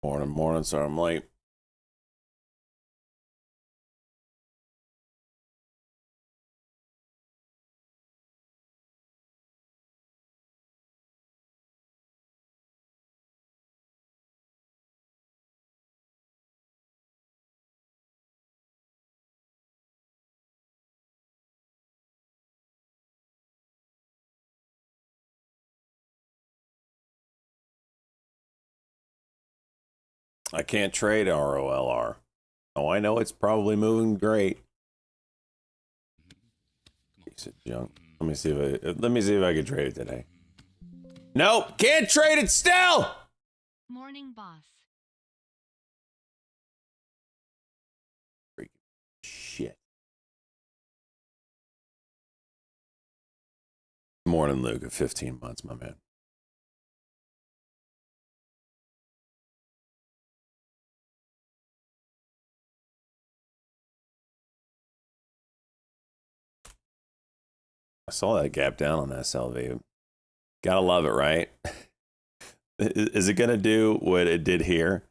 Morning. Sorry I'm late. I can't trade ROLR. Oh, I know it's probably moving great. Piece of junk. Let me see if I can trade it today. Nope, can't trade it still. Morning, boss. Freaking shit. Morning, Luke. At 15 months, my man. I saw that gap down on that SLV. Gotta love it, right? Is it gonna do what it did here?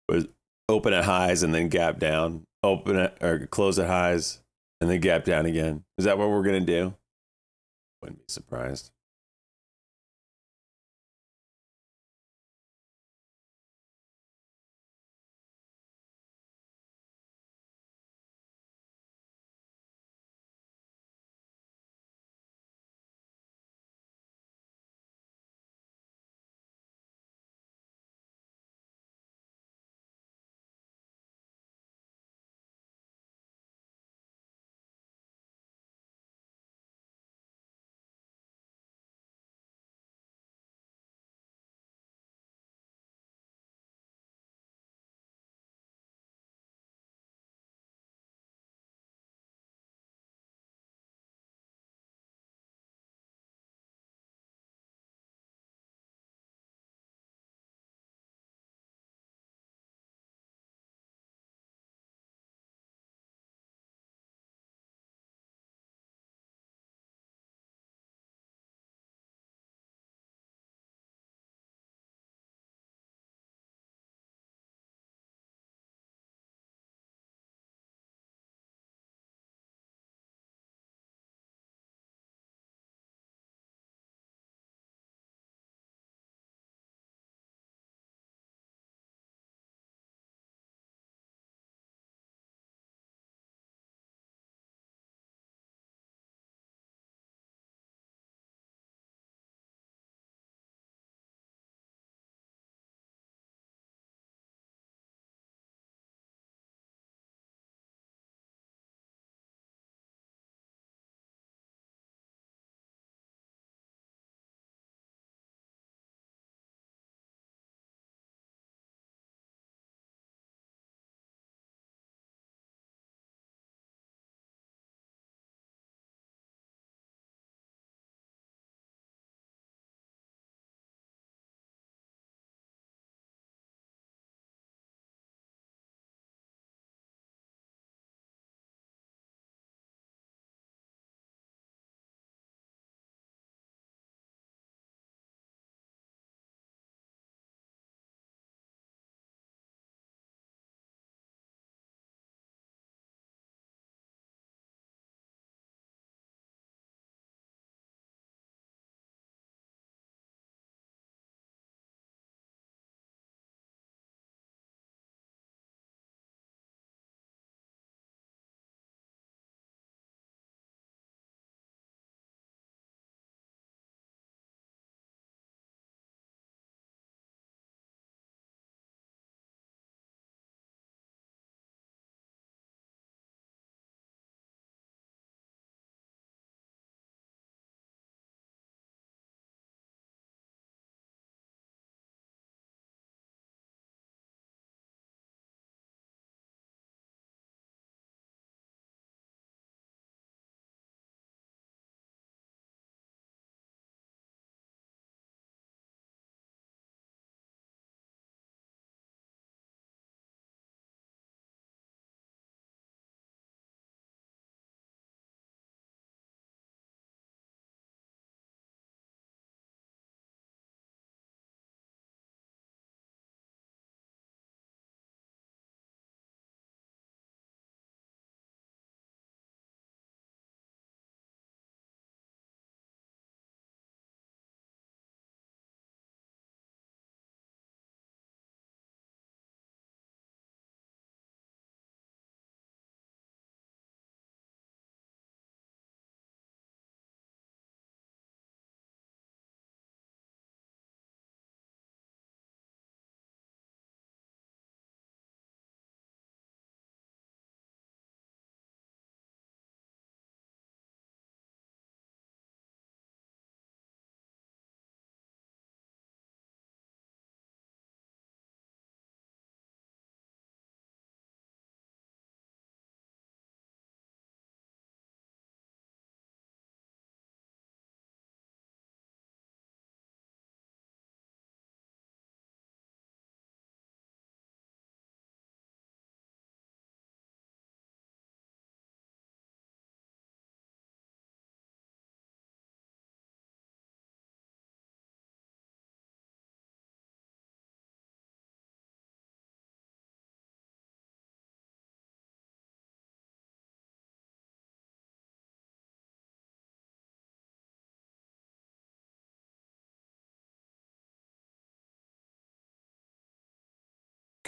Was open at highs and then gap down, open it or close at highs and then gap down again? Is that what we're gonna do? Wouldn't be surprised.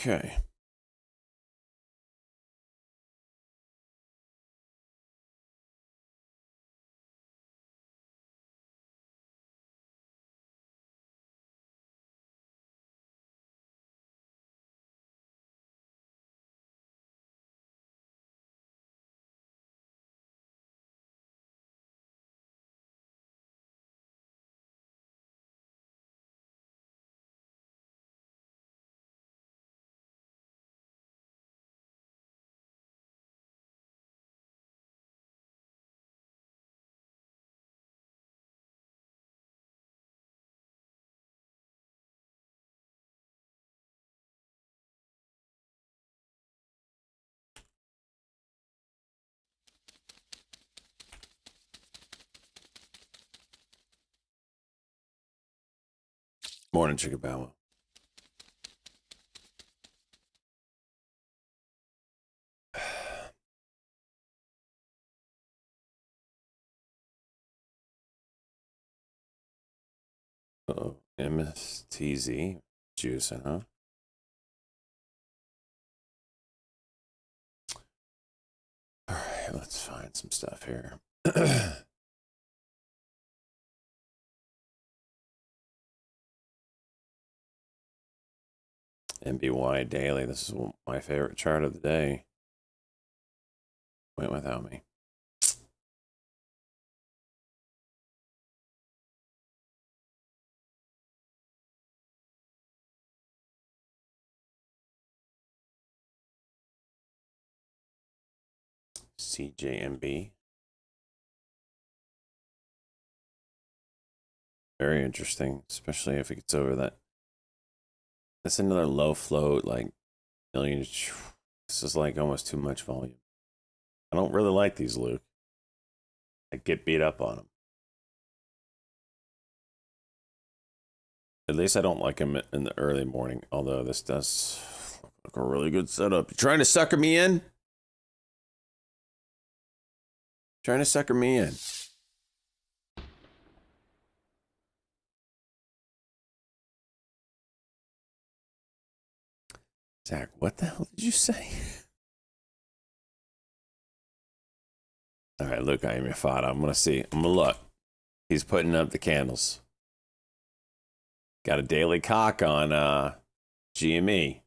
Okay. Morning, Chickabawa. Oh, MSTZ juice, huh? All right, let's find some stuff here. MBY daily. This is my favorite chart of the day. Went without me. CJMB. Very interesting, especially if it gets over that. That's another low float, like million. This is like almost too much volume. I don't really like these, Luke. I get beat up on them. At least I don't like them in the early morning, although this does look like a really good setup. You trying to sucker me in? Trying to sucker me in. Zach, what the hell did you say? All right, look, I am your father. I'm going to see. I'm going to look. He's putting up the candles. Got a daily cock on GME.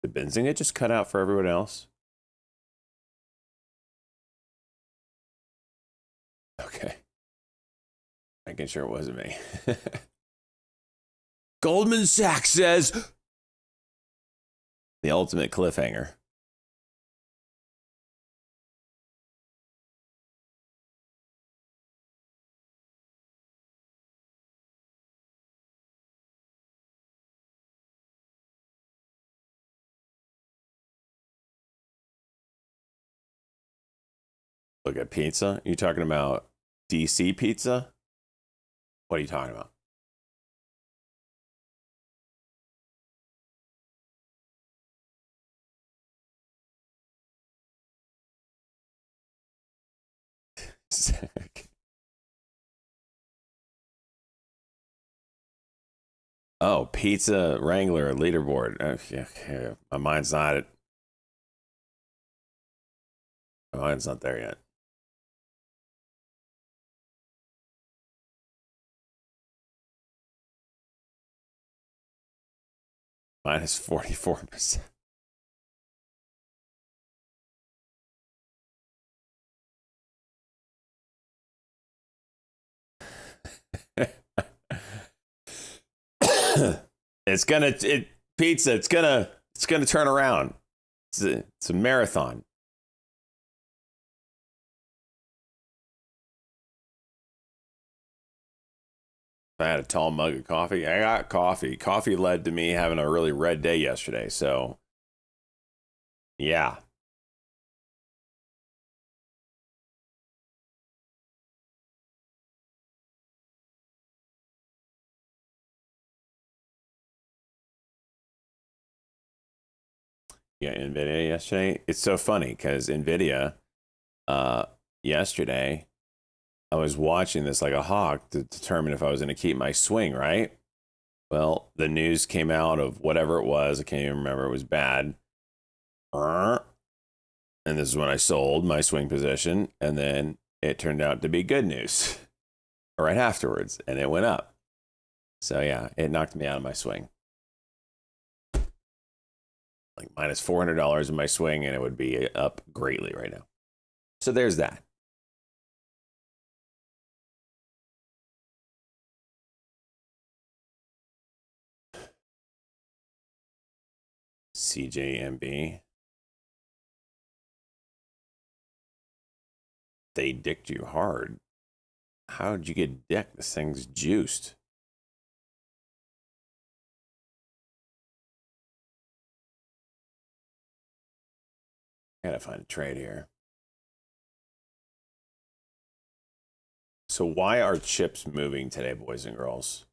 Did Benzinga just cut out for everyone else? Okay. Making sure it wasn't me. Goldman Sachs says the ultimate cliffhanger. Look at pizza. You talking about DC pizza? What are you talking about? Oh, Pizza Wrangler leaderboard. Okay. My mind's not it. My mind's not there yet. Minus 44%. Pizza. It's gonna turn around. It's a marathon. I had a tall mug of coffee. I got coffee. Coffee led to me having a really red day yesterday. So, yeah. Yeah, NVIDIA yesterday. It's so funny because NVIDIA, yesterday, I was watching this like a hawk to determine if I was going to keep my swing, right? Well, the news came out of whatever it was. I can't even remember. It was bad. And this is when I sold my swing position. And then it turned out to be good news right afterwards. And it went up. So yeah, it knocked me out of my swing. Like minus $400 in my swing, and it would be up greatly right now. So there's that. CJMB. They dicked you hard. How did you get dicked? This thing's juiced. I gotta find a trade here. So why are chips moving today, boys and girls?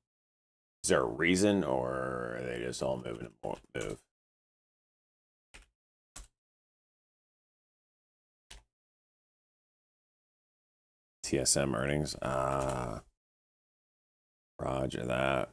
Is there a reason, or are they just all moving to move? TSM earnings. Roger that.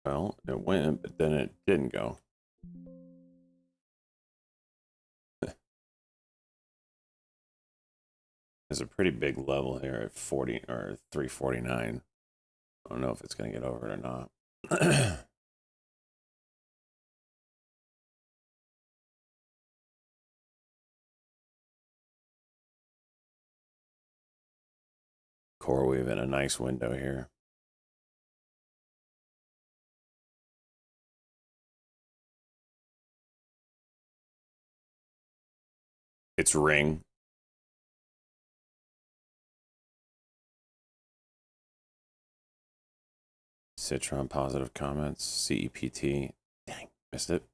Well, it went, but then it didn't go. There's a pretty big level here at 40 or 349. I don't know if it's going to get over it or not. CoreWeave in a nice window here. It's ring. Citron positive comments. CEPT. Dang, missed it.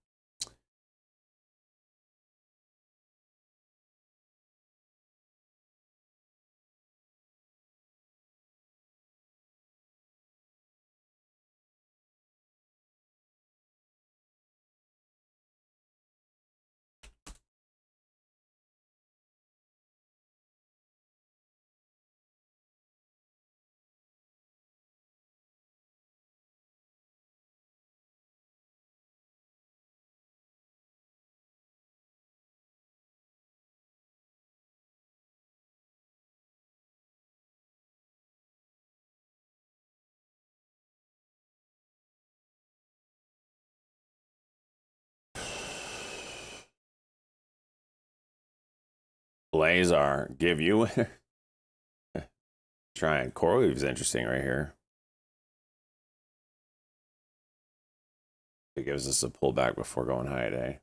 Blazar, give you. Trying. CoreWeave's interesting right here. It gives us a pullback before going high today.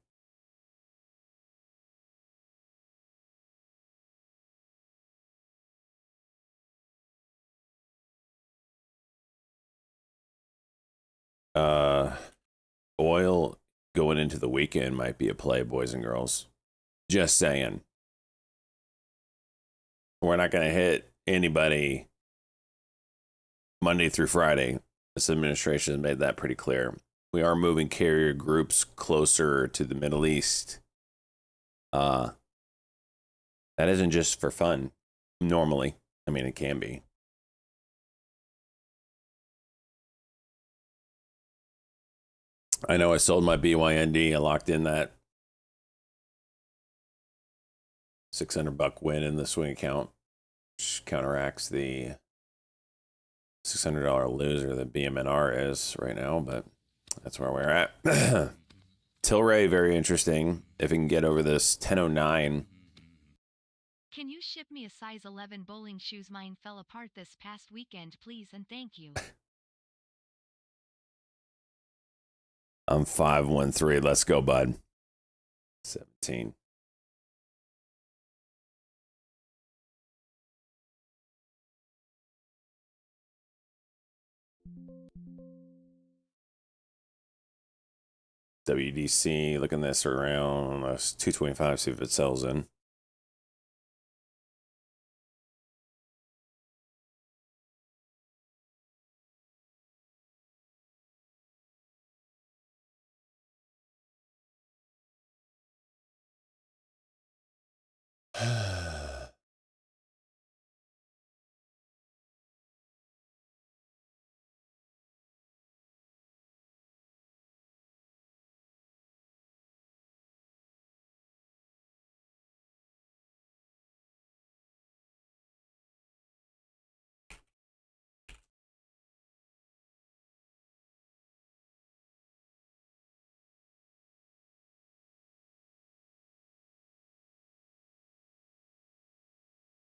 Oil going into the weekend might be a play, boys and girls. Just saying. We're not going to hit anybody Monday through Friday. This administration has made that pretty clear. We are moving carrier groups closer to the Middle East. That isn't just for fun, normally. I mean, it can be. I know I sold my BYND. I locked in that $600 win in the swing account, which counteracts the $600 loser that BMNR is right now, but that's where we're at. Tilray, very interesting. If it can get over this 1009. Can you ship me a size 11 bowling shoes? Mine fell apart this past weekend, please, and thank you. I'm 513. Let's go, bud. 17. WDC, looking this around 225, see if it sells in.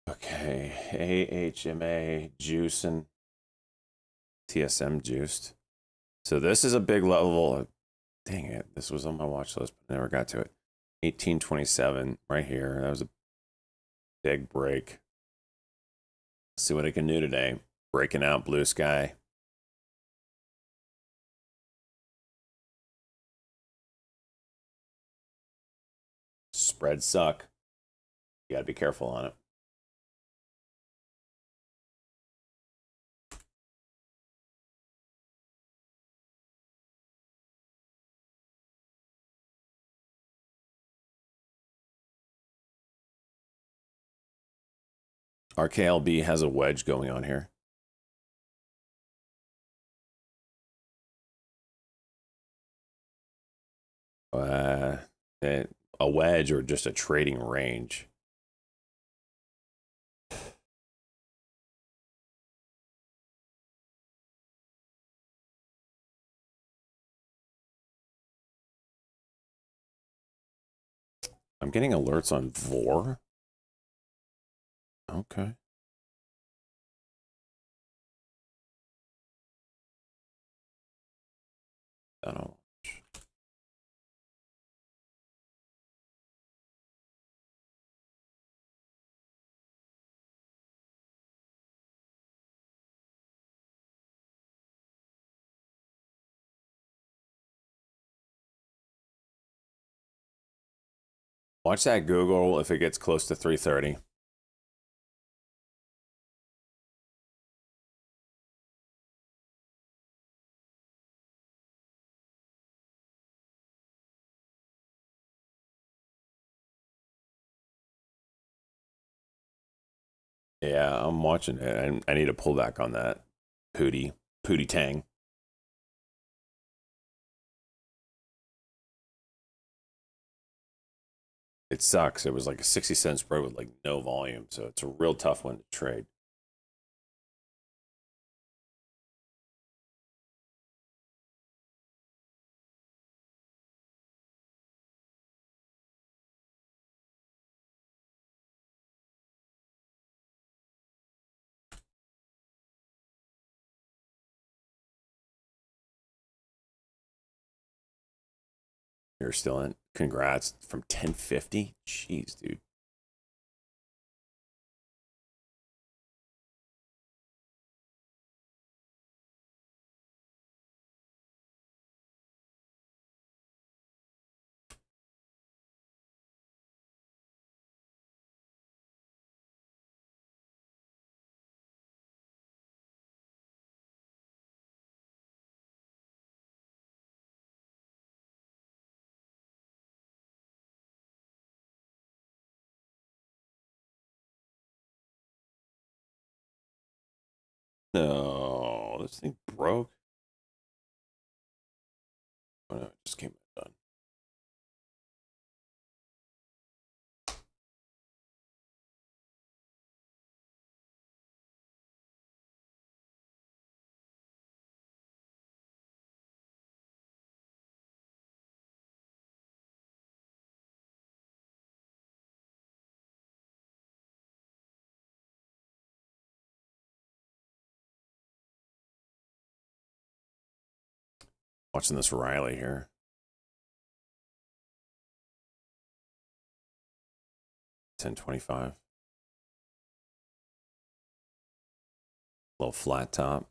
Okay, AHMA juicing, TSM juiced. So this is a big level of, dang it, this was on my watch list, but never got to it. 1827 right here. That was a big break. Let's see what I can do today. Breaking out blue sky. Spreads suck. You got to be careful on it. RKLB has a wedge going on here. A wedge or just a trading range. I'm getting alerts on VOR. Okay. I don't. Watch that Google if it gets close to 330. Yeah, I'm watching it. I need to pull back on that Pootie Tang. It sucks. It was like a 60-cent spread with like no volume, so it's a real tough one to trade. You're still in. Congrats from 1050. Jeez, dude. No, this thing broke. Oh no, it just came done. Watching this Riley here. 1025. Little flat top.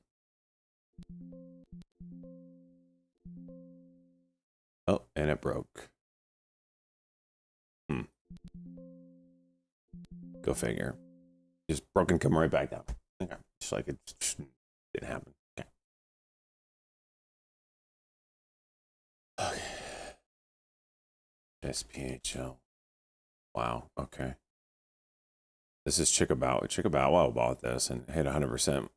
Oh, and it broke. Go figure. Just broken, come right back down. Okay. Just like it just didn't happen. Okay. Okay. SPHL. Wow. Okay. This is Chickabow. Chickabow bought this and hit 100%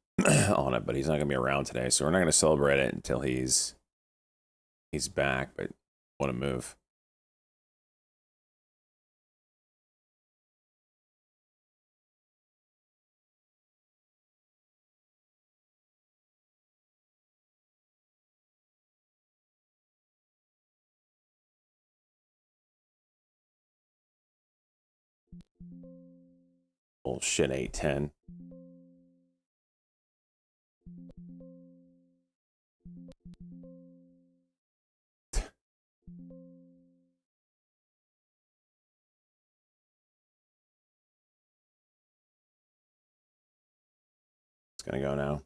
on it, but he's not going to be around today. So we're not going to celebrate it until he's back, but want to move. Bullshit 810. It's going to go now.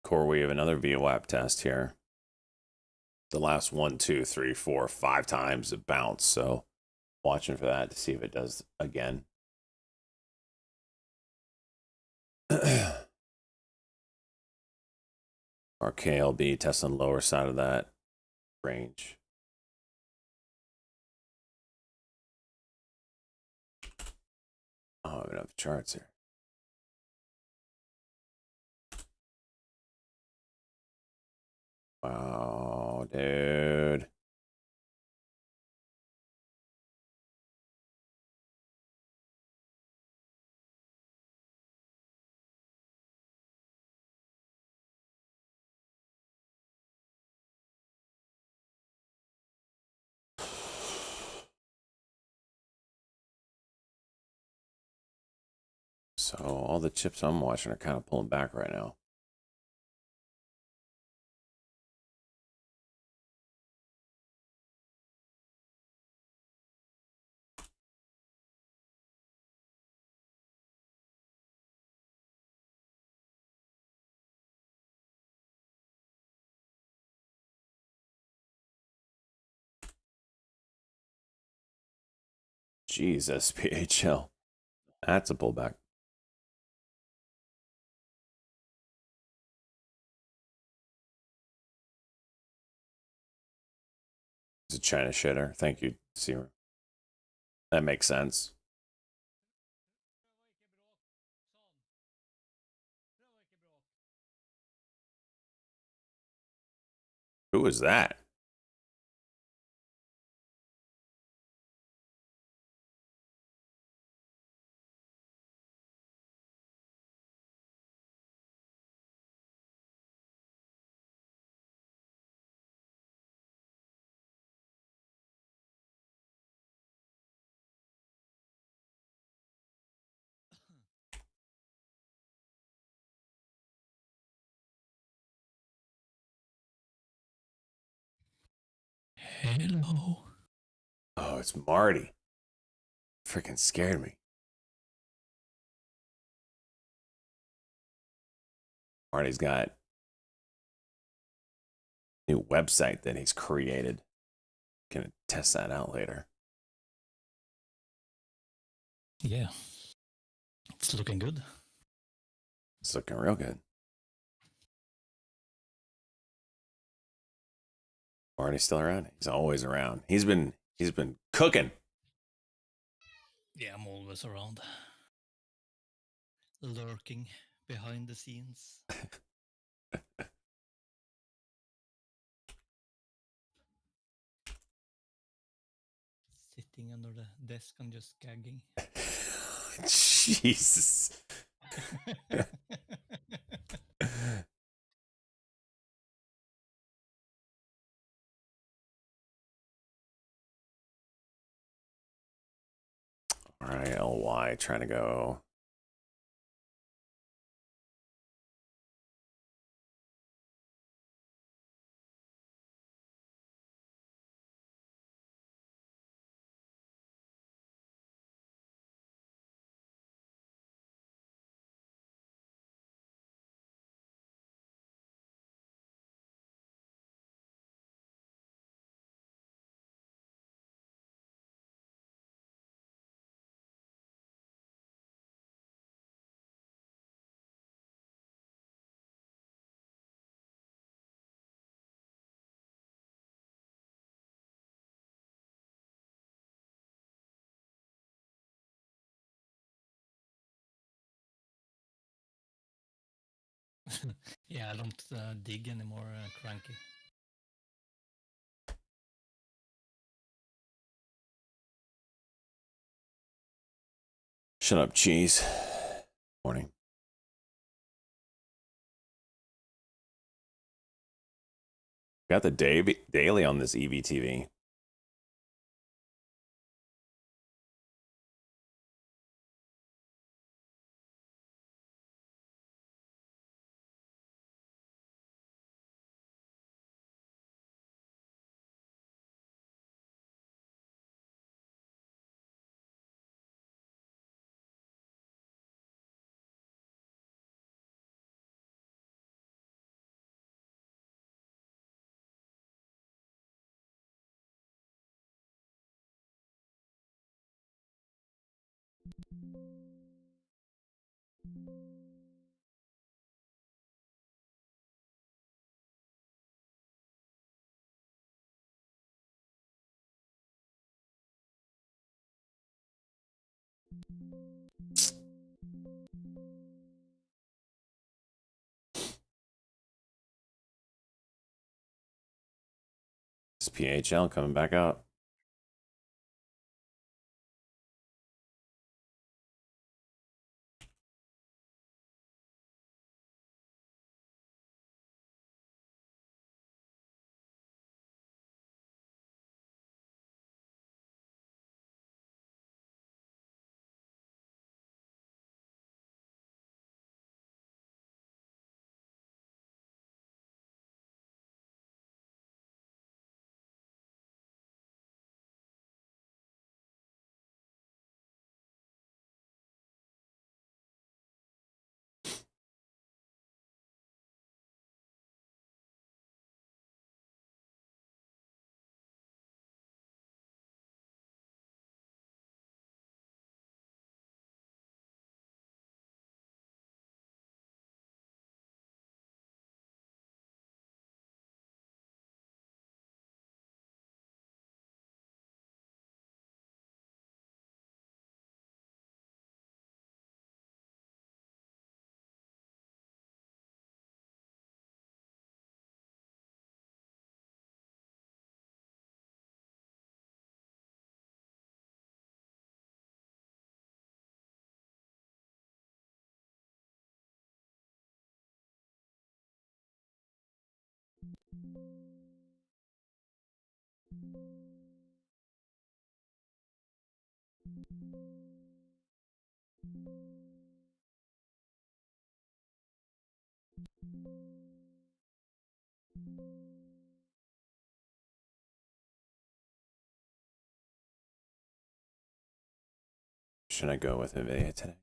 Core, we have another VWAP test here. The last 1, 2, 3, 4, 5 times it bounced. So watching for that to see if it does again. Our KLB testing lower side of that range. Oh, I don't have enough charts here. Wow, dude. So all the chips I'm watching are kind of pulling back right now. Jesus, PHL. That's a pullback. It's a China shitter. Thank you, Seamer. That makes sense. Who was that? Hello. Oh, it's Marty. Freaking scared me. Marty's got a new website that he's created. Gonna test that out later. Yeah. It's looking good. It's looking real good. Marty's still around. He's always around. He's been cooking. Yeah, I'm always around. Lurking behind the scenes. Sitting under the desk and just gagging. Jesus. RILY trying to go. Yeah, I don't dig anymore, Cranky. Shut up, cheese. Morning. Got the daily on this EVTV. This PHL coming back out. Should I go with NVIDIA today?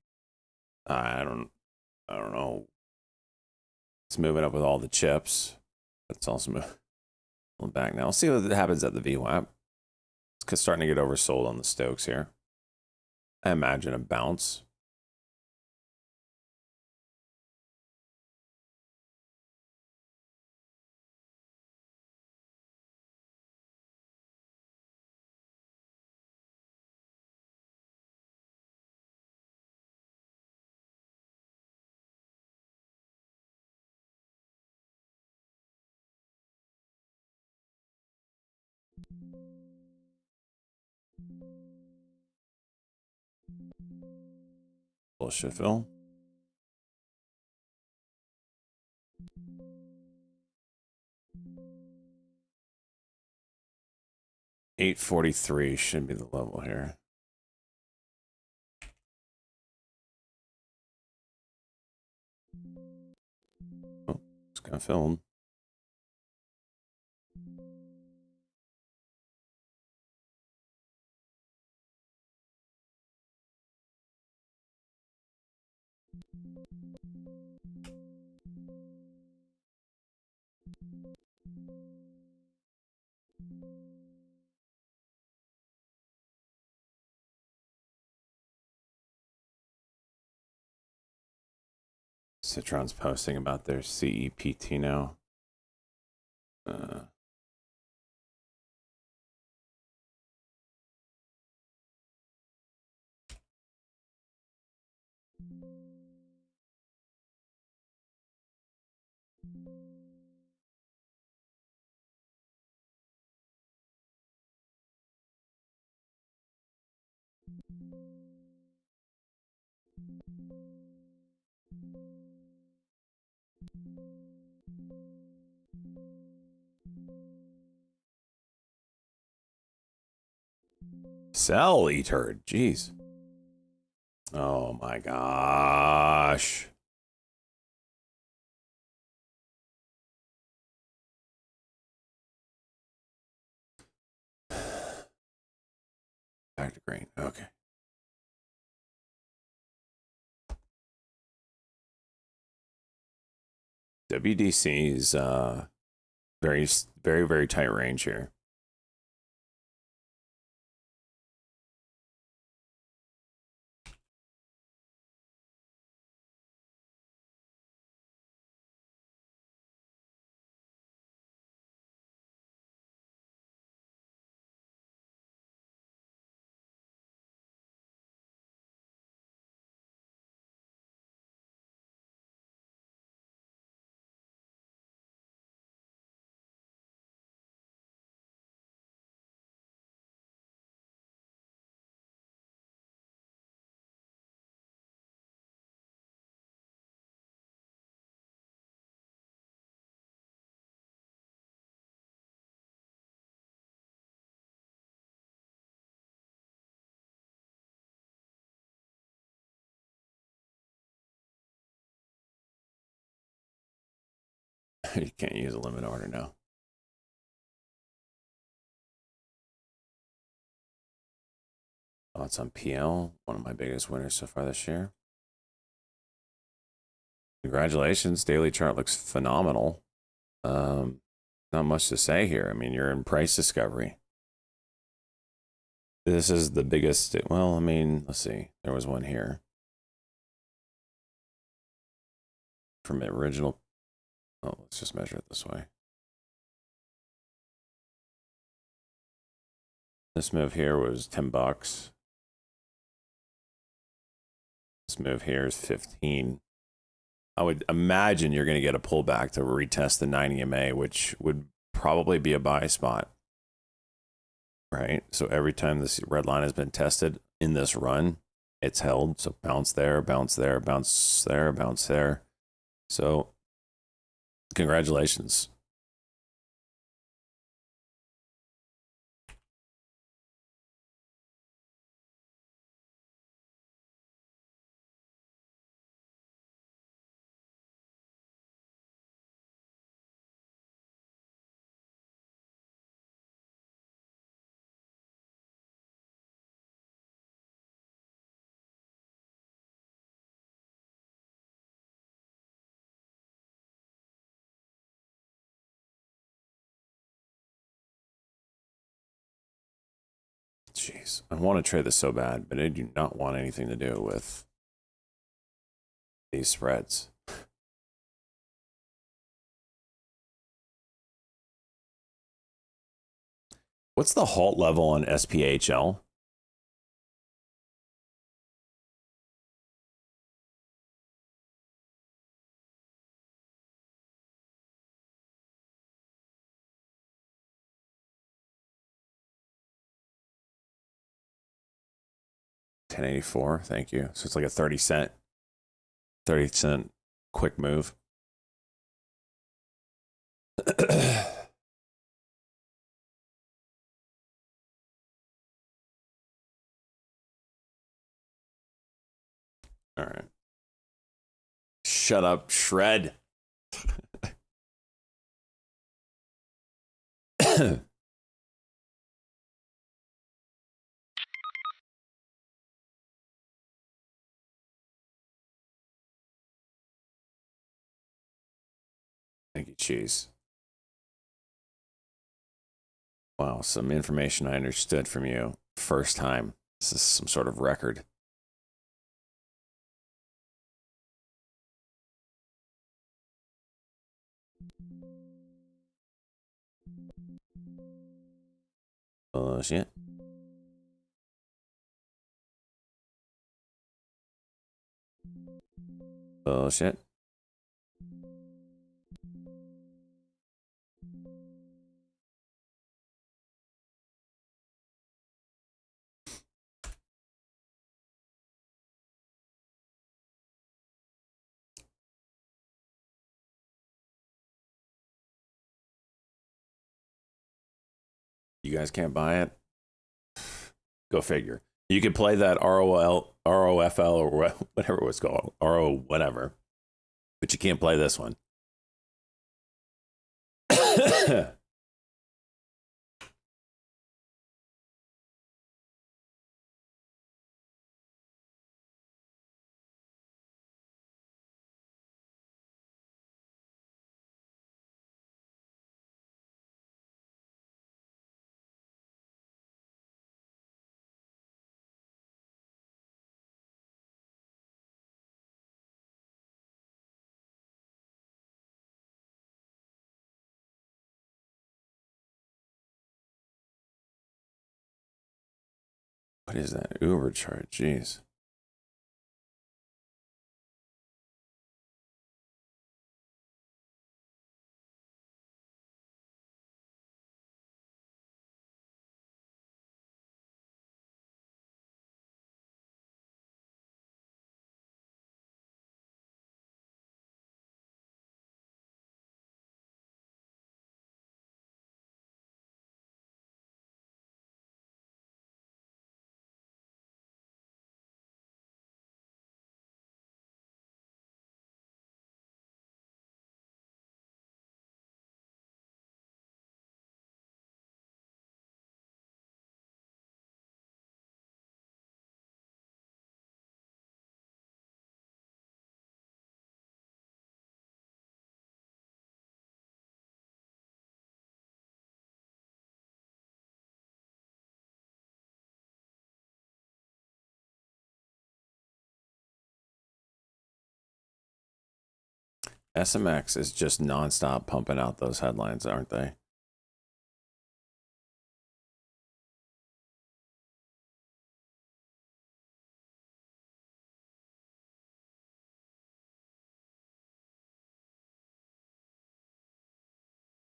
I don't know. It's moving up with all the chips. It's also moving back now. We'll see what happens at the VWAP. It's starting to get oversold on the Stokes here. I imagine a bounce. Bullshit, Phil. $843 should be the level here. got filmed. Citron's posting about their CEPT now. Cell eater, jeez. Oh my gosh. Back to green. Okay. WDC is very, very, very tight range here. You can't use a limit order now. Thoughts on PL, one of my biggest winners so far this year. Congratulations, daily chart looks phenomenal. Not much to say here. I mean, you're in price discovery. This is the biggest, well, I mean, let's see. There was one here. From the original, oh, let's just measure it this way. This move here was 10 bucks. This move here is 15. I would imagine you're going to get a pullback to retest the 90 MA, which would probably be a buy spot. Right? So every time this red line has been tested in this run, it's held. So bounce there, bounce there, bounce there, bounce there. So congratulations. Jeez, I want to trade this so bad, but I do not want anything to do with these spreads. What's the halt level on SPHL? $10.84, thank you. So it's like a 30 cent quick move. All right. Shut up, shred. Thank you, Cheese. Wow, some information I understood from you. First time. This is some sort of record. Bullshit. Bullshit. You guys can't buy it? Go figure. You could play that ROFL or whatever it was called. RO whatever. But you can't play this one. What is that Uber chart? Jeez. SMX is just nonstop pumping out those headlines, aren't they?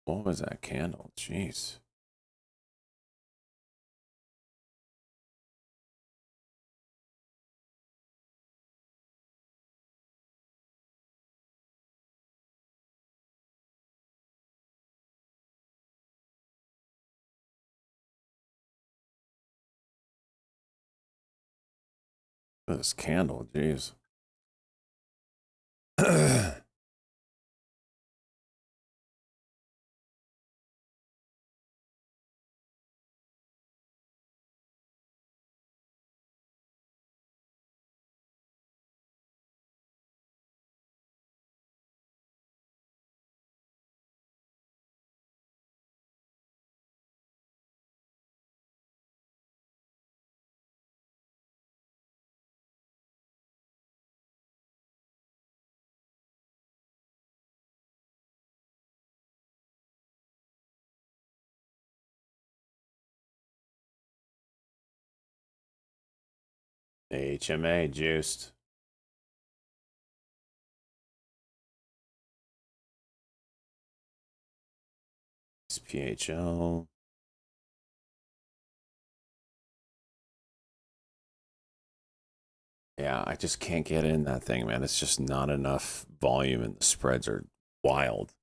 What was that candle? Jeez. This candle, jeez. HMA juiced. SPHL. Yeah, I just can't get in that thing, man. It's just not enough volume and the spreads are wild.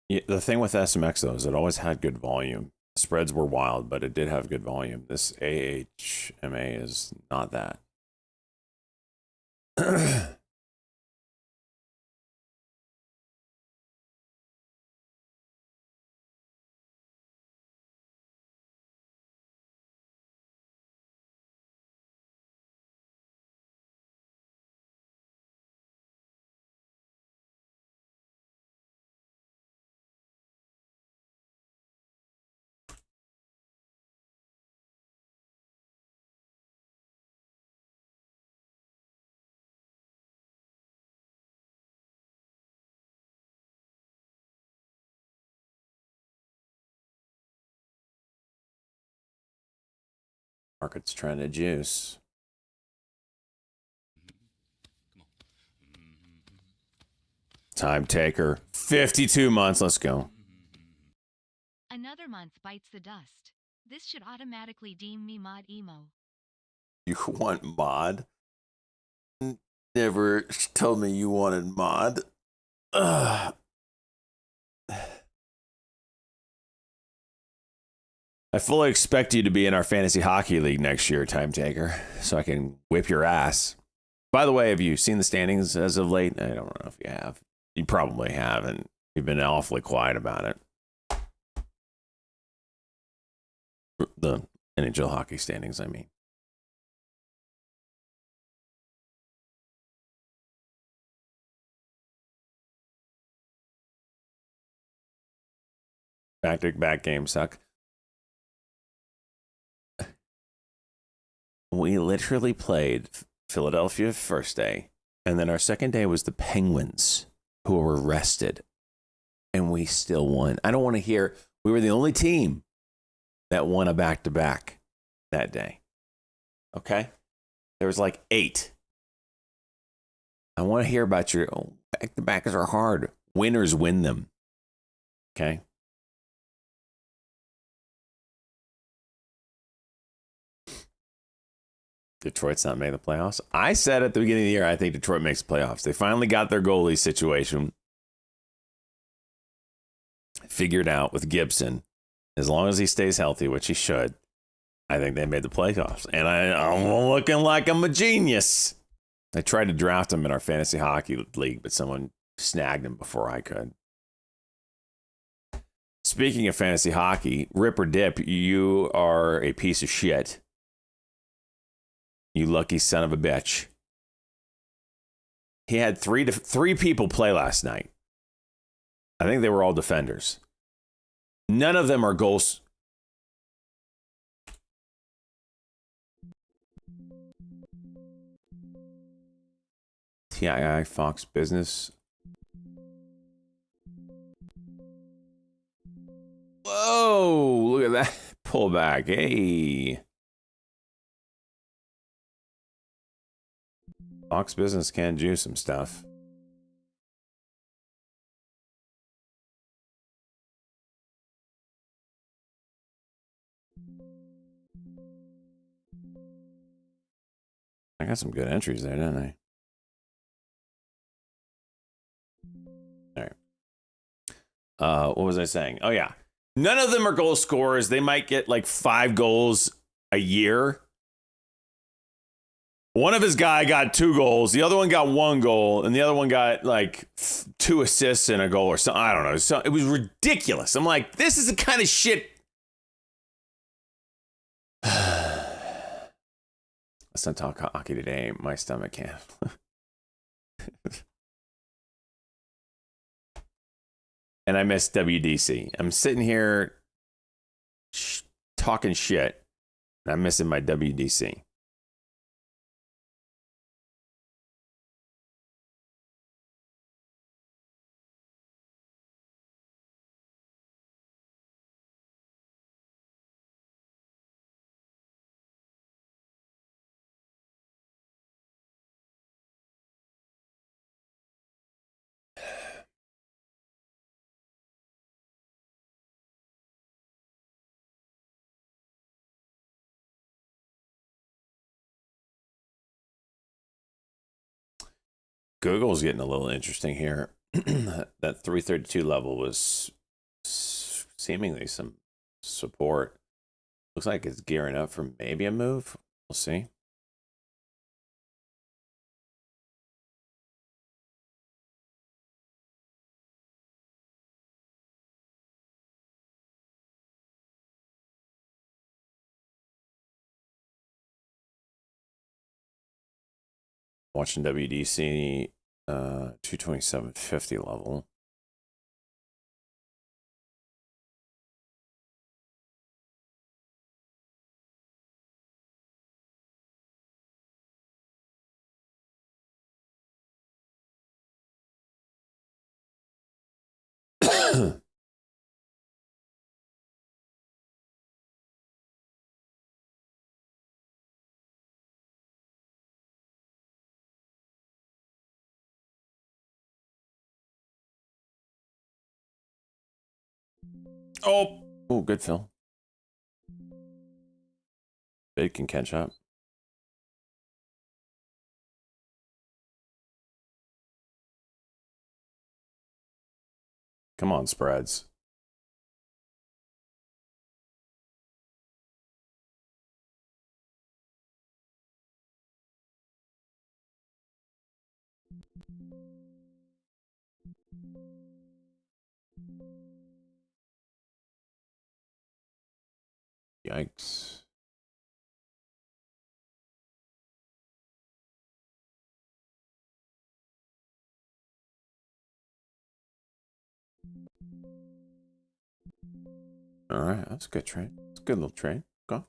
Yeah, the thing with SMX though is it always had good volume. Spreads were wild, but it did have good volume. This AHMA is not that. Market's trying to juice. Time taker. 52 months. Let's go. Another month bites the dust. This should automatically deem me mod emo. You want mod? Never told me you wanted mod. Ugh. I fully expect you to be in our fantasy hockey league next year, Time Taker, so I can whip your ass. By the way, have you seen the standings as of late? I don't know if you have. You probably haven't. You've been awfully quiet about it. The NHL hockey standings, I mean. Back-to-back games suck. We literally played Philadelphia first day, and then our second day was the Penguins, who were rested, and we still won. I don't want to hear we were the only team that won a back-to-back that day. Okay? There was like 8. I want to hear about your back-to-backs are hard. Winners win them. Okay? Detroit's not making the playoffs. I said at the beginning of the year, I think Detroit makes the playoffs. They finally got their goalie situation figured out with Gibson. As long as he stays healthy, which he should, I think they made the playoffs. And I'm looking like I'm a genius. I tried to draft him in our fantasy hockey league, but someone snagged him before I could. Speaking of fantasy hockey, Rip or Dip, you are a piece of shit. You lucky son of a bitch. He had three people play last night. I think they were all defenders. None of them are goals. TII Fox Business. Whoa, look at that pullback. Hey. Fox Business can juice some stuff. I got some good entries there, didn't I? All right. What was I saying? Oh, yeah. None of them are goal scorers. They might get like 5 goals a year. One of his guy got 2 goals. The other one got 1 goal. And the other one got like 2 assists and a goal or something. I don't know. So it was ridiculous. I'm like, this is the kind of shit. Let's not talk hockey today. My stomach can't. And I missed WDC. I'm sitting here talking shit. And I'm missing my WDC. Google's getting a little interesting here. That 332 level was seemingly some support. Looks like it's gearing up for maybe a move. We'll see. Watching WDC 227.50 level. Oh, good fill. Bid can catch up. Come on, spreads. Yikes. All right, that's a good trade. It's a good little trade. Go.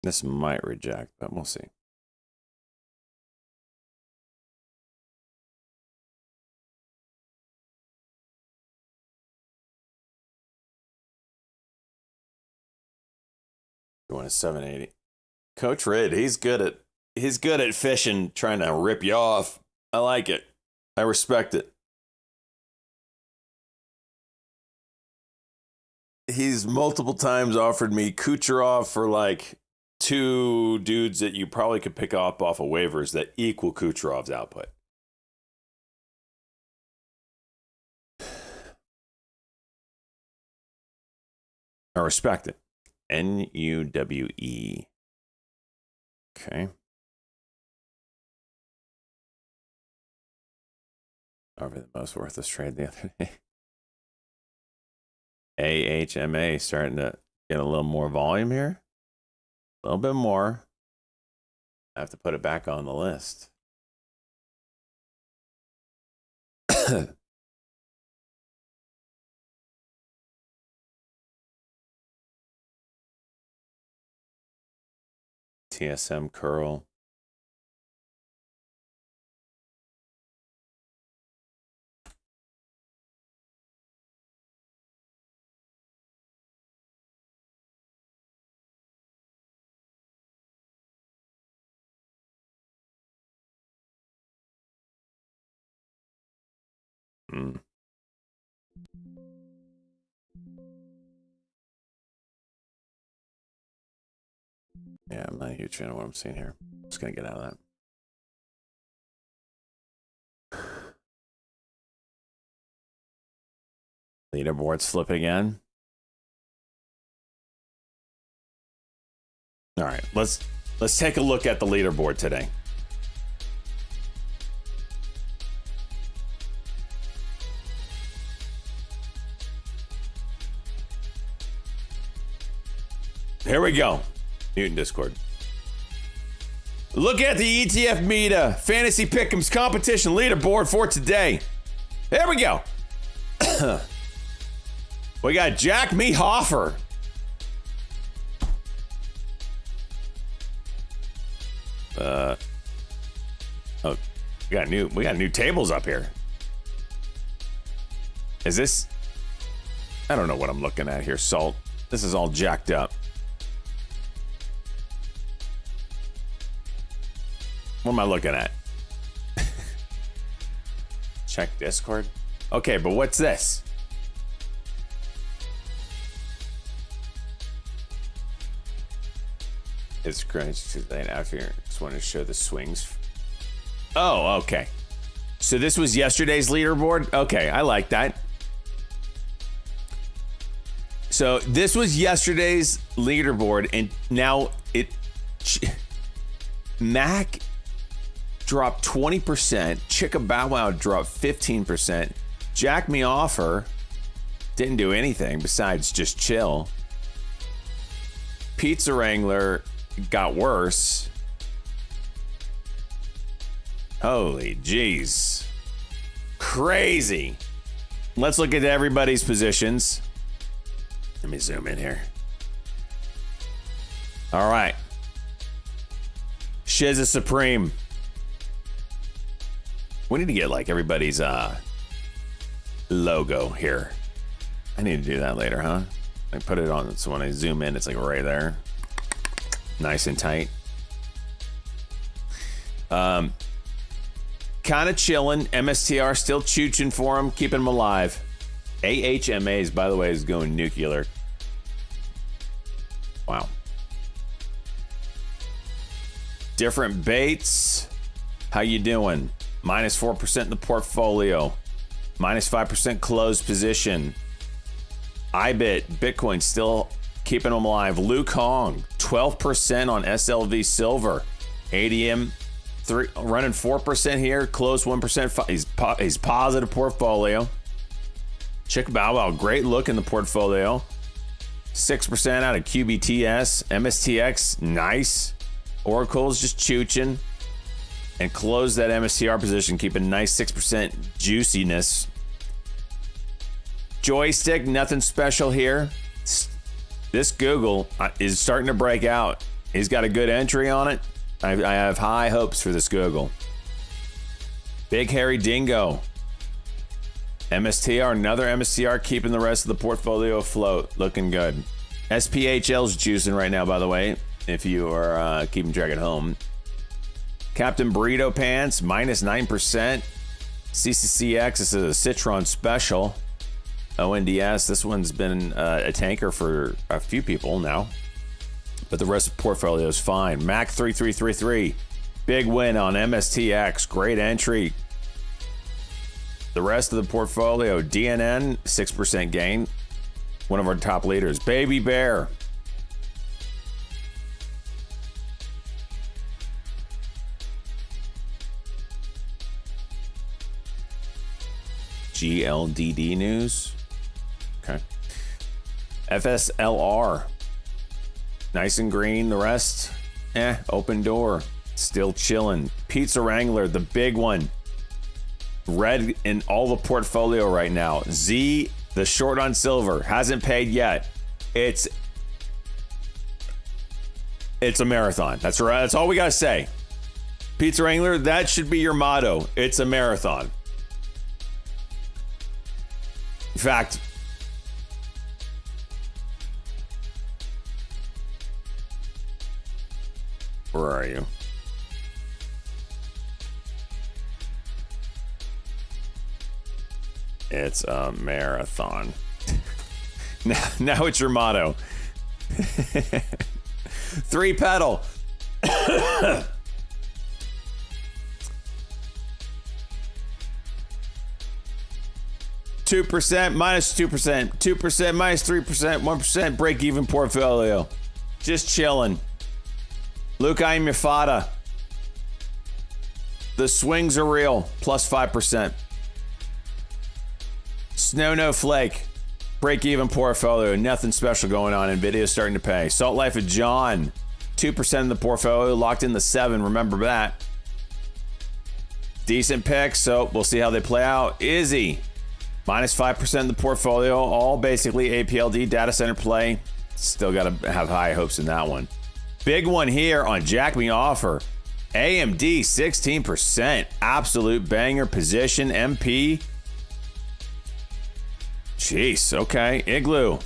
This might reject, but we'll see. You want a 780. Coach Rid, he's good at fishing, trying to rip you off. I like it. I respect it. He's multiple times offered me Kucherov for like 2 dudes that you probably could pick up off of waivers that equal Kucherov's output. I respect it. NUWE. Okay. Over the most worthless trade the other day. AHMA starting to get a little more volume here. A little bit more. I have to put it back on the list. TSM curl. Yeah, I'm not a huge fan of what I'm seeing here. Just gonna get out of that. Leaderboards flip again. All right, let's take a look at the leaderboard today. Here we go. Mutant Discord. Look at the ETF Meta Fantasy Pick'ems competition leaderboard for today. There we go. We got Jack Hoffer. Oh, we got new tables up here. Is this? I don't know what I'm looking at here. Salt. This is all jacked up. What am I looking at? Check Discord. Okay, but what's this? It's cringe after you just want to show the swings. Oh, okay. So this was yesterday's leaderboard? Okay, I like that. So this was yesterday's leaderboard, and now Mac dropped 20%, Chicka Bow Wow dropped 15%, Jack Me Offer didn't do anything besides just chill. Pizza Wrangler got worse. Holy jeez. Crazy. Let's look at everybody's positions. Let me zoom in here. All right. Shiz is supreme. We need to get like everybody's logo here. I need to do that later, huh? I put it on so when I zoom in, it's like right there. Nice and tight. Kind of chilling. MSTR still chooching for him, keeping him alive. AHMAs, by the way, is going nuclear. Wow. Different baits. How you doing? Minus 4% in the portfolio. Minus 5% closed position. IBIT, Bitcoin still keeping them alive. Luke Hong, 12% on SLV Silver. ADM, running 4% here, closed 1%. He's positive portfolio. Chick Bow Wow, great look in the portfolio. 6% out of QBTS. MSTX, nice. Oracle's just chooching. And close that MSTR position, keep a nice 6% juiciness. Joystick, nothing special here. This Google is starting to break out. He's got a good entry on it. I have high hopes for this Google. Big Hairy Dingo. MSTR, another MSTR, keeping the rest of the portfolio afloat. Looking good. SPHL's juicing right now, by the way, if you are keeping track at home. Captain Burrito Pants, minus 9%. CCCX, this is a Citron special. ONDS, this one's been a tanker for a few people now. But the rest of the portfolio is fine. Mac 3333, big win on MSTX, great entry. The rest of the portfolio, DNN, 6% gain. One of our top leaders. Baby Bear. GLDD news. Okay. FSLR. Nice and green. The rest, open door. Still chilling. Pizza Wrangler, the big one. Red in all the portfolio right now. Z, the short on silver, hasn't paid yet. It's a marathon. That's right. That's all we gotta say. Pizza Wrangler, that should be your motto. It's a marathon. In fact, where are you? It's a marathon. Now it's your motto. 3 pedal. 2% minus 2%, 2% minus 3%, 1% break even portfolio. Just chilling. Lukai Mifata. The swings are real, plus 5%. Snow No Flake. Break even portfolio, nothing special going on. Nvidia's starting to pay. Salt Life of John. 2% in the portfolio, locked in the 7, remember that. Decent picks, so we'll see how they play out. Izzy. Minus 5% in the portfolio, all basically APLD data center play. Still got to have high hopes in that one. Big one here on Jack Me Offer. AMD 16%, absolute banger position. MP. Jeez, okay. Igloo.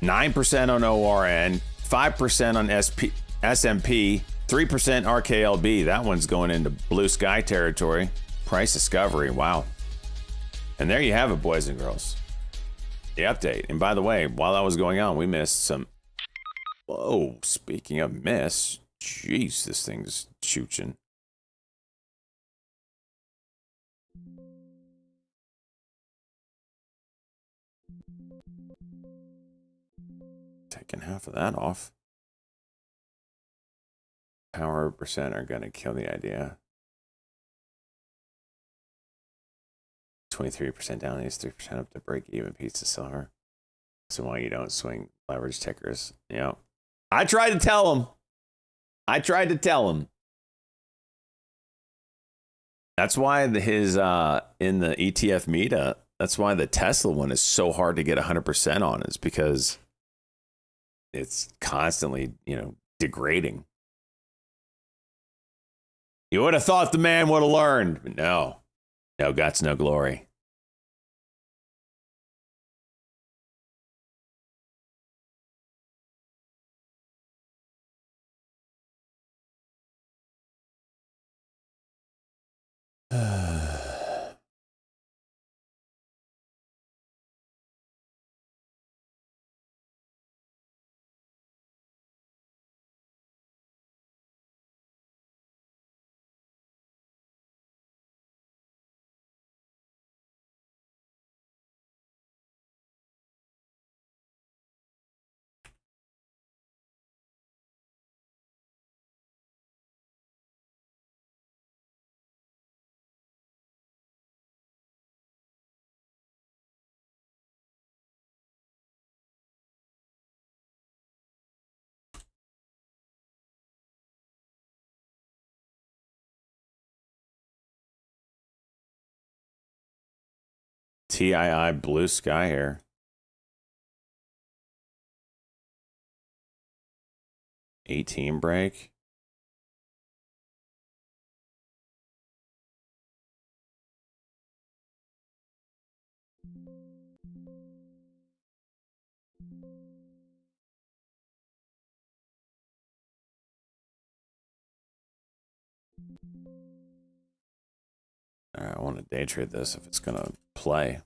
9% on ORN, 5% on SMP, 3% RKLB. That one's going into blue sky territory. Price discovery. Wow. And there you have it, boys and girls. The update. And by the way, while that was going on, we missed some. Whoa, speaking of miss, jeez, this thing's chooching. Taking half of that off. Power percent are going to kill the idea. 23% down, these 3% up to break even piece of silver. So why you don't swing leverage tickers? Yeah. I tried to tell him. That's why his in the ETF Meta, that's why the Tesla one is so hard to get 100% on, is because it's constantly, degrading. You would have thought the man would have learned, but no guts, no glory. TII blue sky here. $18 break. All right, I want to day trade this if it's gonna play.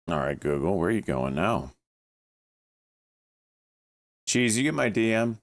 All right, Google, where are you going now? Cheese, you get my DM?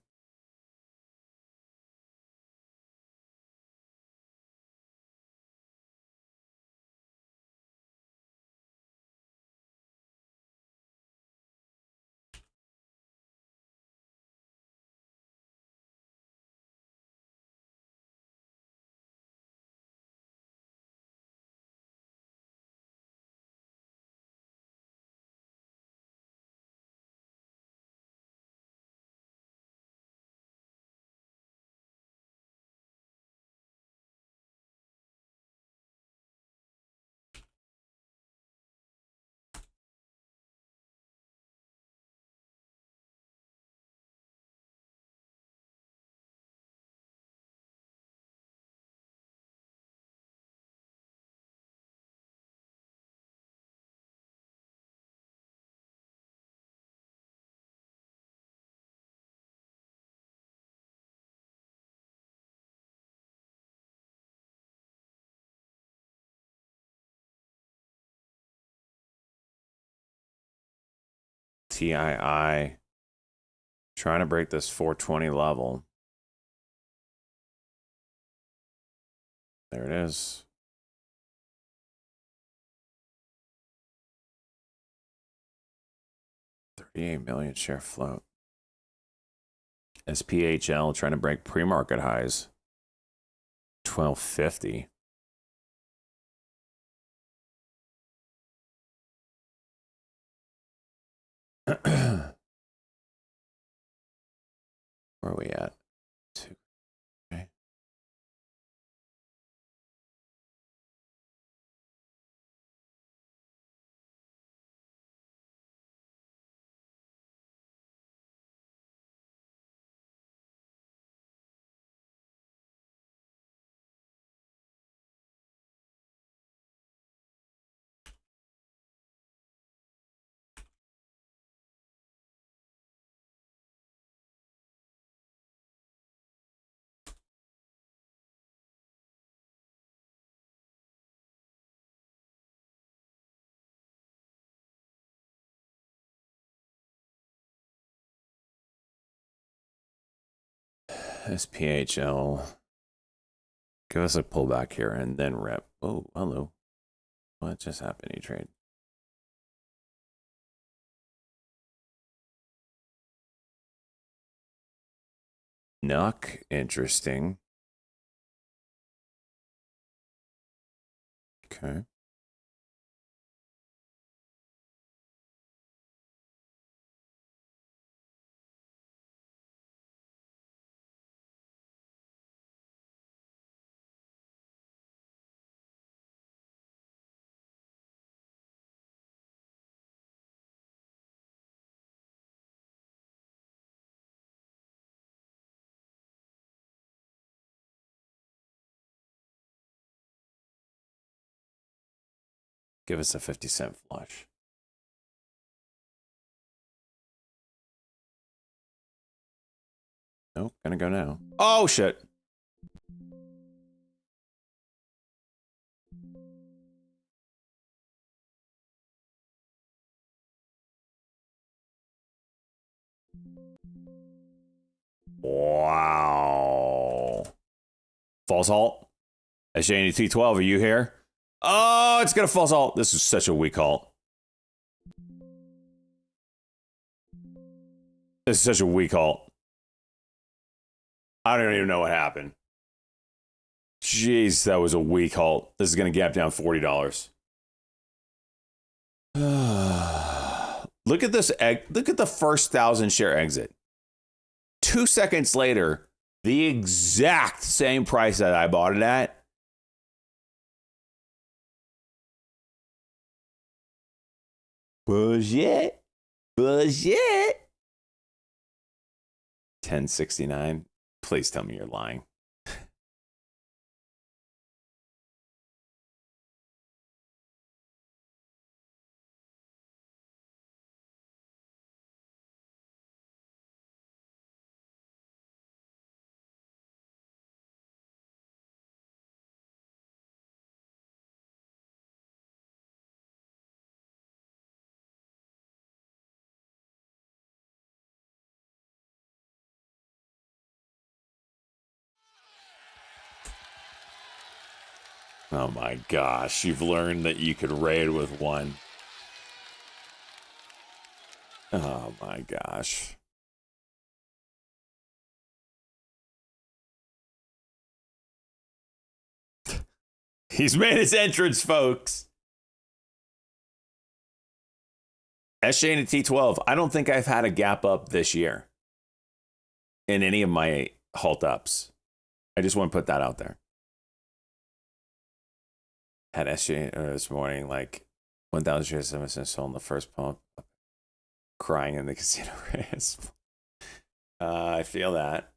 TII. Trying to break this 420 level. There it is. $38 million share float. SPHL trying to break pre-market highs. $12.50. Where are we at? Okay. SPHL. Give us a pullback here and then rep. Oh, hello. What just happened? E-Trade. NUC, interesting. Okay. Give us a 50-cent flush. Nope, gonna go now. Oh, shit. Wow. False halt. SJNT12, are you here? Oh, it's gonna false halt. This is such a weak halt. This is such a weak halt. I don't even know what happened. Jeez, that was a weak halt. This is gonna gap down $40. Look at this. Look at the first 1,000 share exit. 2 seconds later, the exact same price that I bought it at. Bullshit. Bullshit. 1069. Please tell me you're lying. Oh my gosh, you've learned that you could raid with one. Oh my gosh. He's made his entrance, folks. SJ and T12. I don't think I've had a gap up this year in any of my halt ups. I just want to put that out there. Had SJ this morning, like 1,000 shares, 7 cents sold in the first pump. Crying in the casino race. I feel that.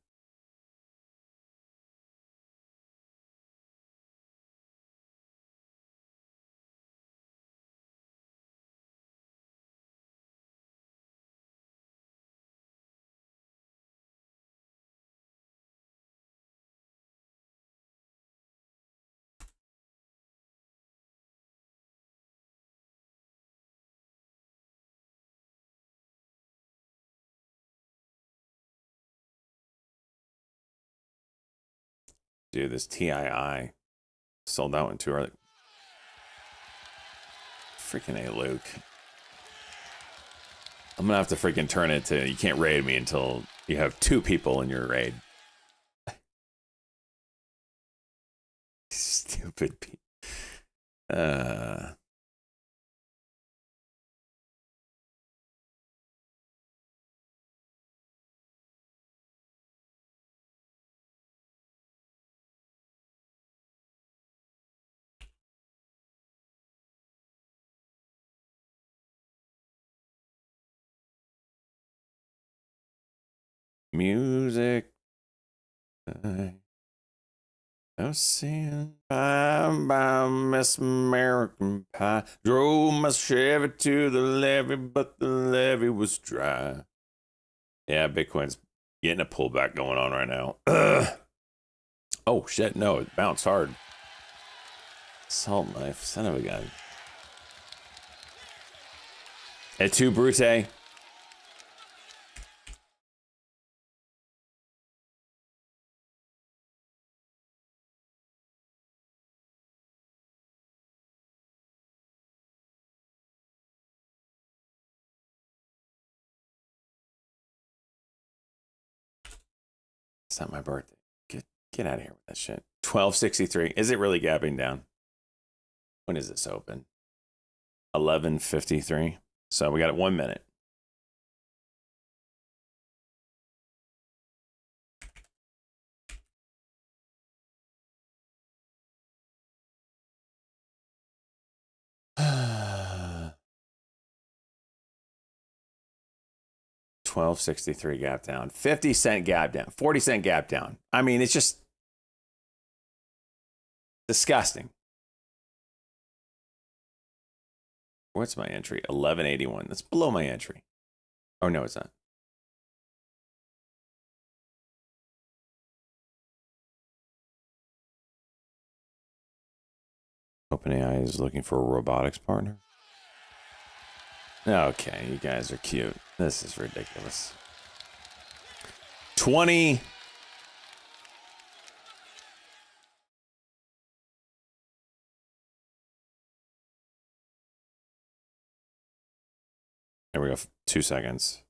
Dude, this TII sold that one too early. Freaking A, Luke. I'm gonna have to freaking turn it to you can't raid me until you have 2 people in your raid. Stupid people. Music. I'm seeing by Miss American Pie. Drove my Chevy to the levee, but the levee was dry. Yeah, Bitcoin's getting a pullback going on right now. Oh, shit, no, it bounced hard. Salt knife, son of a gun. Et tu, Brute? It's not my birthday. Get out of here with that shit. 1263. Is it really gapping down? When is this open? 11:53. So we got it 1 minute. $12.63 gap down, 50-cent gap down, 40-cent gap down. I mean, it's just disgusting. What's my entry? 1181. That's below my entry. Oh, no, it's not. OpenAI is looking for a robotics partner. Okay, you guys are cute. This is ridiculous. 20. There we go. 2 seconds.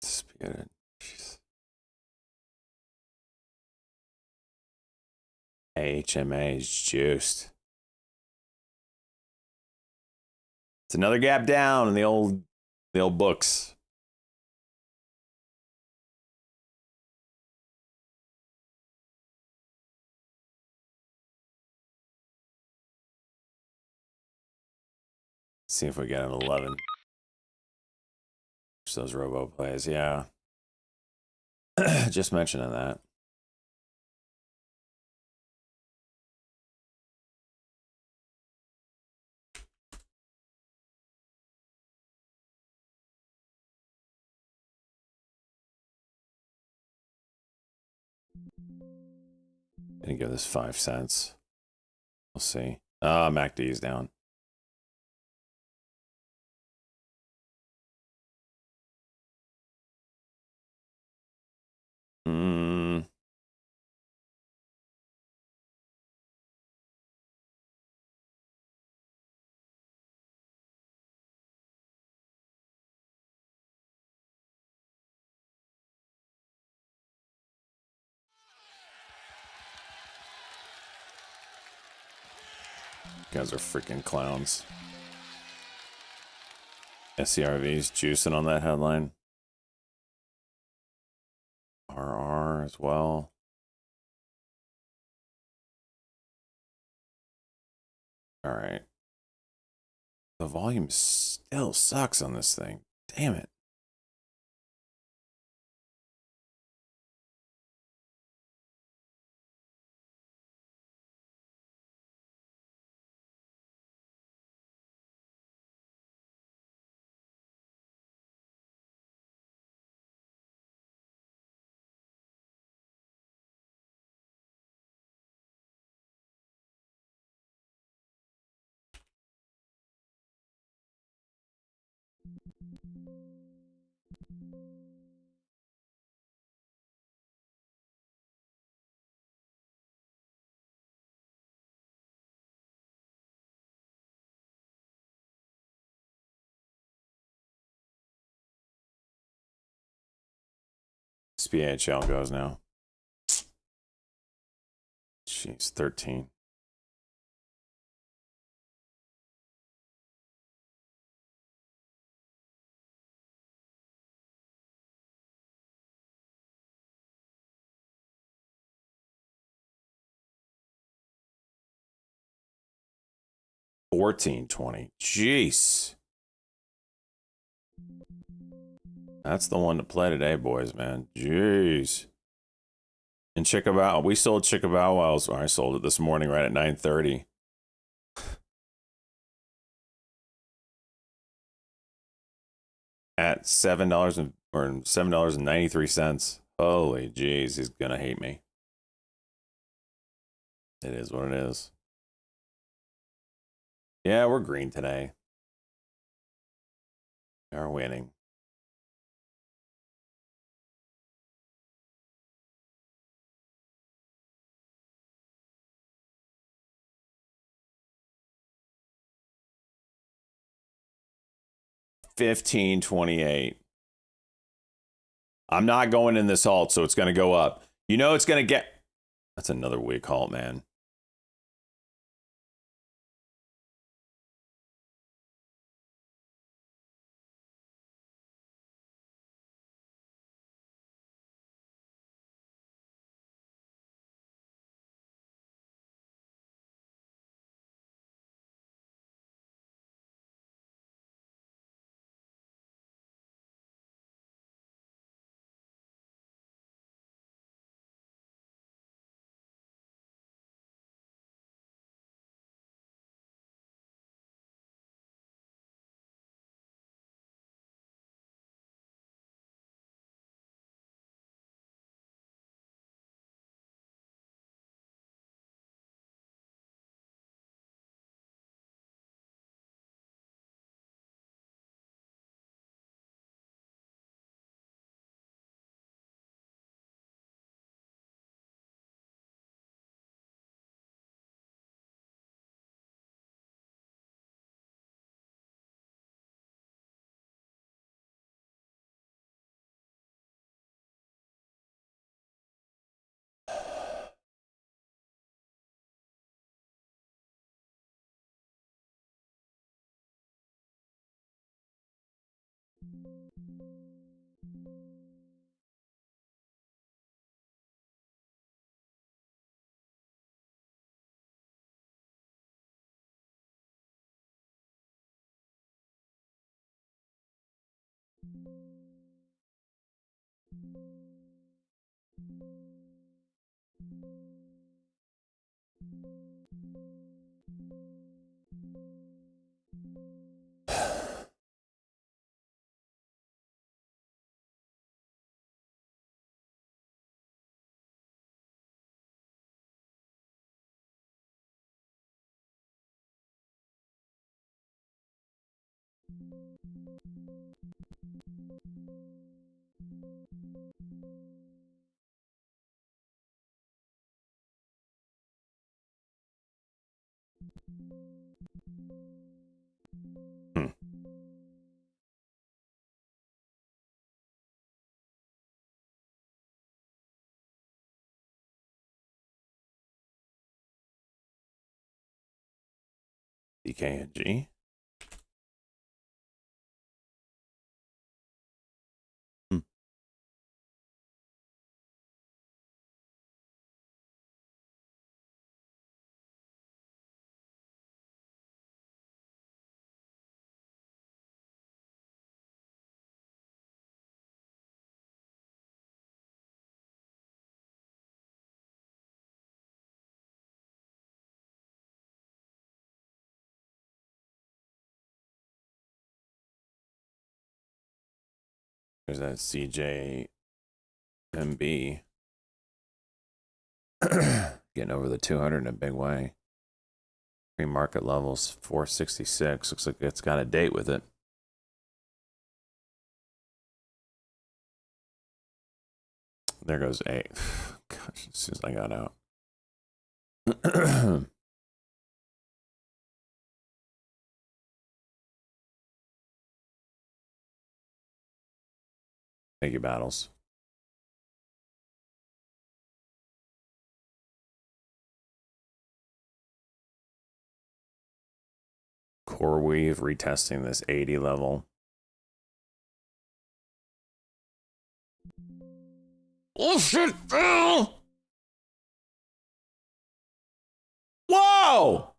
Spirit. Jeez. HMA is juiced. It's another gap down in the old books. See if we get an 11. Those robo plays, yeah. Just mentioning that. Gonna give this 5 cents. We'll see. Ah, MACD is down. You guys are freaking clowns. SCRV's juicing on that headline. RR as well. All right. The volume still sucks on this thing. Damn it. SPHL goes now. Jeez, 13. $14.20. Jeez. That's the one to play today, boys, man. Jeez. And Chickabow, we sold Chickabow Wows. I sold it this morning right at 9:30. At $7.93. Holy jeez, he's gonna hate me. It is what it is. Yeah, we're green today. are winning. $15.28. I'm not going in this halt, so it's going to go up. You know it's going to get... That's another weak halt, man. Hmm. DKNG. Hmm. There's that CJMB. Getting over the 200 in a big way. Pre-market levels 466. Looks like it's got a date with it. There goes 8. Gosh, as soon as I got out. Thank you, Battles. Core Weave retesting this 80 level. Oh shit! Whoa!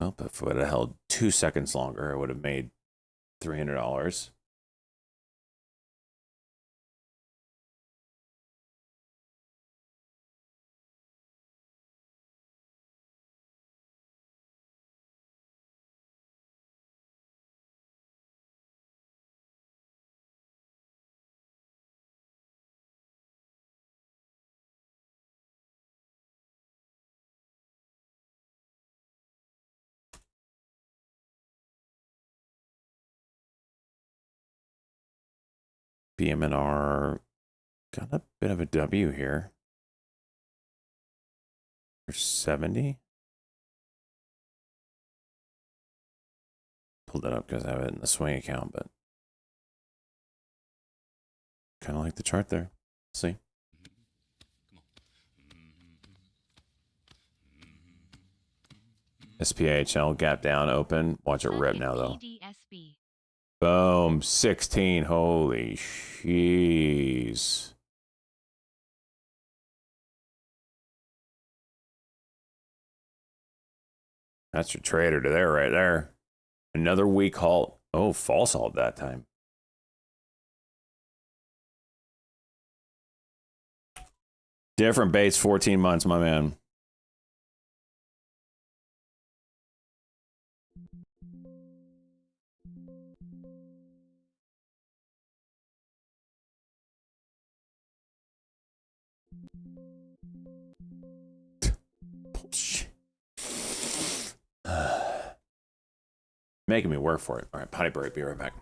Well, if it would have held 2 seconds longer, it would have made $300. BM&R got a bit of a W here. For 70. Pulled it up because I have it in the swing account, but kind of like the chart there. See? SPHL gap down, open. Watch it rip now, though. EDSB. Boom. 16. Holy jeez. That's your trader to there right there. Another weak halt. Oh, false halt that time. Different baits, 14 months, my man. Bullshit. Making me work for it. All right, potty break. Be right back.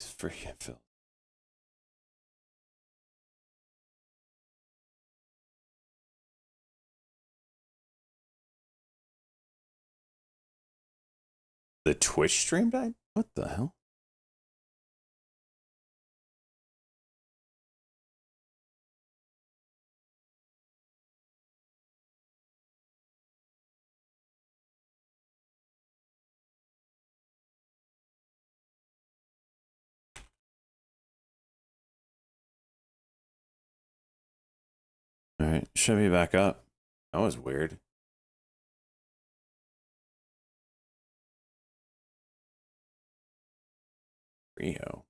It's freaking Phil. The Twitch stream died? What the hell? All right, should be back up. That was weird. Rio.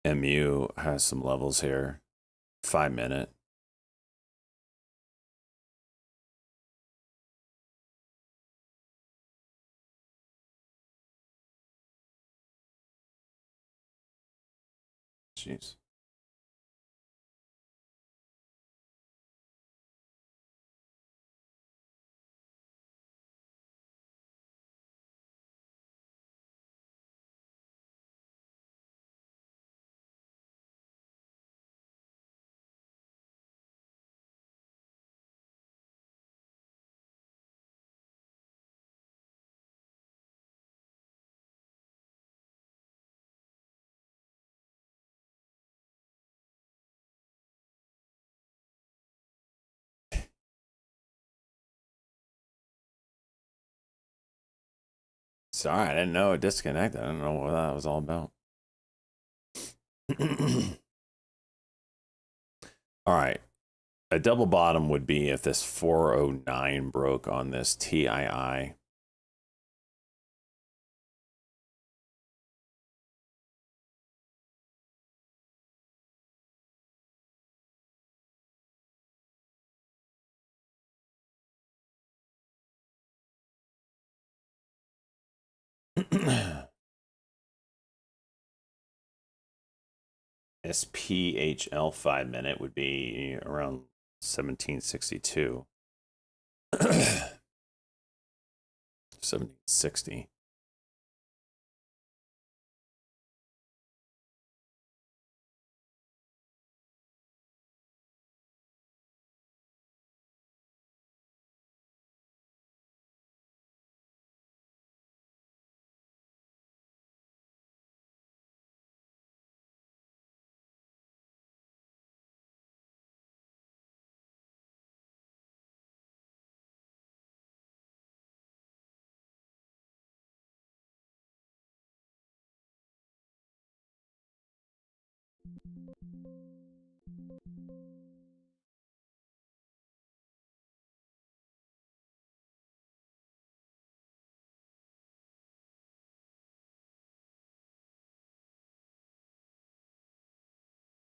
MU has some levels here. 5 minute. Jeez. Sorry, I didn't know it disconnected. I don't know what that was all about. All right. A double bottom would be if this 409 broke on this TII. SPHL 5 minute would be around 1762. 1760.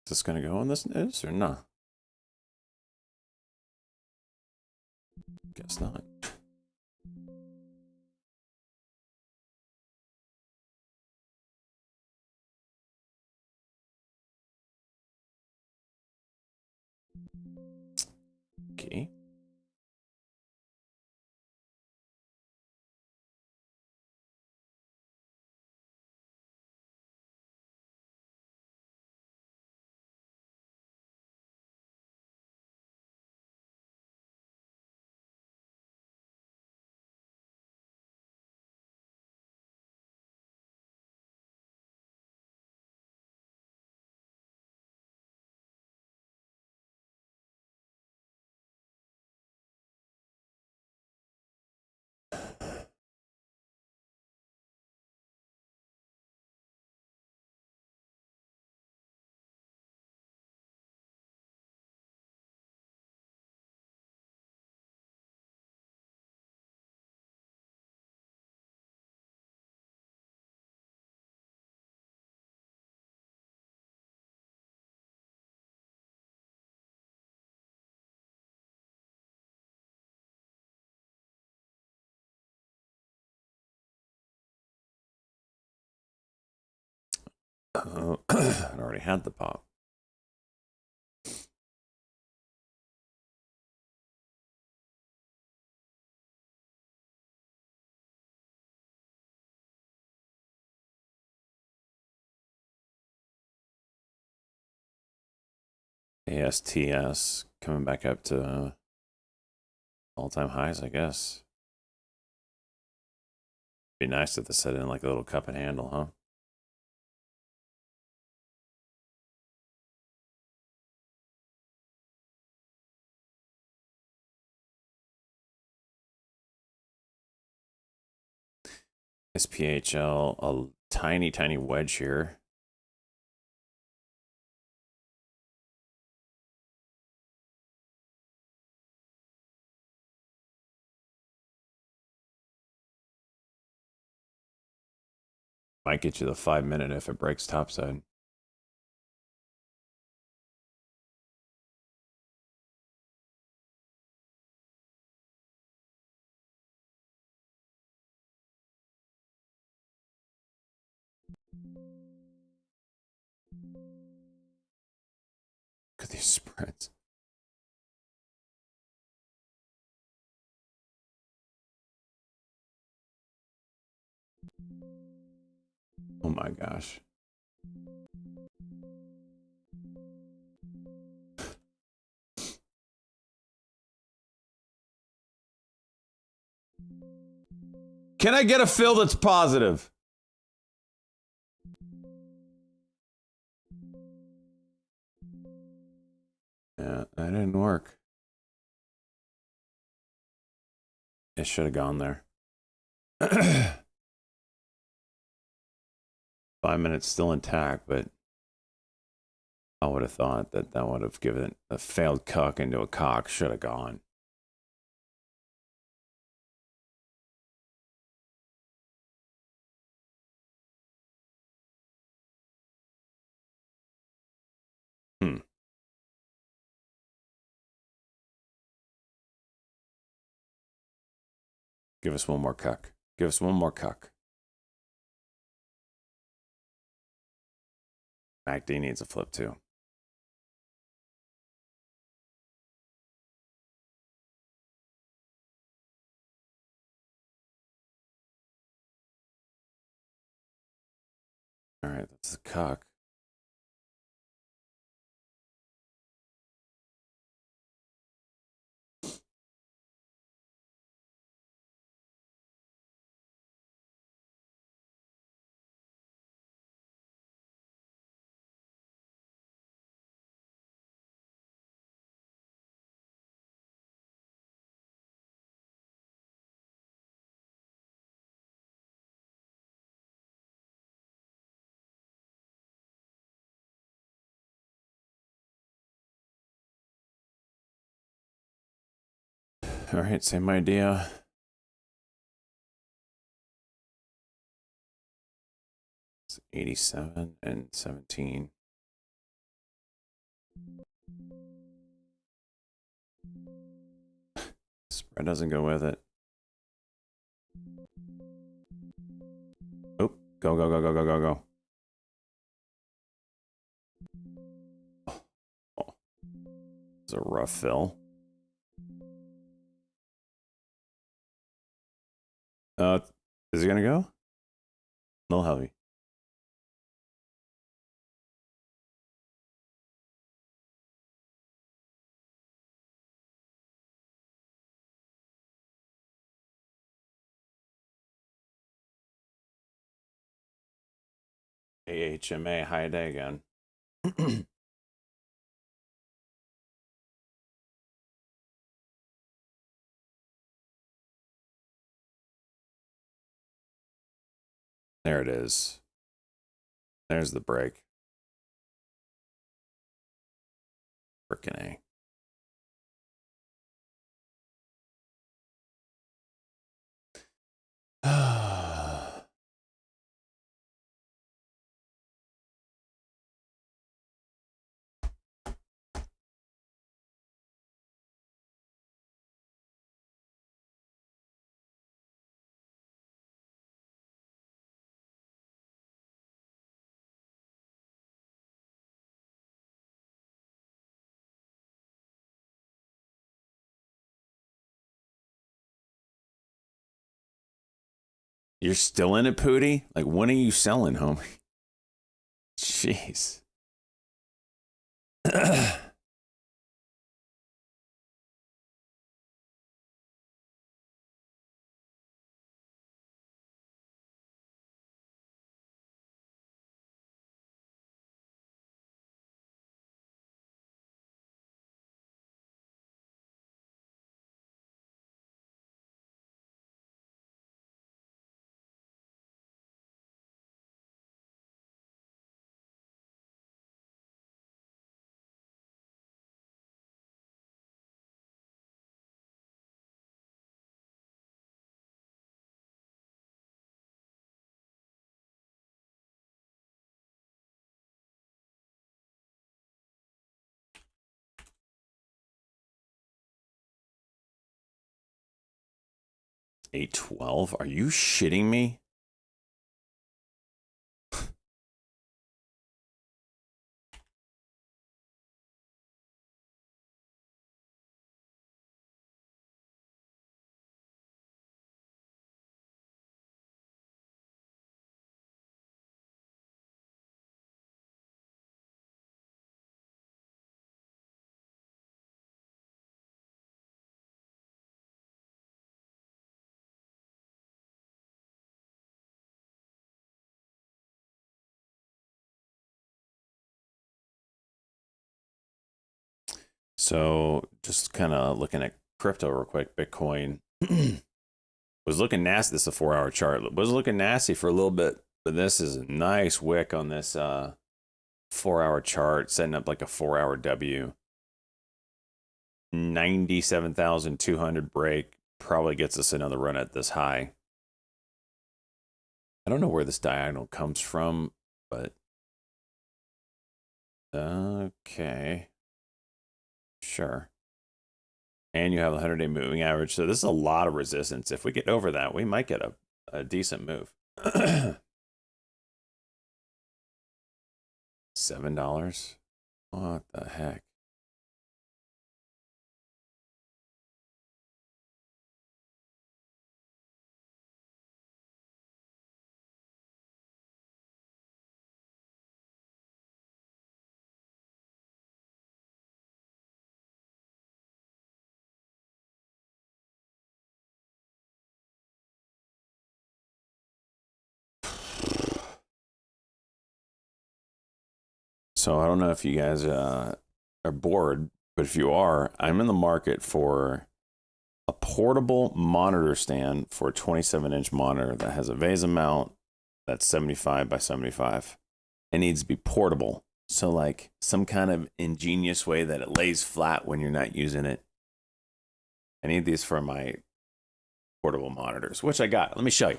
Is this going to go on this news or not? Guess not. Okay. I already had the pop. ASTS coming back up to all-time highs, I guess. Be nice if they set in like a little cup and handle, huh? SPHL, a tiny, tiny wedge here. Might get you the 5-minute if it breaks topside. Look at these spreads. Oh my gosh. Can I get a fill that's positive? Yeah, that didn't work. It should have gone there. 5 minutes still intact, but I would have thought that that would have given a failed cuck into a cock. Should have gone. Give us one more cuck. Give us one more cuck. MACD needs a flip too. All right, that's the cuck. All right, same idea. It's 87 and 17. Spread doesn't go with it. Oh, go, go, go, go, go, go, go. Oh, it's a rough fill. Is it gonna go? No heavy. AHMA high day again. There it is. There's the break. Frickin' A. You're still in it, Pootie? Like, when are you selling, homie? Jeez. $8.12? Are you shitting me? So just kind of looking at crypto real quick, Bitcoin was looking nasty. This is a 4-hour chart. It was looking nasty for a little bit, but this is a nice wick on this 4-hour chart, setting up like a 4-hour W. 97,200 break probably gets us another run at this high. I don't know where this diagonal comes from, but okay. Sure. And you have a 100-day moving average. So this is a lot of resistance. If we get over that, we might get a decent move. $7? What the heck? So I don't know if you guys are bored, but if you are, I'm in the market for a portable monitor stand for a 27-inch monitor that has a VESA mount that's 75 by 75. It needs to be portable. So like some kind of ingenious way that it lays flat when you're not using it. I need these for my portable monitors, which I got. Let me show you.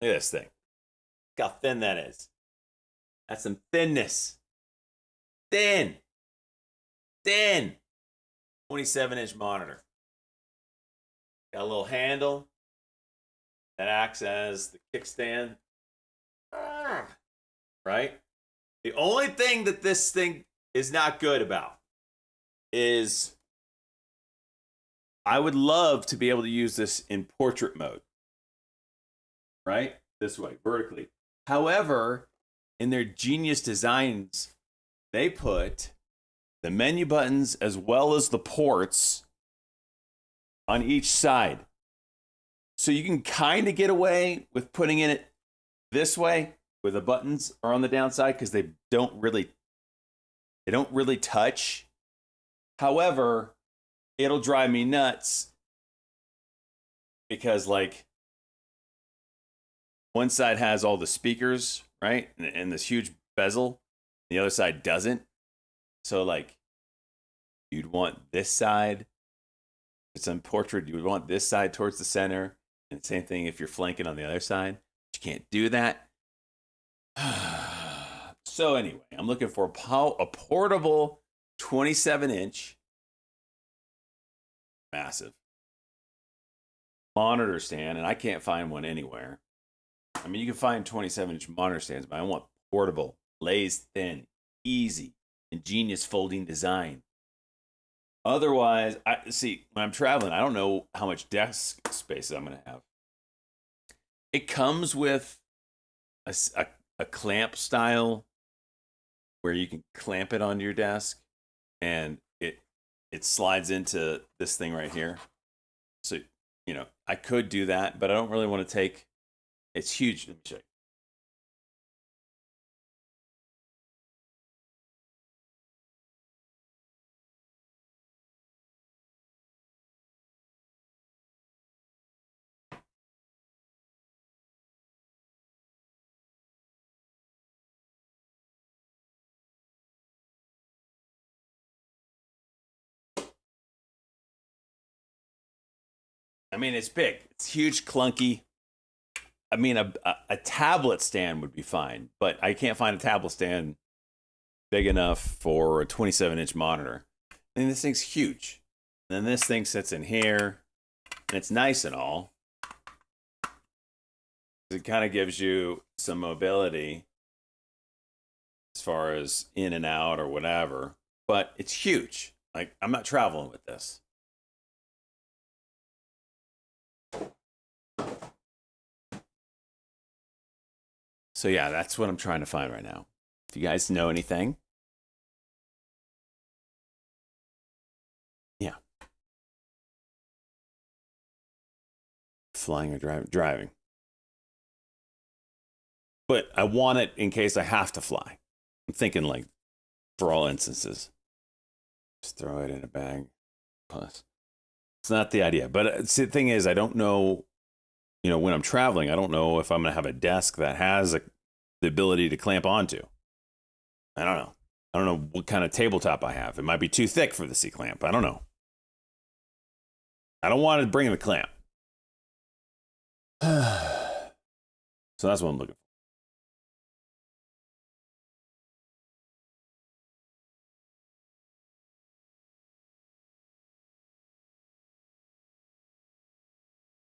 Look at this thing. Look how thin that is. That's some thinness. Thin. 27-inch monitor. Got a little handle that acts as the kickstand. Right? The only thing that this thing is not good about is I would love to be able to use this in portrait mode. Right? This way, vertically. However, in their genius designs, they put the menu buttons as well as the ports on each side. So you can kind of get away with putting in it this way, where the buttons are on the downside, because they don't really touch. However, it'll drive me nuts because like one side has all the speakers, right? And this huge bezel. The other side doesn't. So like you'd want this side. If it's on portrait, you would want this side towards the center. And same thing if you're flanking on the other side. But you can't do that. So anyway, I'm looking for a portable 27-inch massive. Monitor stand, and I can't find one anywhere. I mean, you can find 27-inch monitor stands, but I want portable, lays thin, easy, ingenious folding design. Otherwise, I see when I'm traveling, I don't know how much desk space I'm going to have. It comes with a clamp style where you can clamp it onto your desk, and it slides into this thing right here. So, you know, I could do that, but I don't really want to take. It's huge. Let me show you. I mean, it's big. It's huge, clunky. I mean, a tablet stand would be fine, but I can't find a tablet stand big enough for a 27-inch monitor. And this thing's huge. And then this thing sits in here, and it's nice and all. It kind of gives you some mobility as far as in and out or whatever, but it's huge. Like, I'm not traveling with this. So yeah, that's what I'm trying to find right now. If you guys know anything. Yeah. Flying or driving. But I want it in case I have to fly. I'm thinking like for all instances. Just throw it in a bag. Plus. It's not the idea. But the thing is, I don't know, you know, when I'm traveling, I don't know if I'm going to have a desk that has the ability to clamp onto. I don't know. I don't know what kind of tabletop I have. It might be too thick for the C-clamp. I don't know. I don't want to bring the clamp. So that's what I'm looking for.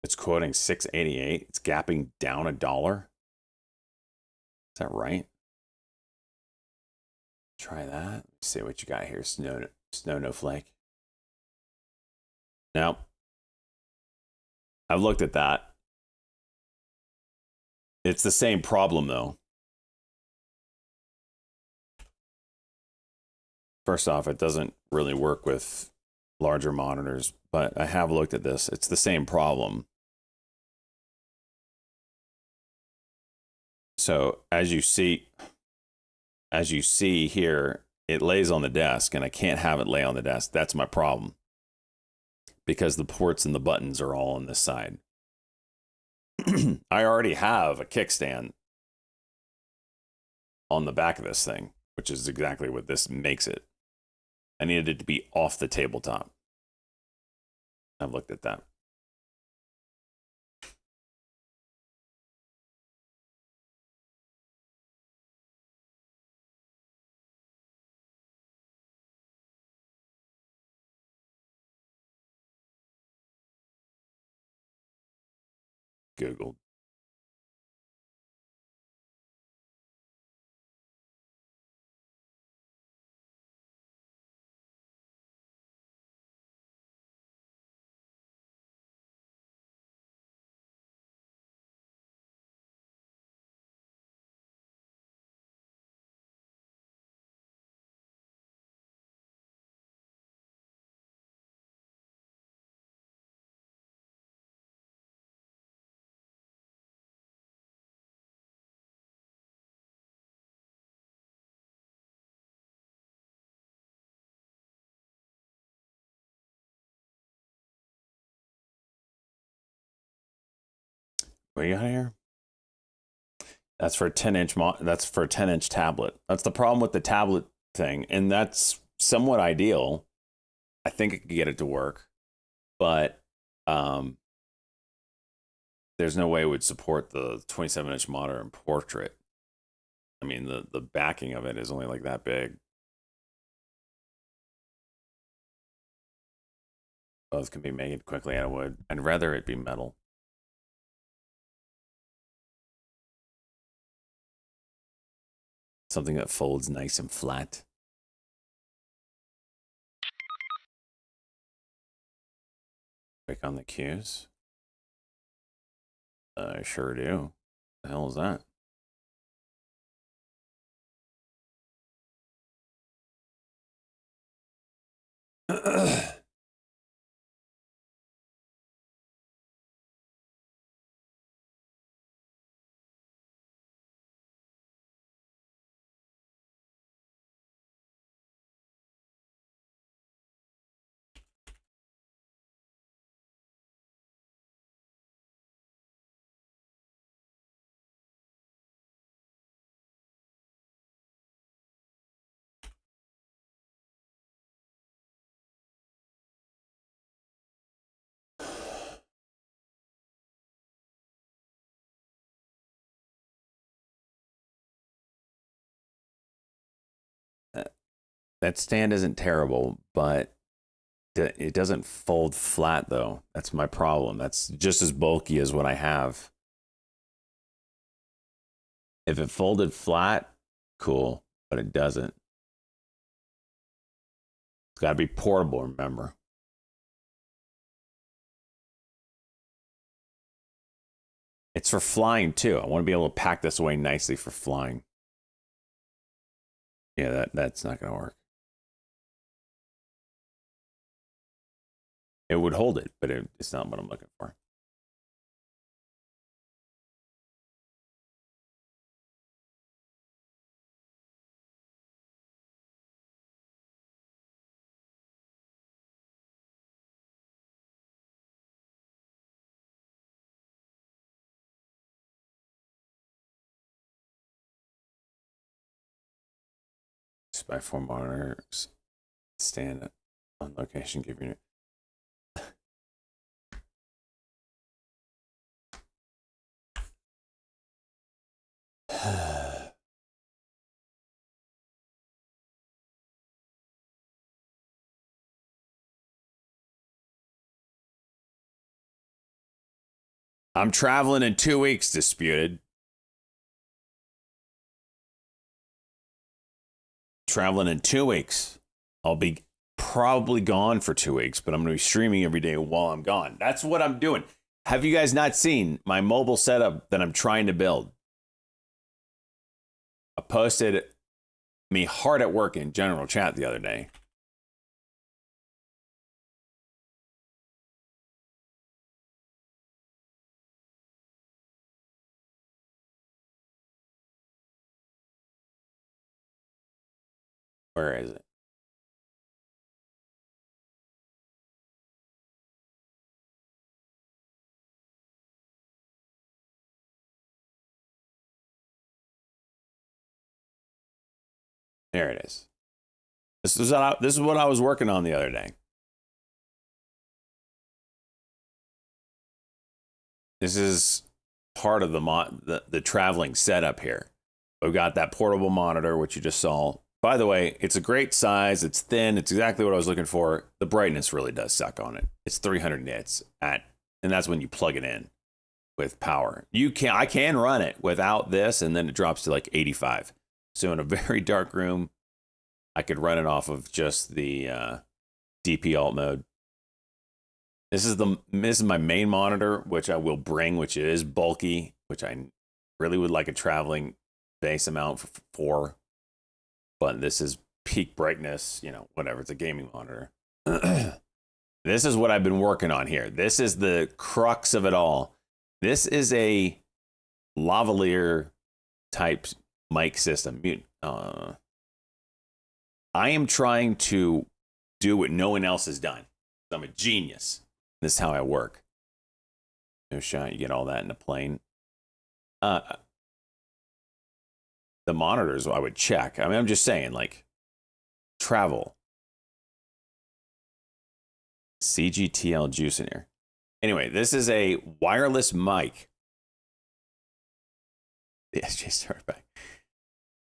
It's quoting $6.88. It's gapping down $1. Is that right? Try that. Let's see what you got here. Snow no flake. Now, I've looked at that. It's the same problem though. First off, it doesn't really work with larger monitors, but I have looked at this. It's the same problem. So as you see here, it lays on the desk, and I can't have it lay on the desk. That's my problem. Because the ports and the buttons are all on this side. I already have a kickstand on the back of this thing, which is exactly what this makes it. I needed it to be off the tabletop. I've looked at that. Googled. What do you got here? That's for a 10-inch that's for a 10-inch tablet. That's the problem with the tablet thing, and that's somewhat ideal. I think I could get it to work, but there's no way it would support the 27-inch monitor and portrait. I mean, the backing of it is only like that big. Both can be made quickly out of wood. I'd rather it be metal. Something that folds nice and flat. Click on the cues. I sure do. The hell is that? That stand isn't terrible, but it doesn't fold flat, though. That's my problem. That's just as bulky as what I have. If it folded flat, cool, but it doesn't. It's got to be portable, remember. It's for flying, too. I want to be able to pack this away nicely for flying. Yeah, that's not going to work. It would hold it, but it's not what I'm looking for. By 4 monitors, stand on location, give you. I'm traveling in 2 weeks, Disputed. Traveling in 2 weeks. I'll be probably gone for 2 weeks, but I'm going to be streaming every day while I'm gone. That's what I'm doing. Have you guys not seen my mobile setup that I'm trying to build? I posted me hard at work in general chat the other day. Where is it? There it is. This is what I was working on the other day. This is part of the traveling setup here. We've got that portable monitor, which you just saw. By the way, it's a great size. It's thin. It's exactly what I was looking for. The brightness really does suck on it. It's 300 nits and that's when you plug it in with power. I can run it without this, and then it drops to like 85. So in a very dark room, I could run it off of just the DP alt mode. This is my main monitor, which I will bring, which is bulky, which I really would like a traveling base amount for. But this is peak brightness, whatever. It's a gaming monitor. This is what I've been working on here. This is the crux of it all. This is a lavalier type mic system. I am trying to do what no one else has done. I'm a genius. This is how I work. No shot, you get all that in a plane. The monitors I would check. I mean, I'm just saying, like, travel. CGTL juice in here. Anyway, this is a wireless mic. The SJ started back.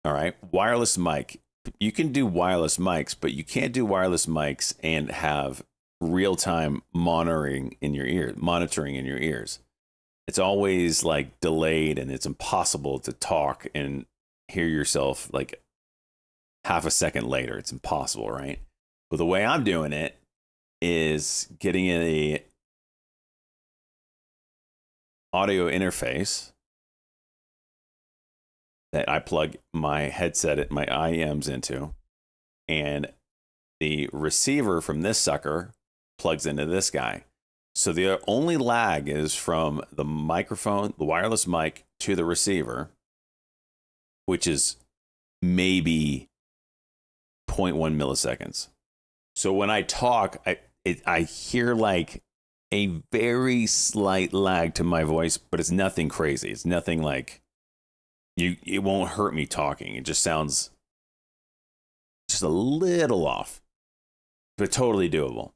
All right, wireless mic. You can do wireless mics, but you can't do wireless mics and have real-time monitoring in your ears. It's always like delayed, and it's impossible to talk and hear yourself like half a second later. It's impossible, right? But the way I'm doing it is getting a audio interface that I plug my headset, my IEMs into, and the receiver from this sucker plugs into this guy. So the only lag is from the microphone, the wireless mic, to the receiver, which is maybe 0.1 milliseconds. So when I talk, I hear like a very slight lag to my voice, but it's nothing crazy. It's nothing like it won't hurt me talking. It just sounds just a little off, but totally doable.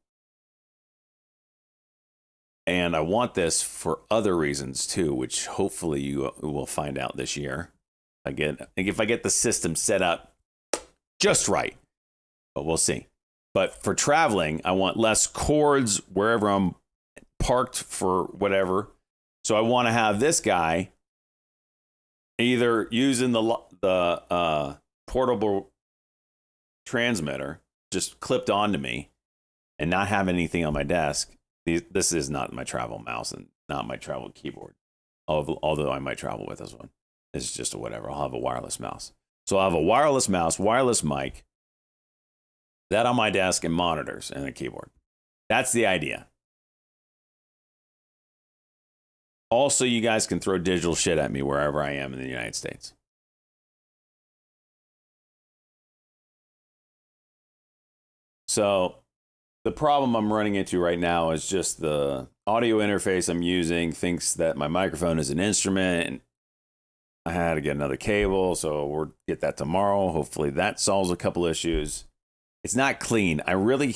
And I want this for other reasons too, which hopefully you will find out this year. If I get the system set up just right, but we'll see. But for traveling, I want less cords wherever I'm parked for whatever. So I want to have this guy either using the portable transmitter just clipped onto me and not have anything on my desk. This is not my travel mouse and not my travel keyboard, although I might travel with this one. It's just a whatever. I'll have a wireless mouse. So I'll have a wireless mouse, wireless mic, that on my desk, and monitors and a keyboard. That's the idea. Also, you guys can throw digital shit at me wherever I am in the United States. So the problem I'm running into right now is just the audio interface I'm using thinks that my microphone is an instrument, and I had to get another cable, so we'll get that tomorrow. Hopefully that solves a couple issues. It's not clean. I really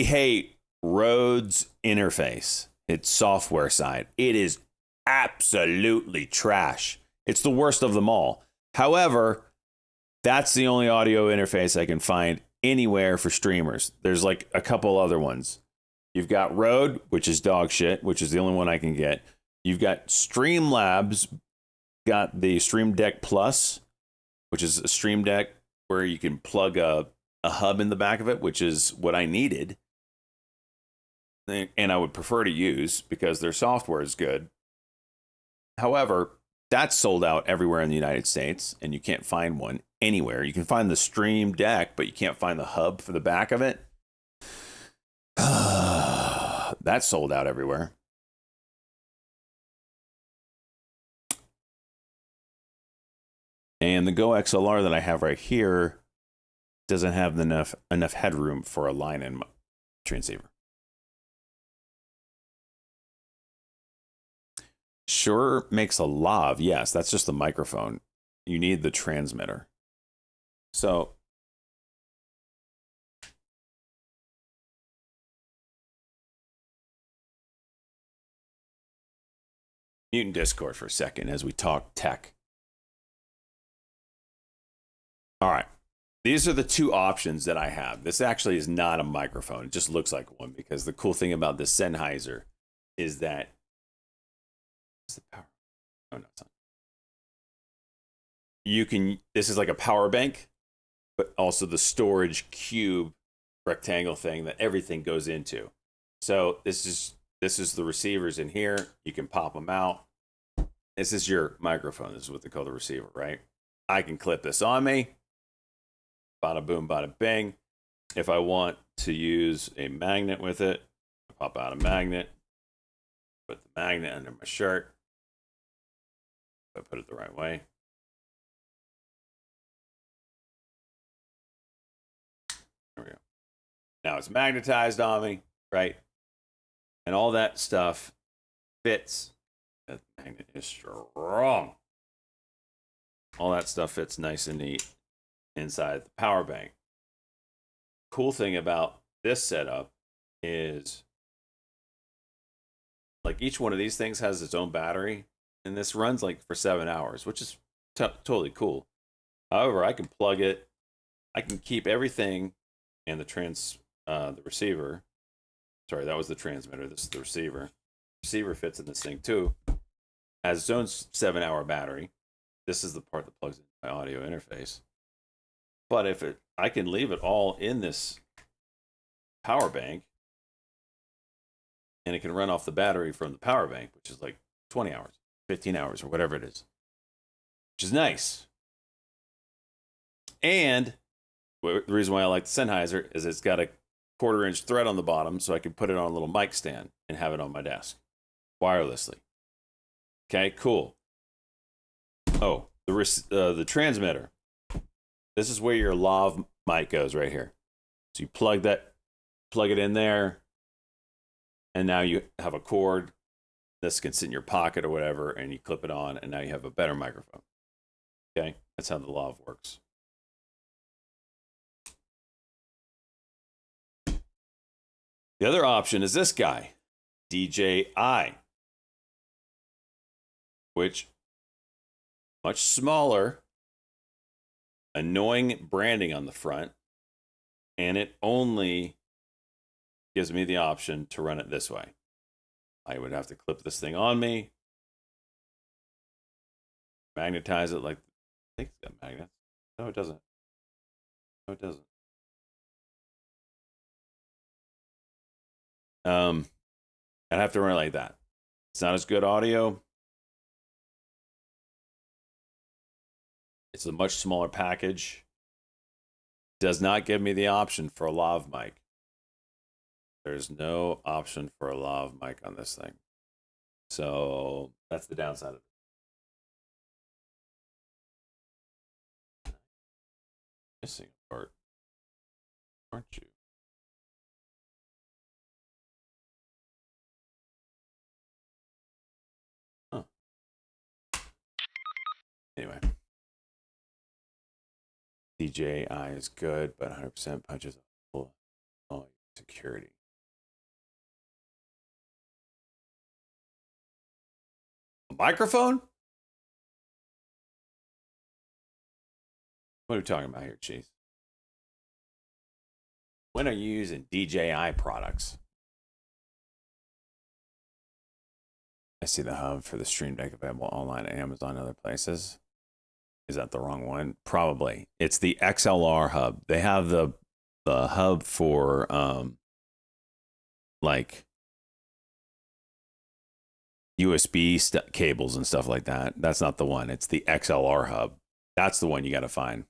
hate Rode's interface. It's software side. It is absolutely trash. It's the worst of them all. However, that's the only audio interface I can find anywhere for streamers. There's like a couple other ones. You've got Rode, which is dog shit, which is the only one I can get. You've got Streamlabs, got the Stream Deck Plus, which is a Stream Deck where you can plug a hub in the back of it, which is what I needed. And I would prefer to use because their software is good. However, that's sold out everywhere in the United States, and you can't find one anywhere. You can find the Stream Deck, but you can't find the hub for the back of it. That's sold out everywhere. And the Go XLR that I have right here doesn't have enough headroom for a line-in transceiver. Shure makes a lav. Yes, that's just the microphone. You need the transmitter. So mute in Discord for a second as we talk tech. All right. These are the two options that I have. This actually is not a microphone. It just looks like one because the cool thing about this Sennheiser is that the power. Oh, no, it's not. This is like a power bank, but also the storage cube rectangle thing that everything goes into. So this is the receivers in here. You can pop them out. This is your microphone. This is what they call the receiver, right? I can clip this on me. Bada boom, bada bing. If I want to use a magnet with it, I pop out a magnet, put the magnet under my shirt. If I put it the right way. There we go. Now it's magnetized on me, right? And all that stuff fits. That magnet is strong. All that stuff fits nice and neat inside the power bank. Cool thing about this setup is like each one of these things has its own battery, and this runs like for 7 hours, which is totally cool. However, I can plug it. I can keep everything and the receiver. Sorry, that was the transmitter. This is the receiver. Receiver fits in this thing too. Has its own 7-hour battery. This is the part that plugs into my audio interface. But I can leave it all in this power bank, and it can run off the battery from the power bank, which is like 20 hours, 15 hours, or whatever it is, which is nice. And the reason why I like the Sennheiser is it's got a 1/4-inch thread on the bottom, so I can put it on a little mic stand and have it on my desk wirelessly. Okay, cool. Oh, the transmitter. This is where your lav mic goes right here. So you plug it in there, and now you have a cord. This can sit in your pocket or whatever, and you clip it on, and now you have a better microphone. Okay, that's how the lav works. The other option is this guy, DJI, which much smaller, annoying branding on the front, and it only gives me the option to run it this way. I would have to clip this thing on me, magnetize it like, I think it's got magnets. No, it doesn't. No, it doesn't. I'd have to run it like that. It's not as good audio. It's a much smaller package. Does not give me the option for a lav mic. There's no option for a lav mic on this thing. So that's the downside of it. Missing a part, aren't you? Huh. Anyway. DJI is good, but 100% punches all security. A microphone? What are we talking about here, Chief? When are you using DJI products? I see the hub for the Stream Deck available online at Amazon and other places. Is that the wrong one? Probably. It's the XLR hub. They have the hub for like USB cables and stuff like that. That's not the one. It's the XLR hub. That's the one you got to find.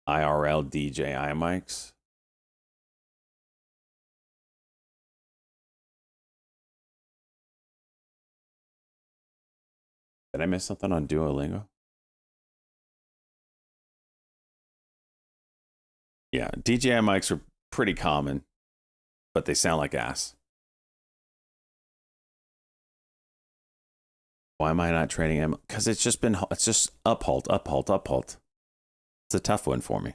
IRL DJI mics. Did I miss something on Duolingo? Yeah, DJI mics are pretty common, but they sound like ass. Why am I not trading them? Because it's just uphold. It's a tough one for me.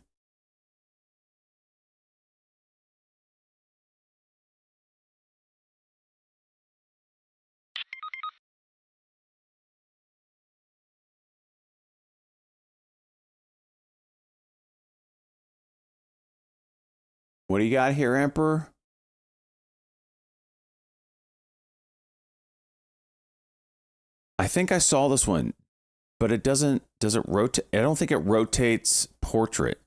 What do you got here, Emperor? I think I saw this one, but it doesn't. Does it rotate? I don't think it rotates portrait.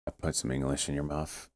I put some English in your mouth.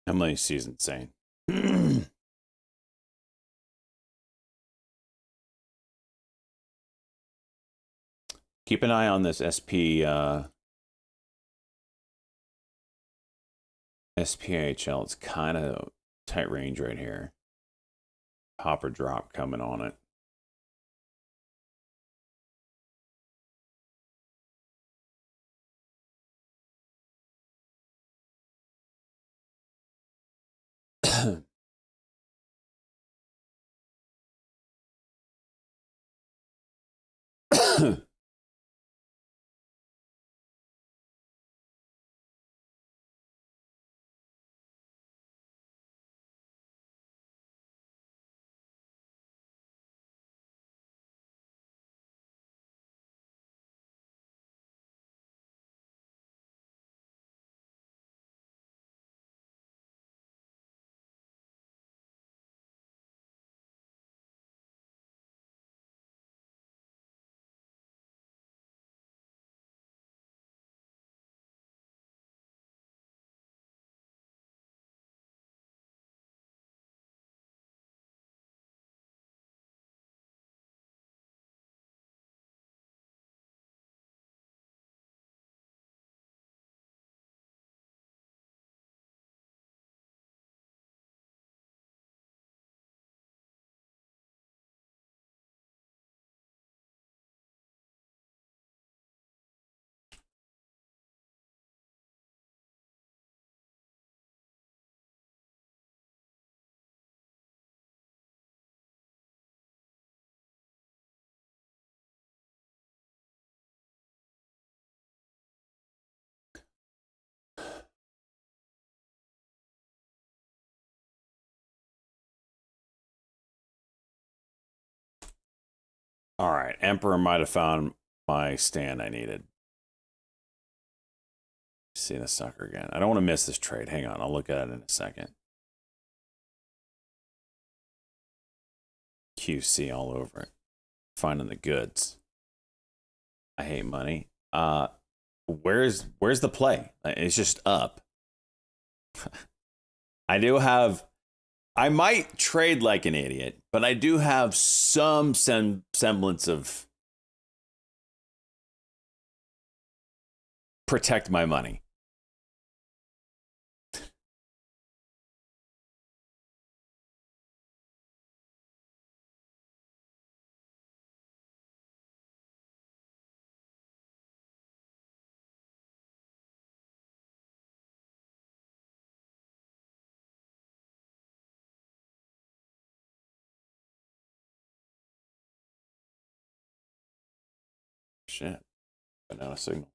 MLAC is insane. Keep an eye on this SPHL. It's kind of tight range right here. Pop or drop coming on it. All right, Emperor might have found my stand I needed. See the sucker again. I don't want to miss this trade. Hang on, I'll look at it in a second. QC all over it. Finding the goods. I hate money. Where's the play? It's just up. I might trade like an idiot, but I do have some semblance of protect my money. Shit. Banana signal.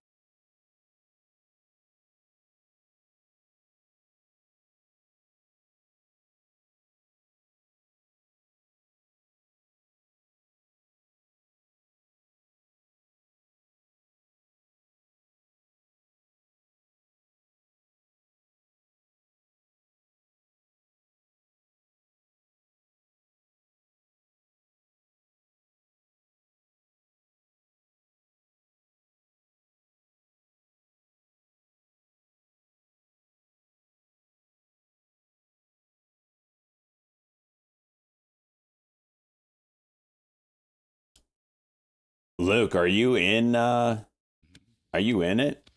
Luke, are you in it?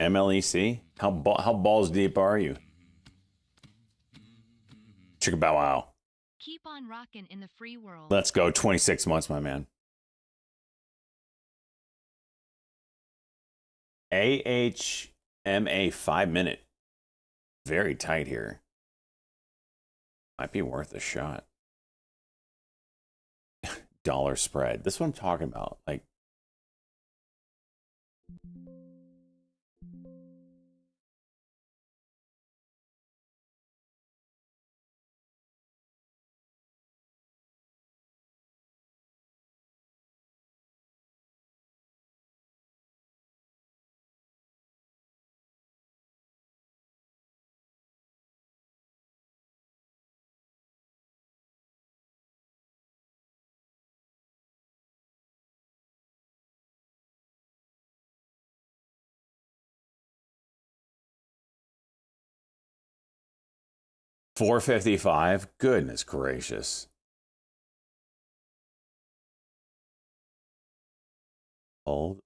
MLEC? How balls deep are you? Chicka bow wow. Keep on rockin' in the free world. Let's go. 26 months, my man. AHMA 5-minute. Very tight here. Might be worth a shot. Dollar spread. This is what I'm talking about. Like, 455. Goodness gracious. Hold.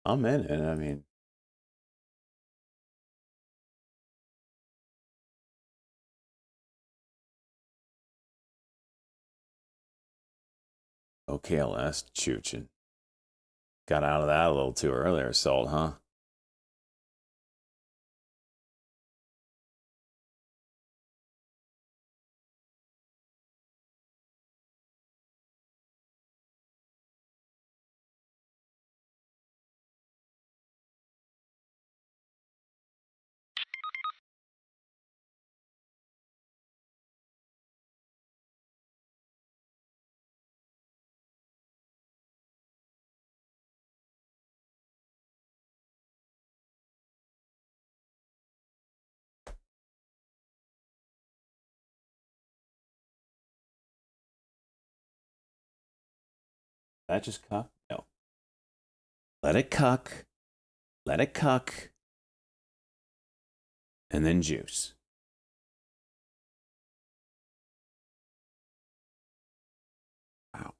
I'm in it. I mean, OKLS chooching. Got out of that a little too early, Salt, huh? That just cuck? No. Let it cuck. Let it cuck. And then juice. Wow.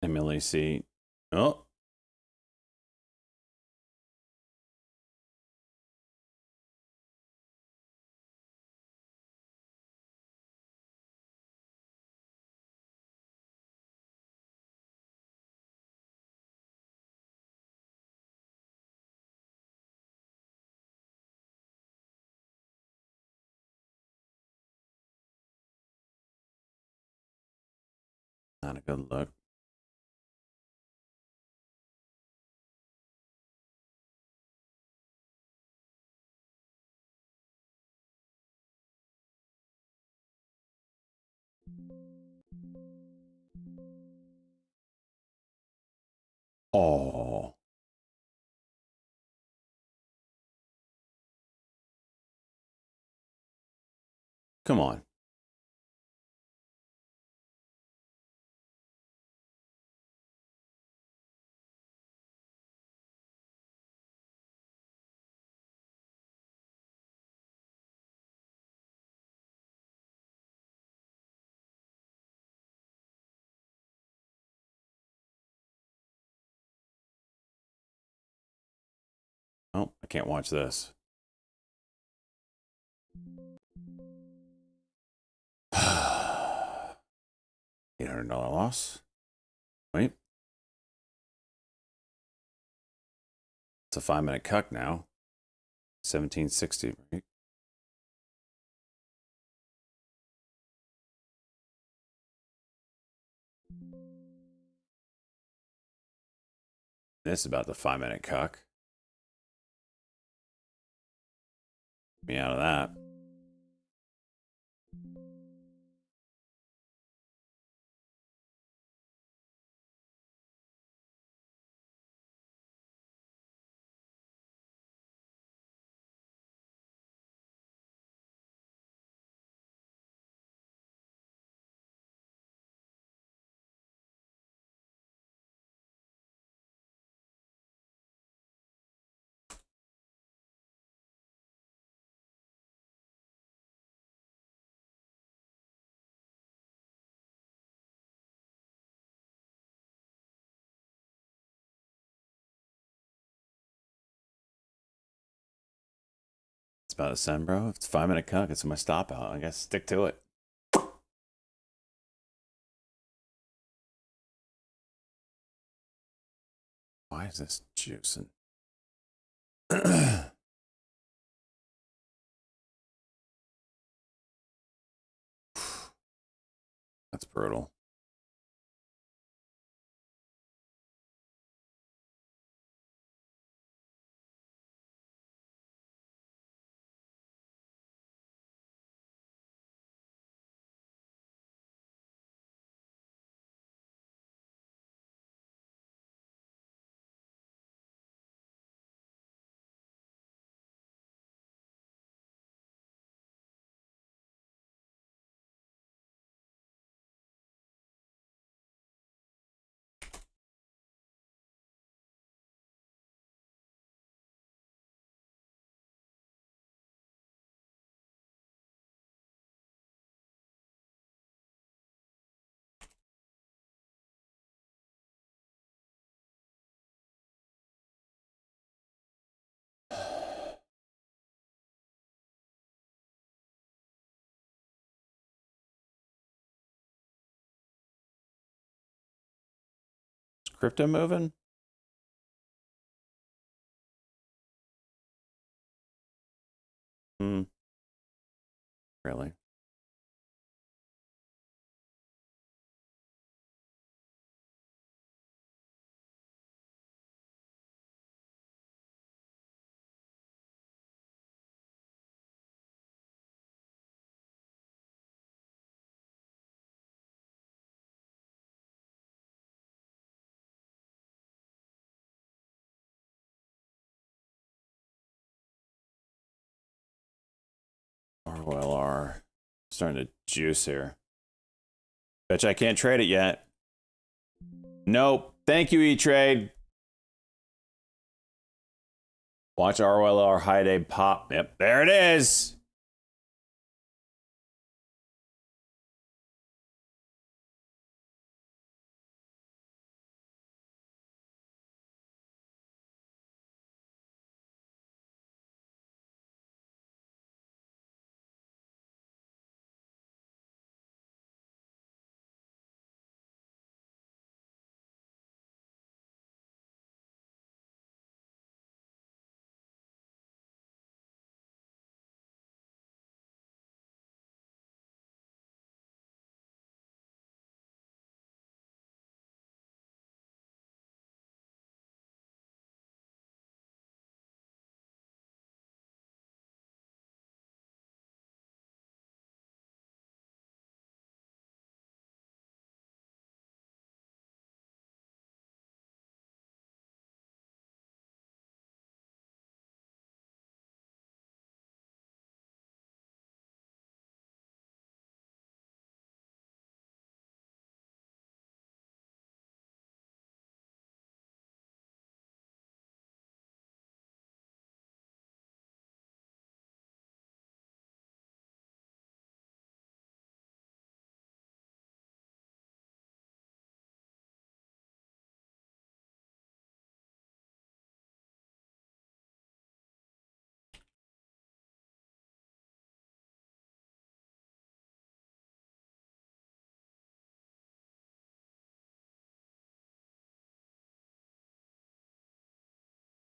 Emily C. Oh. Not a good look. Oh. Come on. Oh, I can't watch this. $800 loss. Wait. It's a 5-minute cuck now. 1760, right? This is about the 5-minute cuck. Get me out of that. about to send, bro. It's 5-minute cuck. It's my stop out. I guess stick to it. Why is this juicing? That's brutal. Is crypto moving? Really? ROLR starting to juice here. Bet you I can't trade it yet. Nope. Thank you, E-Trade. Watch ROLR high day pop. Yep, there it is.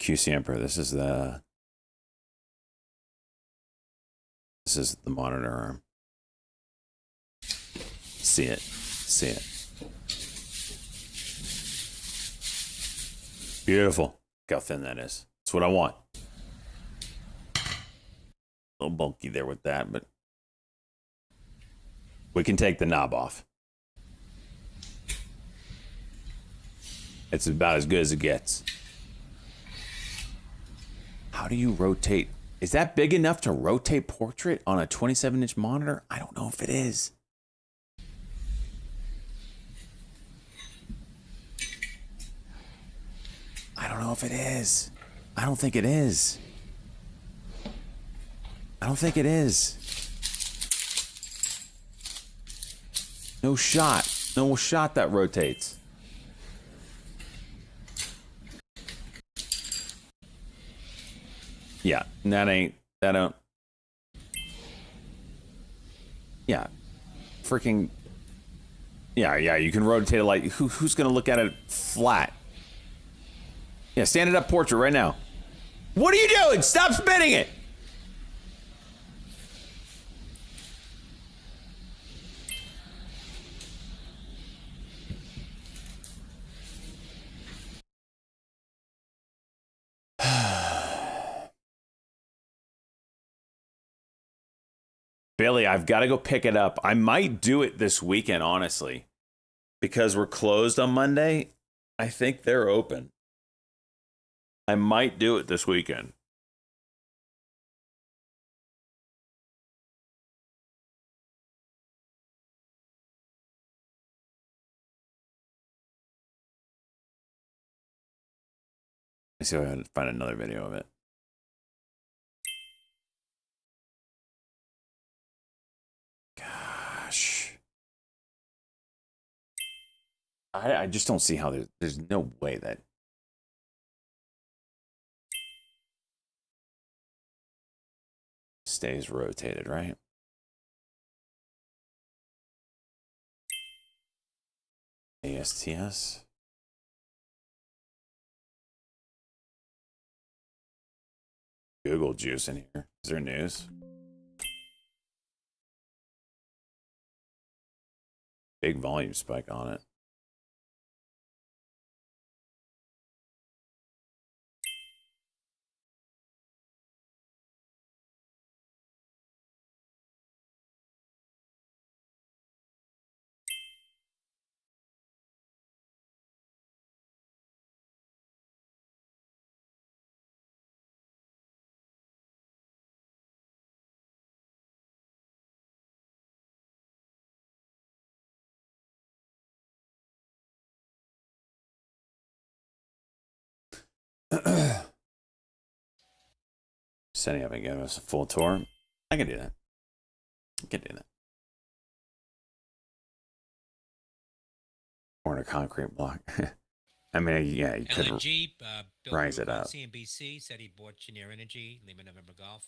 QC Emperor, this is the monitor arm. See it. See it. Beautiful. Look how thin that is. That's what I want. A little bulky there with that, but we can take the knob off. It's about as good as it gets. How do you rotate? Is that big enough to rotate portrait on a 27-inch monitor? I don't know if it is. I don't know if it is. I don't think it is. I don't think it is. No shot. No shot that rotates. Yeah, that Yeah. Freaking. Yeah, you can rotate it like. Who's going to look at it flat? Yeah, stand it up portrait right now. What are you doing? Stop spinning it! Billy, I've got to go pick it up. I might do it this weekend, honestly. Because we're closed on Monday. I think they're open. I might do it this weekend. Let's see if I can find another video of it. Gosh. I just don't see how there's no way that. Stays rotated, right? ASTS. Google juice in here. Is there news? Big volume spike on it. Setting up and giving us a full tour. I can do that. I can do that. Or a concrete block. I mean, yeah, you could LNG, Bill rise it Ruth on up. CNBC said he bought Cheniere Energy, Lima November Golf.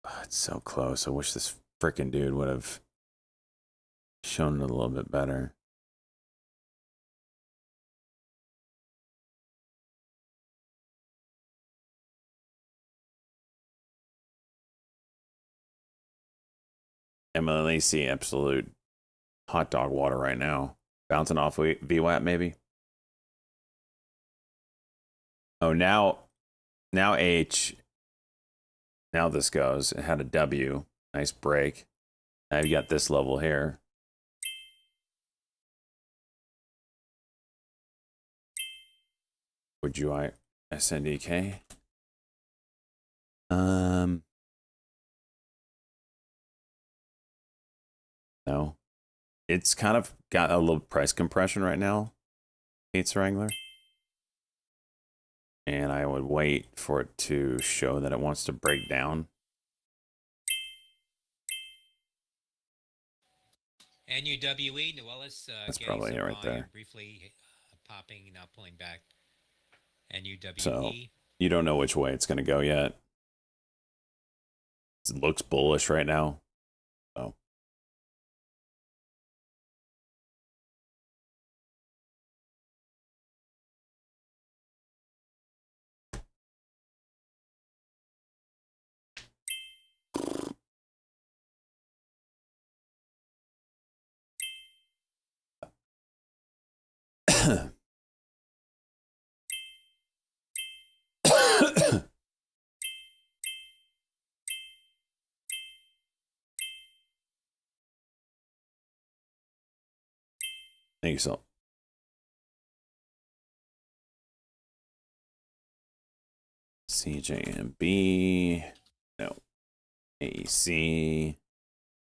Oh, it's so close. I wish this freaking dude would have shown it a little bit better. MLAC absolute hot dog water right now. Bouncing off VWAP maybe. Oh, now H. Now this goes. It had a W. Nice break. Now you got this level here. Would you SNDK? No. It's kind of got a little price compression right now. Gates Wrangler. And I would wait for it to show that it wants to break down. NUWE, Nuwellis. That's probably it right there. Briefly popping, now pulling back. NUWE. So you don't know which way it's going to go yet. It looks bullish right now. So. Thank you, so. CJMB, no. AEC,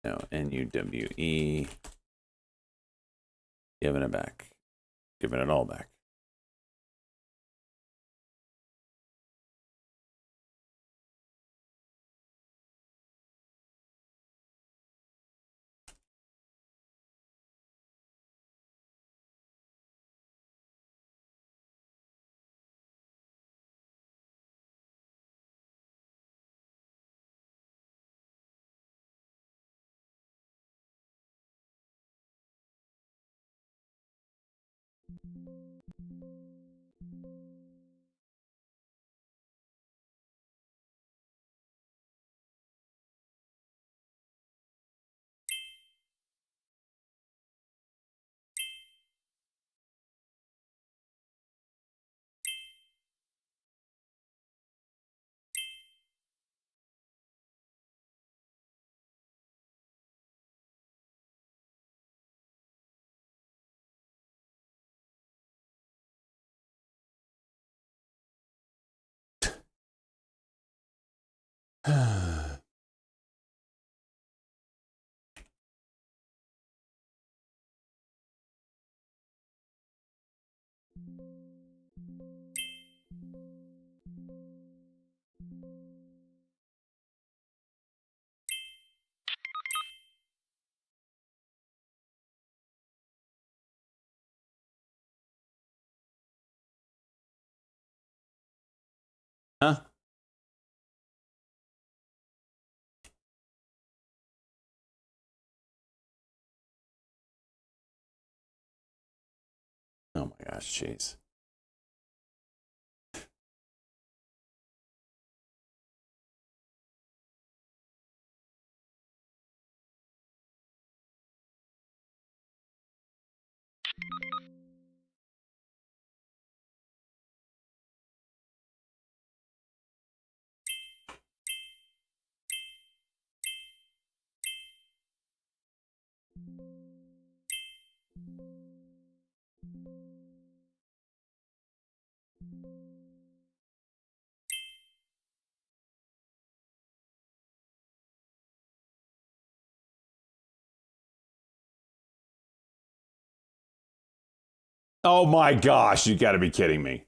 no. NUWE. Giving it back. Giving it all back. Huh? Oh my gosh, jeez. Oh my gosh, you gotta be kidding me.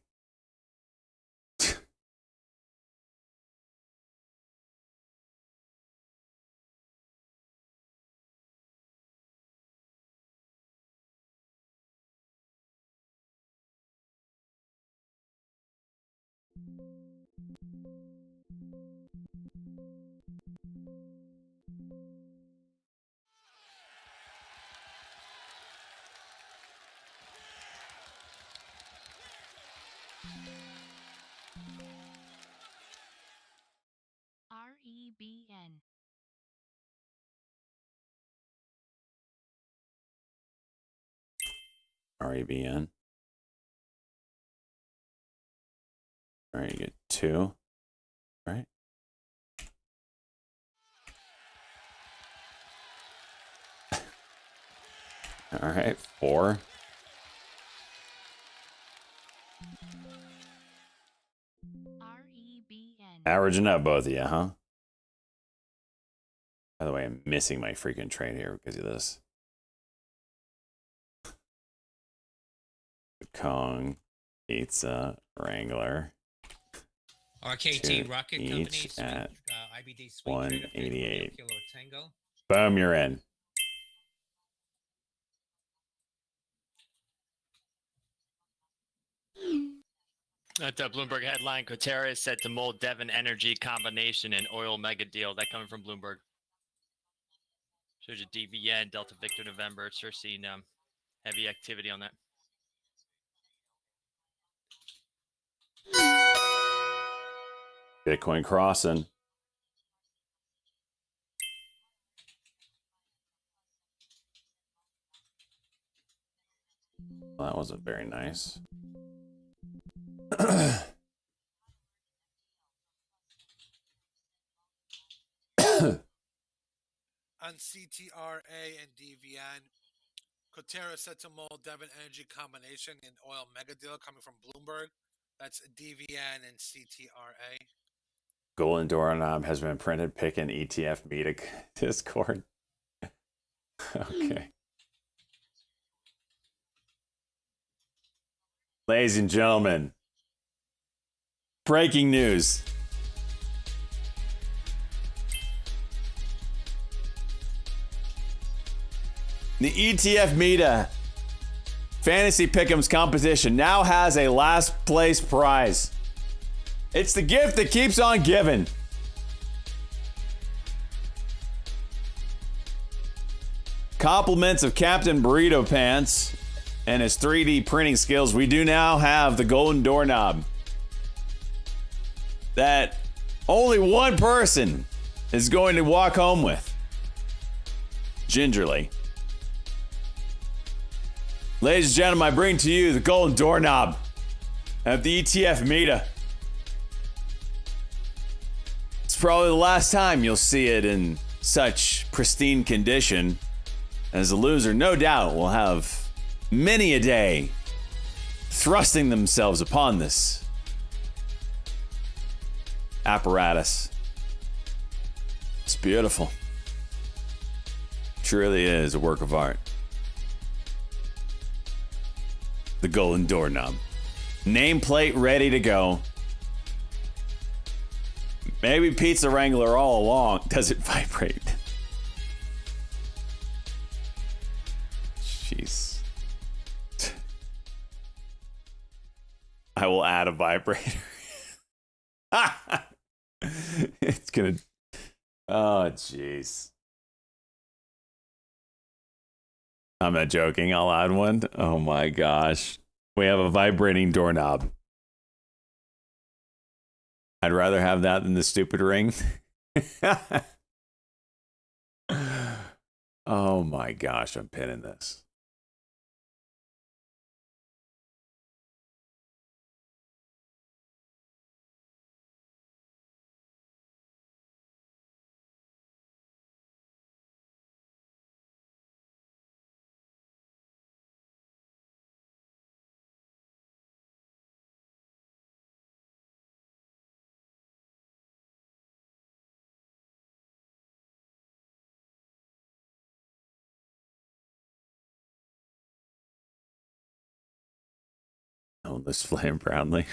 REBN. REBN. All right, you get 2. Right? All right, 4. REBN. Averaging up, both of you, huh? By the way, I'm missing my freaking train here because of this. Kong, Pizza, Wrangler. RKT Rocket Company, each at IBD Sweet 188. Kilo Tango. Boom, you're in. That's a Bloomberg headline. Coterra is set to mold Devon Energy combination and oil mega deal. That coming from Bloomberg. Shows you DVN, Delta Victor November. Sure seeing heavy activity on that. Bitcoin crossing. Well, that wasn't very nice. On CTRA and DVN, Coterra set to mold Devon Energy combination in oil mega deal coming from Bloomberg. That's DVN and CTRA. Golden doorknob has been printed. Pick an ETF media Discord. Okay. Ladies and gentlemen, breaking news. The ETF Meta Fantasy Pick'ems competition now has a last place prize. It's the gift that keeps on giving. Compliments of Captain Burrito Pants and his 3D printing skills, we do now have the golden doorknob that only one person is going to walk home with. Gingerly. Ladies and gentlemen, I bring to you the golden doorknob of the ETF Meta. It's probably the last time you'll see it in such pristine condition, as the loser no doubt will have many a day thrusting themselves upon this apparatus. It's beautiful. Truly is a work of art. The golden doorknob. Nameplate ready to go. Maybe Pizza Wrangler all along. Does it vibrate? Jeez. I will add a vibrator. It's gonna. Oh, jeez. I'm not joking. I'll add one. Oh my gosh. We have a vibrating doorknob. I'd rather have that than the stupid ring. Oh my gosh, I'm pinning this. Oh, this flame proudly.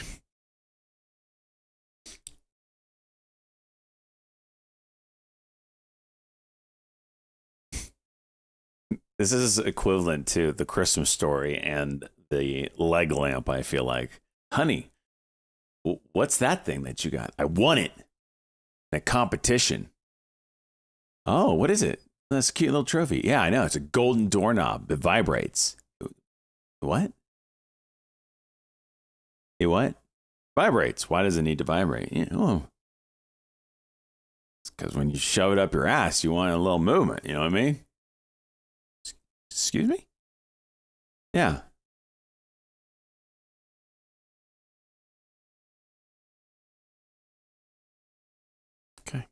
This is equivalent to the Christmas Story and the leg lamp, I feel like. Honey, what's that thing that you got? I won it in a competition. Oh, what is it? That's a cute little trophy. Yeah, I know. It's a golden doorknob. It vibrates. What? It what? Vibrates. Why does it need to vibrate? Oh. It's because when you shove it up your ass, you want a little movement. You know what I mean? Excuse me? Yeah. Okay.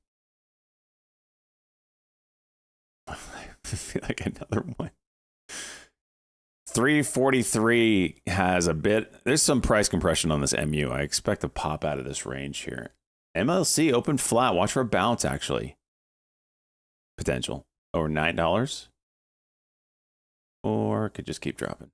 I feel like another one. 343 has a bit. There's some price compression on this MU. I expect to pop out of this range here. MLC open flat. Watch for a bounce, actually. Potential. Over $9. Or could just keep dropping.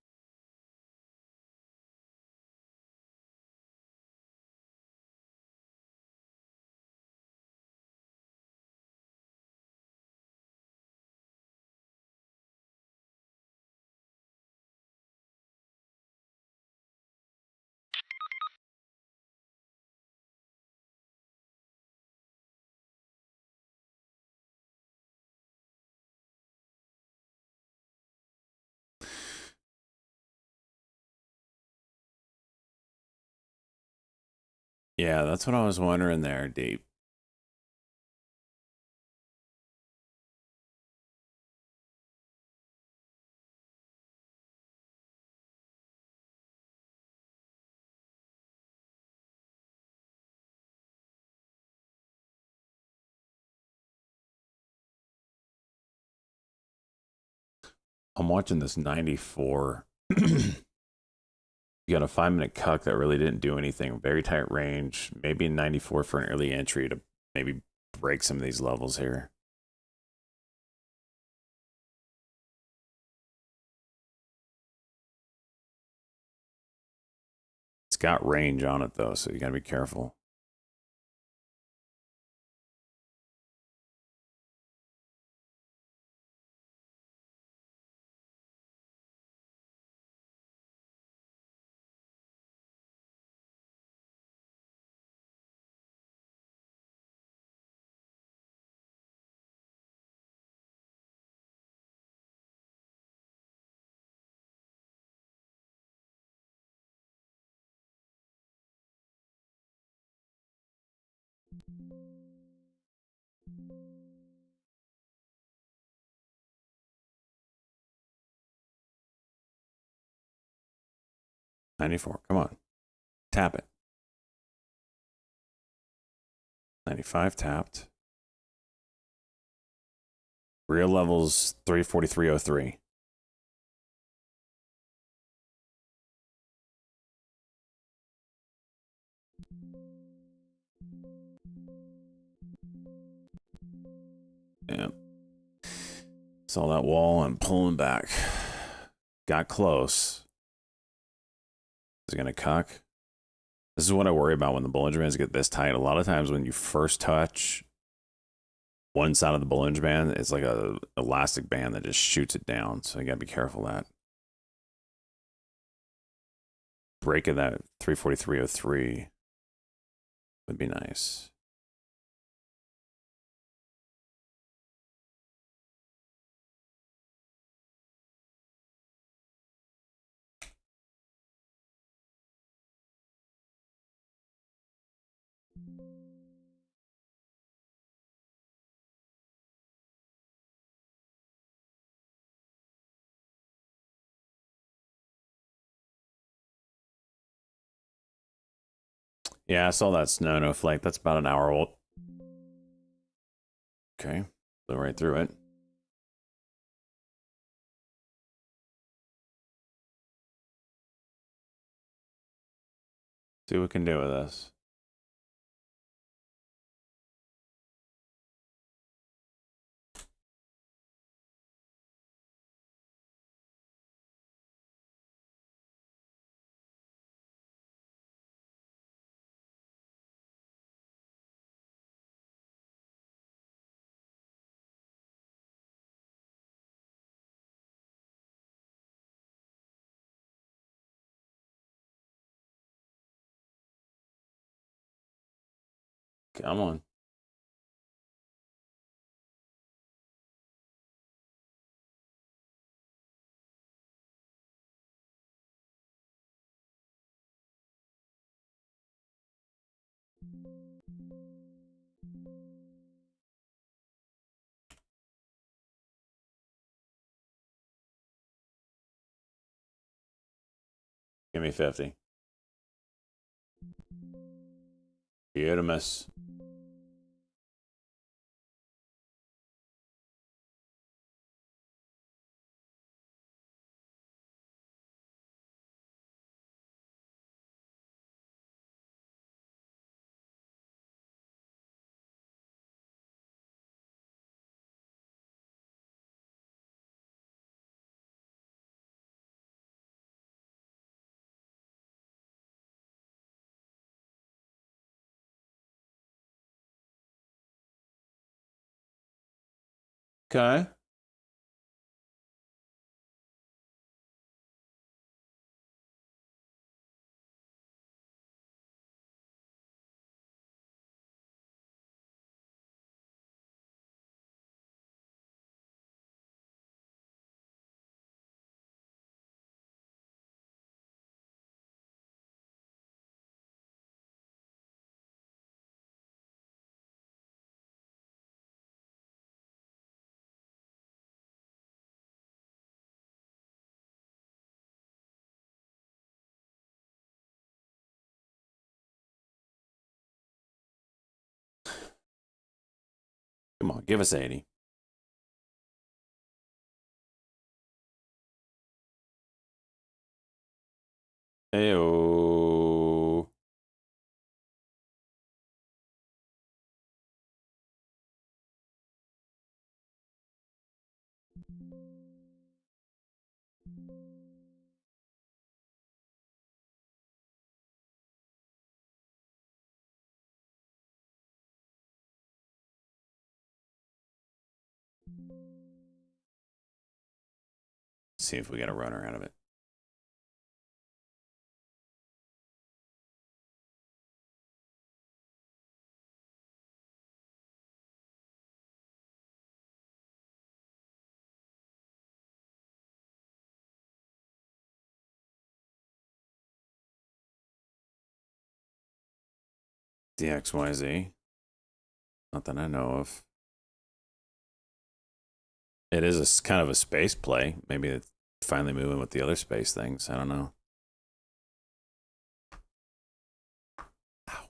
Yeah, that's what I was wondering there, Deep. I'm watching this 94. You got a 5-minute cuck that really didn't do anything. Very tight range. Maybe 94 for an early entry to maybe break some of these levels here. It's got range on it though, so you gotta be careful. $94. Come on. Tap it. 95 tapped. Real levels 343.03. Yeah. Saw that wall and pulling back. Got close. Is it going to cuck? This is what I worry about when the Bollinger Bands get this tight. A lot of times when you first touch one side of the Bollinger Band, it's like a elastic band that just shoots it down. So you got to be careful of that. Break of that 343.03 would be nice. Yeah, I saw that no flake. That's about an hour old. Okay, go right through it. See what we can do with this. Come on. Give me 50. Beautimus. Okay. Come on, give us 80. Ayo. See if we get a runner out of it. DXYZ. Not that I know of. It is kind of a space play. Maybe it's finally moving with the other space things. I don't know. Ow.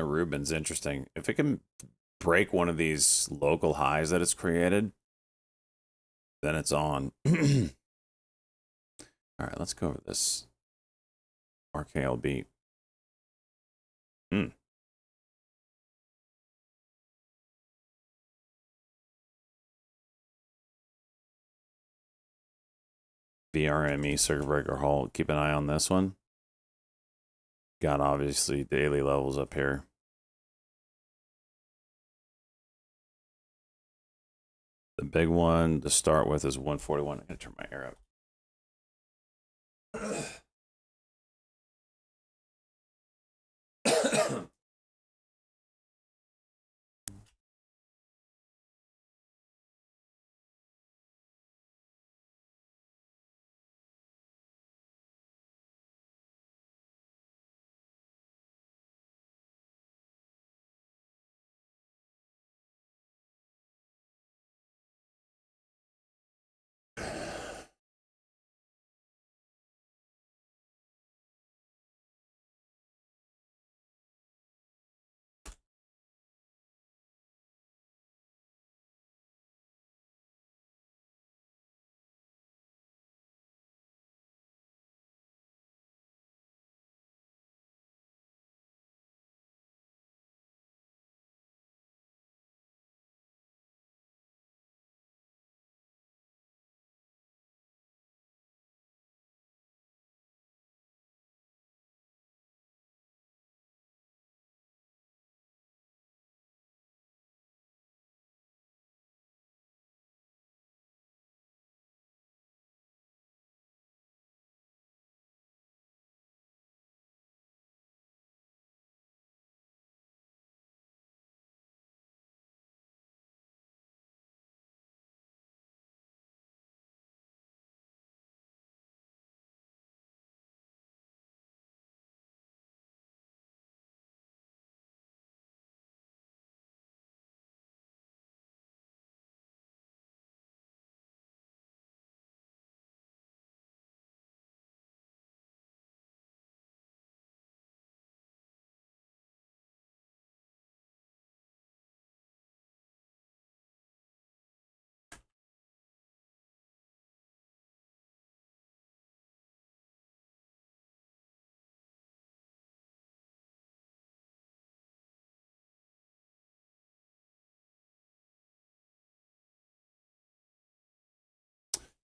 Rubin's interesting. If it can break one of these local highs that it's created, then it's on. All right, let's go over this RKL beat. VRME circuit breaker halt. Keep an eye on this one. Got obviously daily levels up here. The big one to start with is 141. I'm going to turn my air up.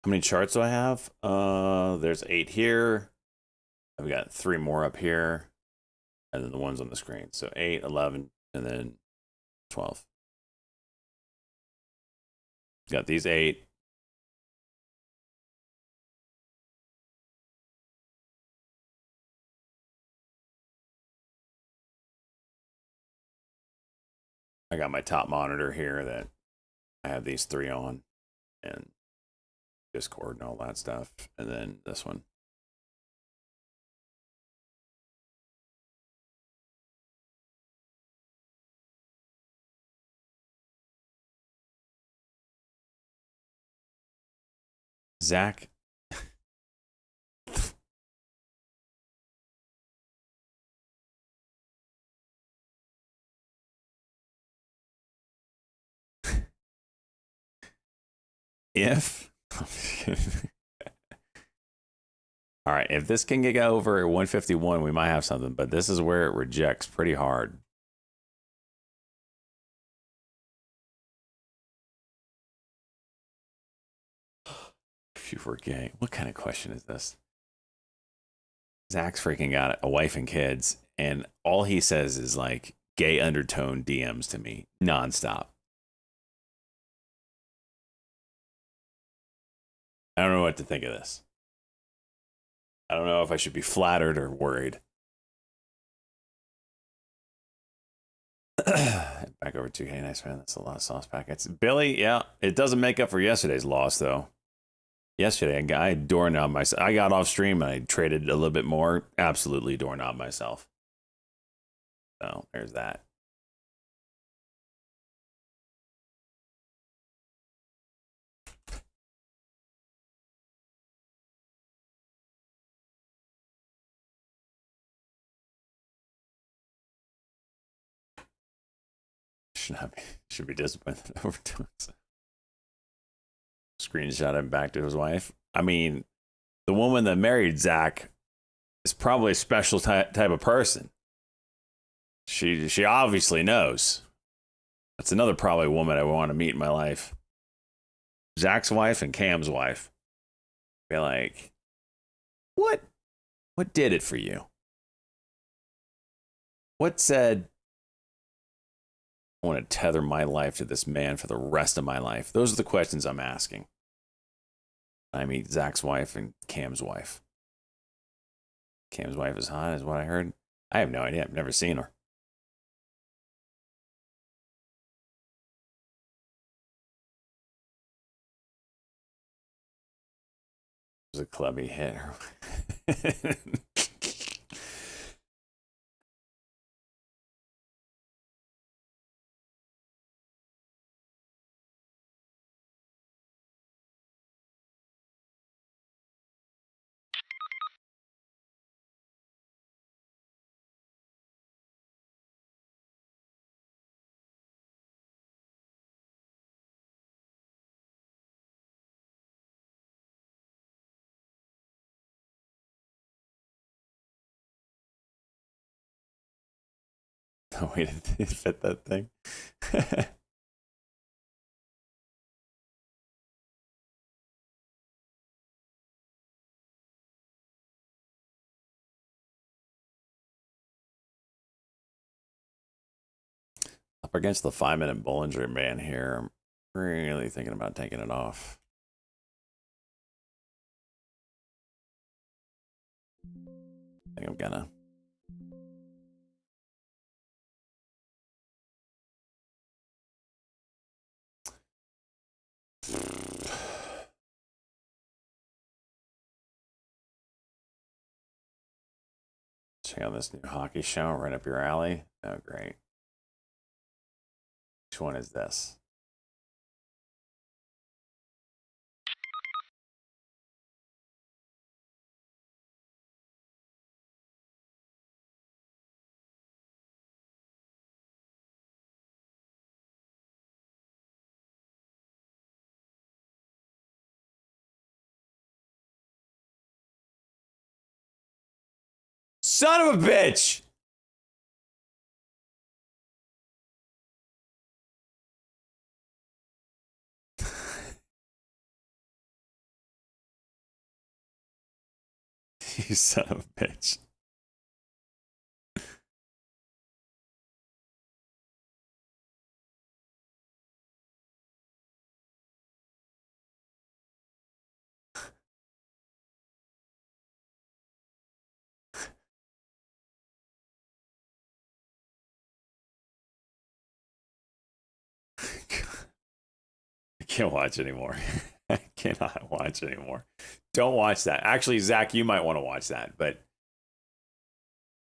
How many charts do I have? There's 8 here. I've got 3 more up here. And then the ones on the screen. So 8, 11, and then 12. Got these 8. I got my top monitor here that I have these 3 on. And Discord and all that stuff. And then this one. Zach. If all right, if this can get over 151, we might have something, but this is where it rejects pretty hard. If you were gay. What kind of question is this? Zach's freaking got a wife and kids, and all he says is like gay undertone DMs to me nonstop. I don't know what to think of this. I don't know if I should be flattered or worried. Back over 2K. Nice, man. That's a lot of sauce packets. Billy, yeah, it doesn't make up for yesterday's loss, though. Yesterday, I doorknobbed myself. I got off stream and I traded a little bit more. Absolutely doorknobbed myself. So there's that. Should be disappointed over doing so. Screenshot him back to his wife. I mean, the woman that married Zach is probably a special type of person. She obviously knows. That's another probably woman I would want to meet in my life. Zach's wife and Cam's wife. Be like, what did it for you? What said, I want to tether my life to this man for the rest of my life? Those are the questions I'm asking. I meet Zach's wife and Cam's wife. Cam's wife is hot, is what I heard. I have no idea. I've never seen her. It was a clubby hit. No way to fit that thing. Up against the 5-minute Bollinger ban here. I'm really thinking about taking it off. I think I'm gonna. Check out this new hockey show right up your alley. Oh, great. Which one is this? Son of a bitch! You son of a bitch. I can't watch anymore. I cannot watch anymore. Don't watch that. Actually, Zach, you might want to watch that, but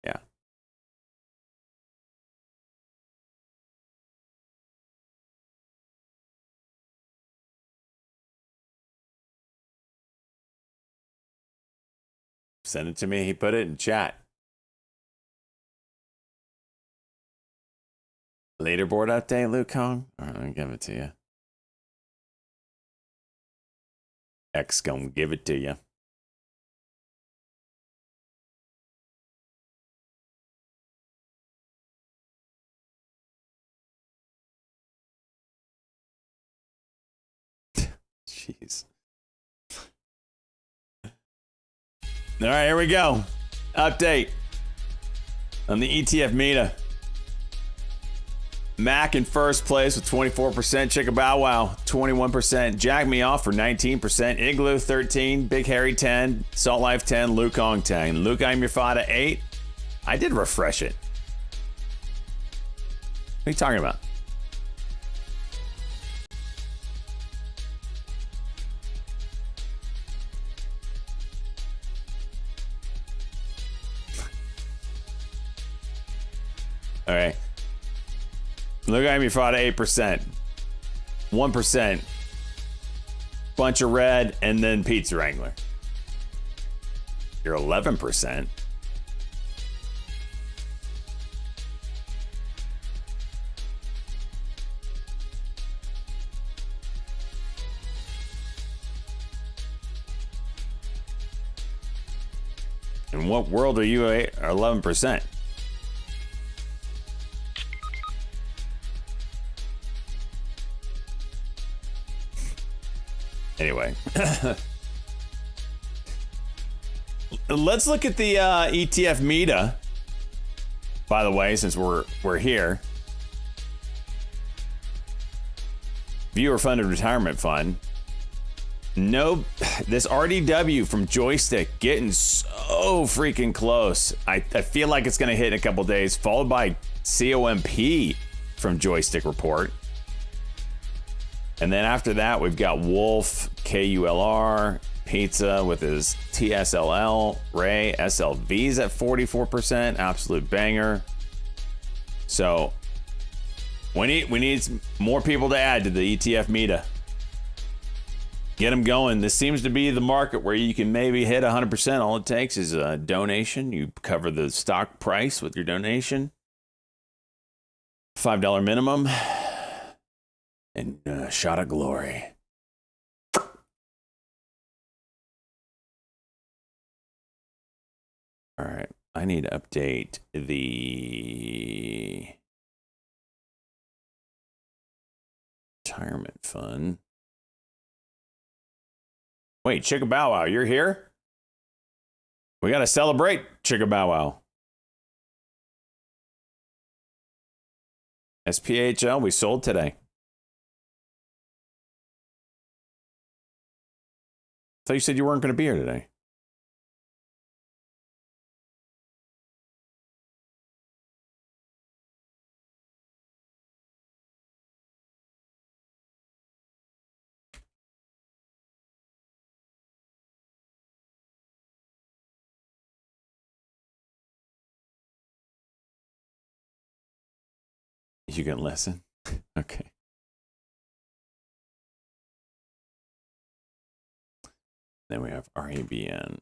yeah. Send it to me. He put it in chat. Leaderboard update, Luke Kong? All right, I'll give it to you. X gonna give it to you. Jeez. All right, here we go. Update on the ETF Meta. Mac in first place with 24%, Chicka Bow Wow 21%, Jack Me Off for 19%, Igloo 13, Big Harry 10, Salt Life 10, Luke Ong 10, Luke I'm Your Fada 8. I did refresh it. What are you talking about? All right. Look at me, fraud 8%, 1%, bunch of red, and then Pizza Wrangler. You're 11%. In what world are you 11%? Anyway, let's look at the ETF Meta. By the way, since we're here, viewer funded retirement fund. No, this RDW from Joystick getting so freaking close. I feel like it's going to hit in a couple days, followed by COMP from Joystick Report. And then after that, we've got Wolf, KULR, Pizza with his TSLL, Ray, SLV's at 44%, absolute banger. So we need more people to add to the ETF Meta. Get them going. This seems to be the market where you can maybe hit 100%. All it takes is a donation. You cover the stock price with your donation. $5 minimum. And a shot of glory. All right. I need to update the retirement fund. Wait, Chicka Bow Wow, you're here? We got to celebrate, Chicka Bow Wow. SPHL, we sold today. I thought you said you weren't going to be here today. You can listen? Okay. Then we have RABN.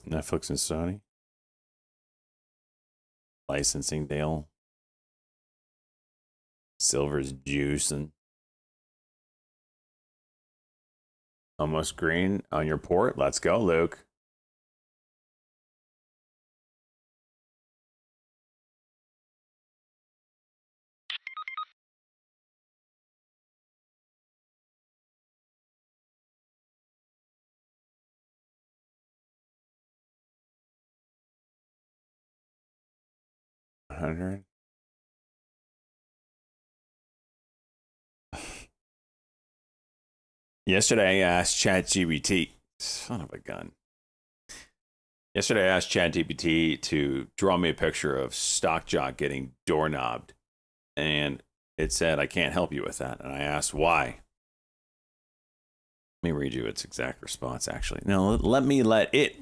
Netflix and Sony. Licensing deal. Silver's juicing. Almost green on your port. Let's go, Luke. $100. Yesterday, I asked ChatGPT, son of a gun. Yesterday, I asked ChatGPT to draw me a picture of Stockjock getting doorknobbed. And it said, I can't help you with that. And I asked why. Let me read you its exact response, actually. No, let it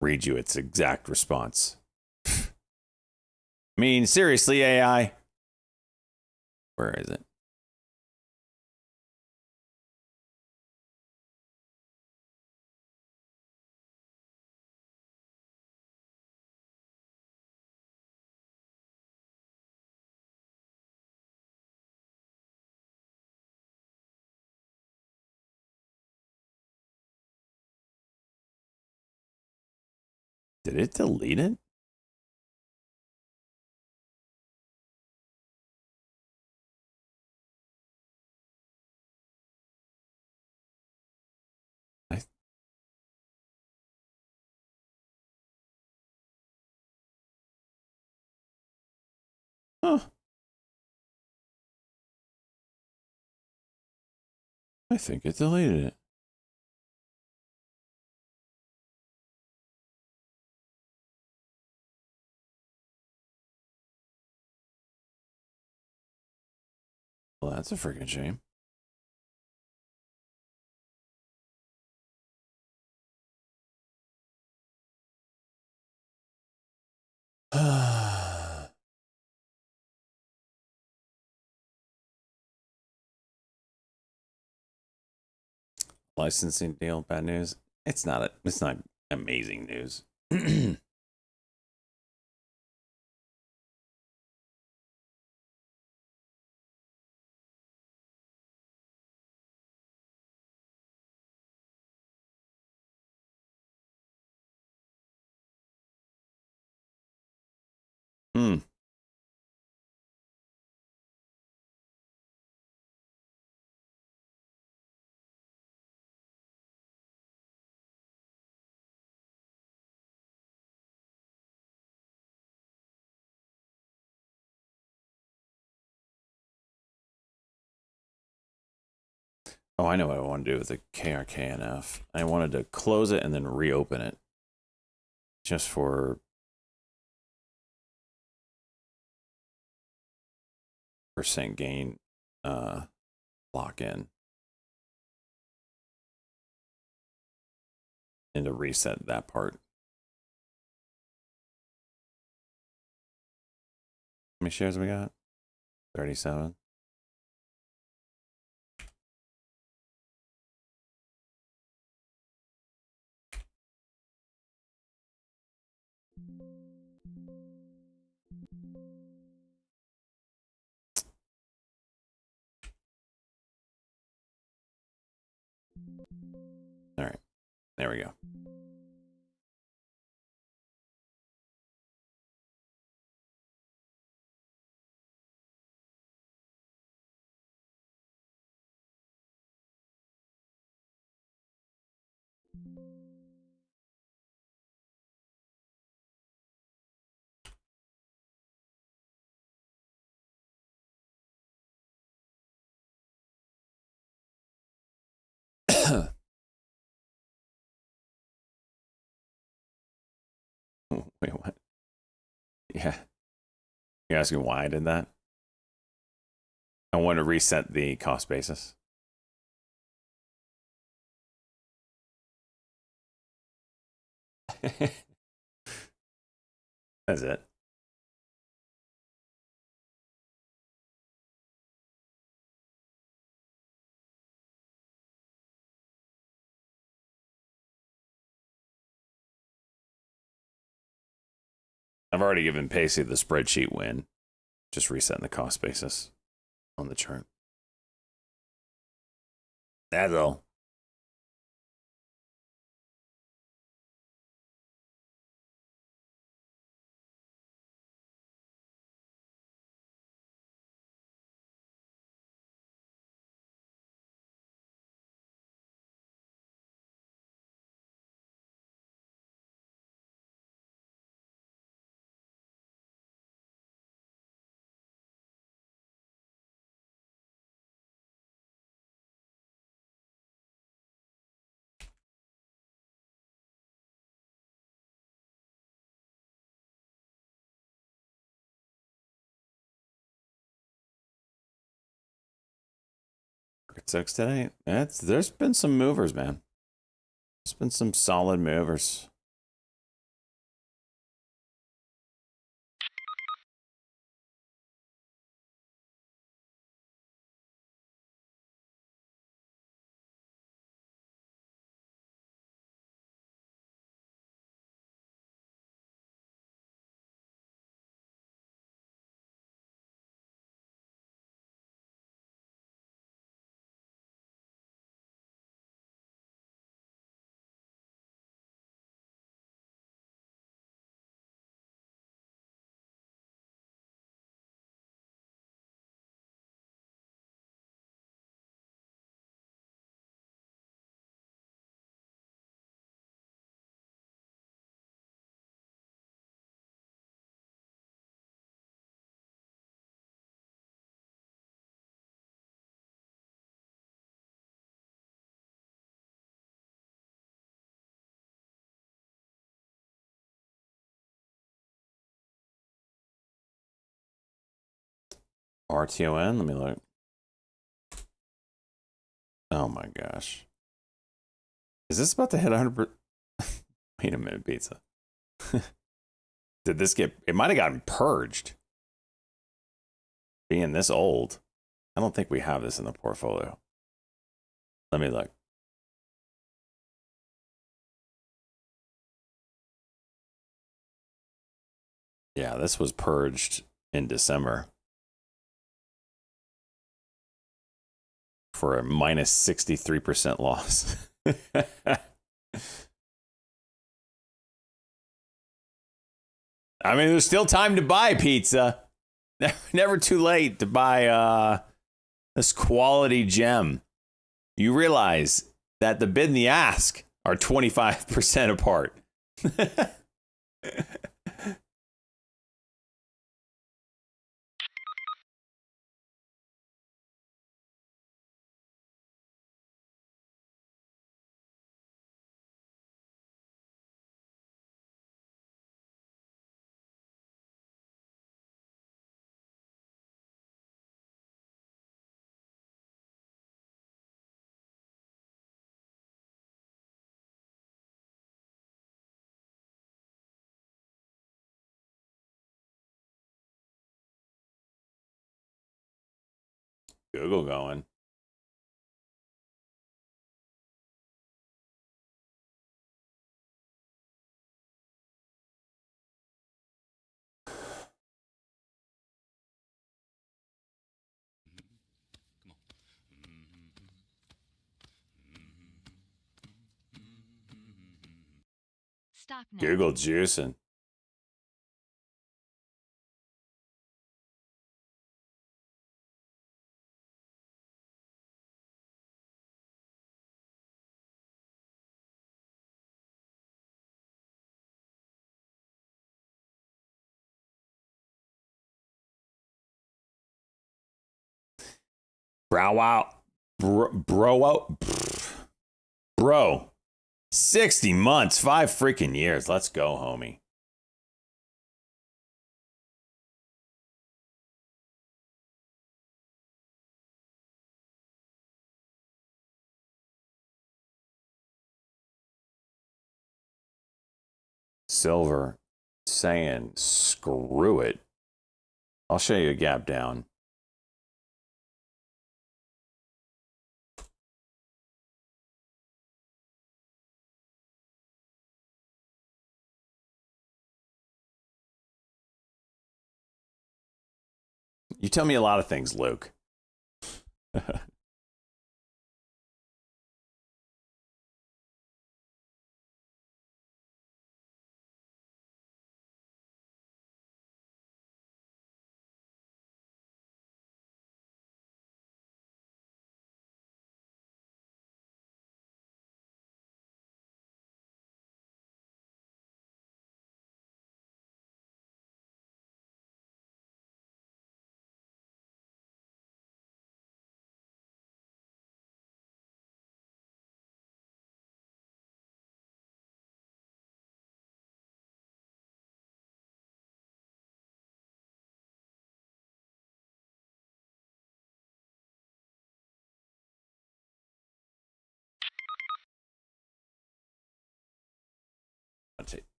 read you its exact response. I mean, seriously, AI? Where is it? Did it delete it? Huh. I think it deleted it. Well, that's a freaking shame. Licensing deal, bad news. It's not amazing news. Hmm. Oh, I know what I want to do with the KRKNF. I wanted to close it and then reopen it. Just for percent gain lock in. And to reset that part. How many shares we got? 37. All right. There we go. Wait, what? Yeah. You're asking why I did that? I want to reset the cost basis. That's it. I've already given Pacey the spreadsheet win. Just resetting the cost basis on the chart. That's all. Market 6 today. There's been some movers, man. There's been some solid movers. RTON. Let me look. Oh my gosh. Is this about to hit 100%? Wait a minute, pizza. Did this get... It might have gotten purged. Being this old. I don't think we have this in the portfolio. Let me look. Yeah, this was purged in December for a minus 63% loss. I mean, there's still time to buy pizza. Never too late to buy this quality gem. You realize that the bid and the ask are 25% apart. Google going. Stop now. Google juicing. Bro, 60 months, 5 freaking years. Let's go, homie. Silver saying, screw it. I'll show you a gap down. You tell me a lot of things, Luke.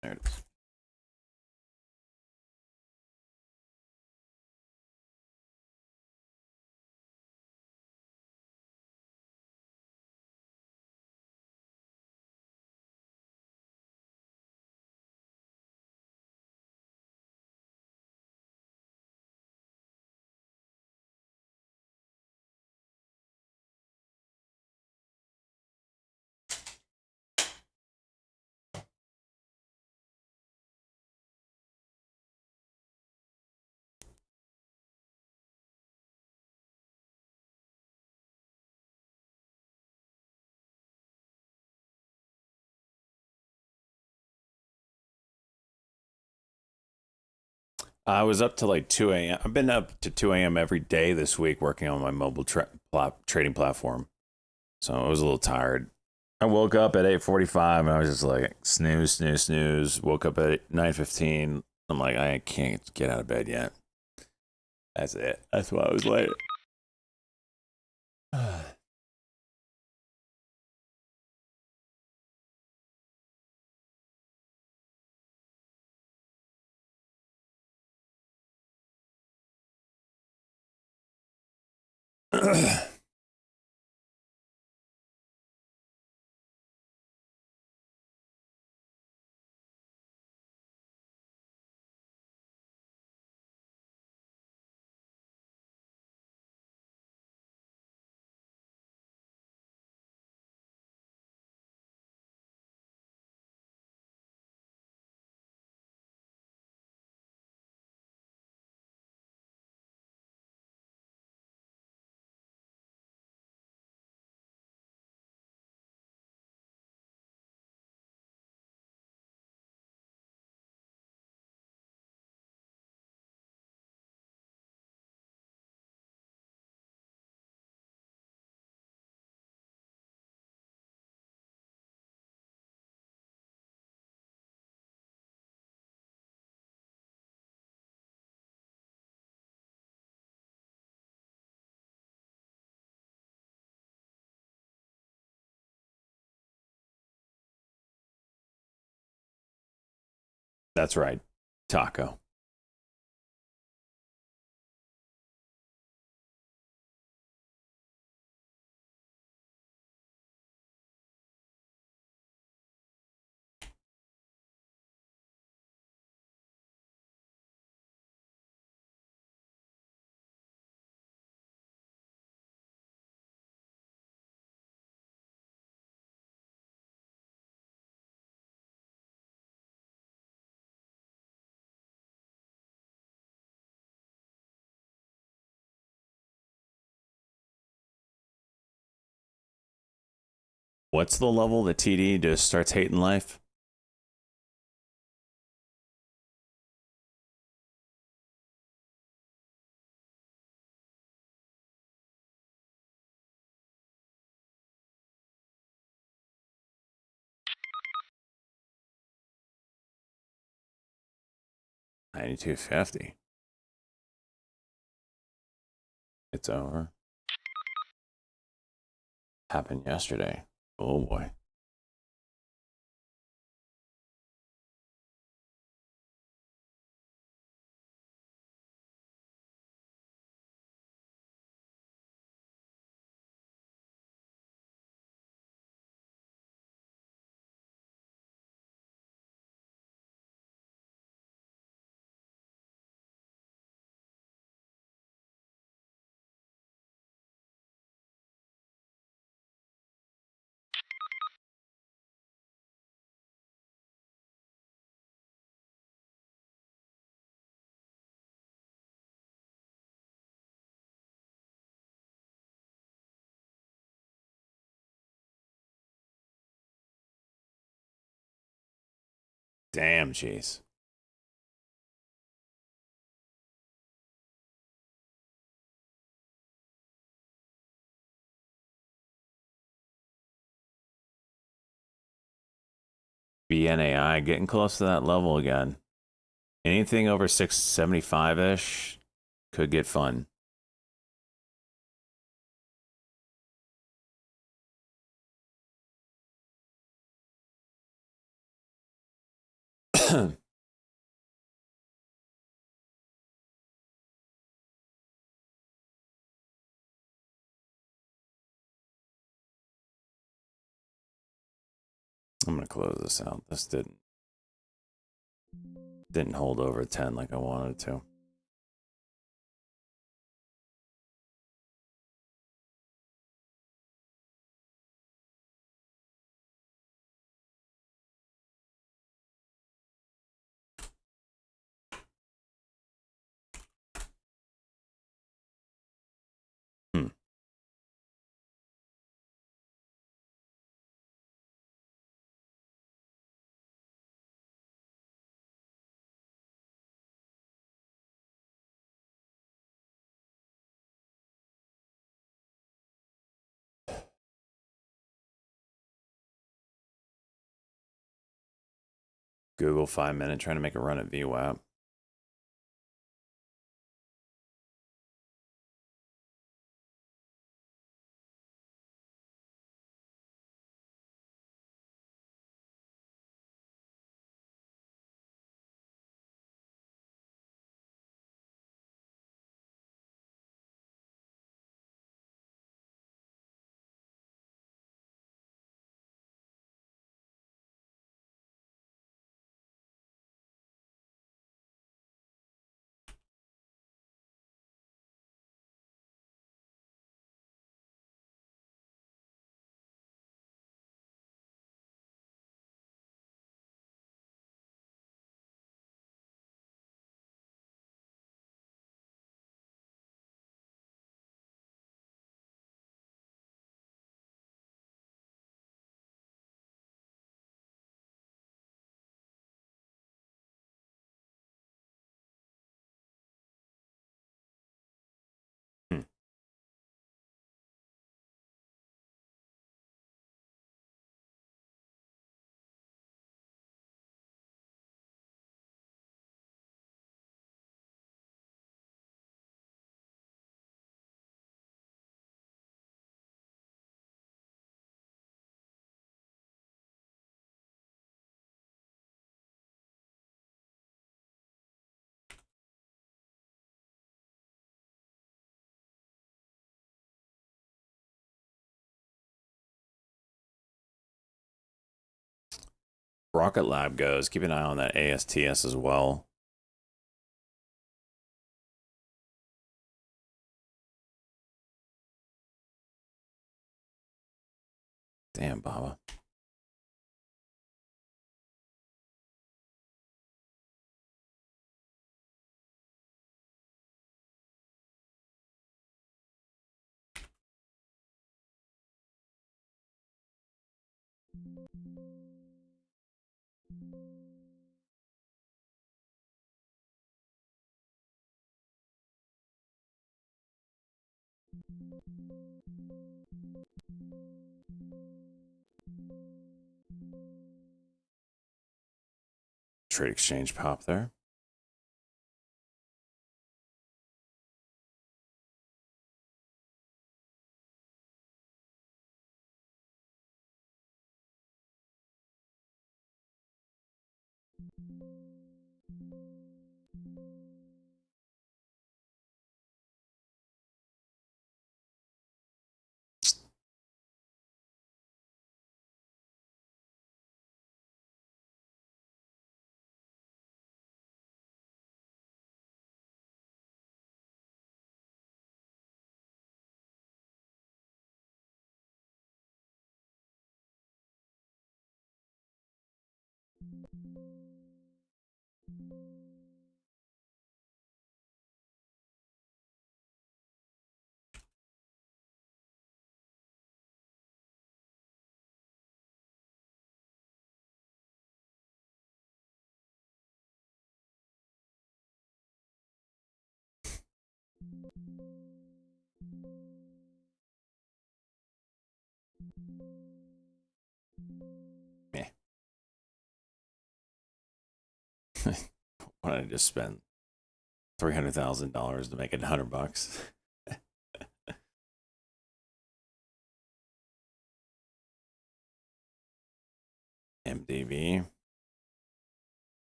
There it is. I was up to like 2 a.m. I've been up to 2 a.m. every day this week working on my mobile trading platform. So I was a little tired. I woke up at 8:45 and I was just like snooze, snooze, snooze. Woke up at 9:15. I'm like, I can't get out of bed yet. That's it. That's why I was late. That's right. Taco. What's the level that TD just starts hating life? $92.50. It's over. Happened yesterday. Oh boy. Damn, jeez. BNAI getting close to that level again. Anything over 675-ish could get fun. I'm gonna close this out. This didn't hold over 10 like I wanted it to. Hmm. Google 5 minute trying to make a run at VWAP. Rocket Lab goes, keep an eye on that ASTS as well. Damn, Baba. Trade exchange pop there. Meh. Why did I just spend $300,000 to make it $100? MDB.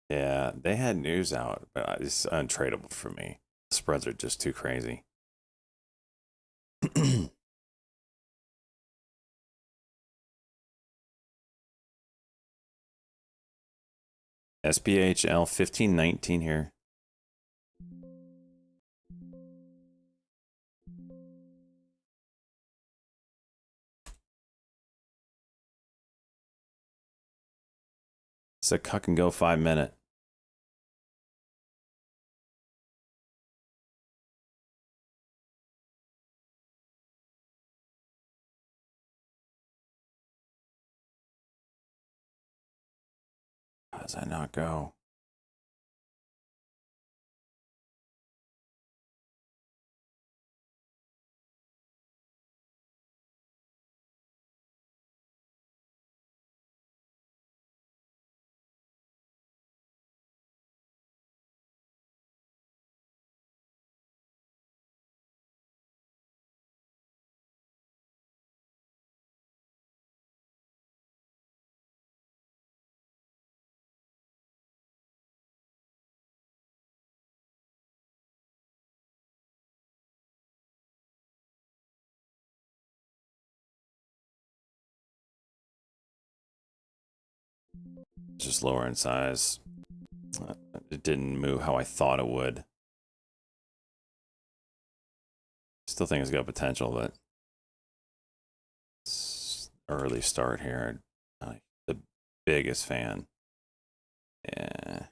Yeah, they had news out, but it's untradeable for me. The spreads are just too crazy. SPHL 1519 here. It's a cuck and go 5 minute. How does that not go? Just lower in size. It didn't move how I thought it would. Still think it's got potential, but it's early start here. Not the biggest fan. Yeah.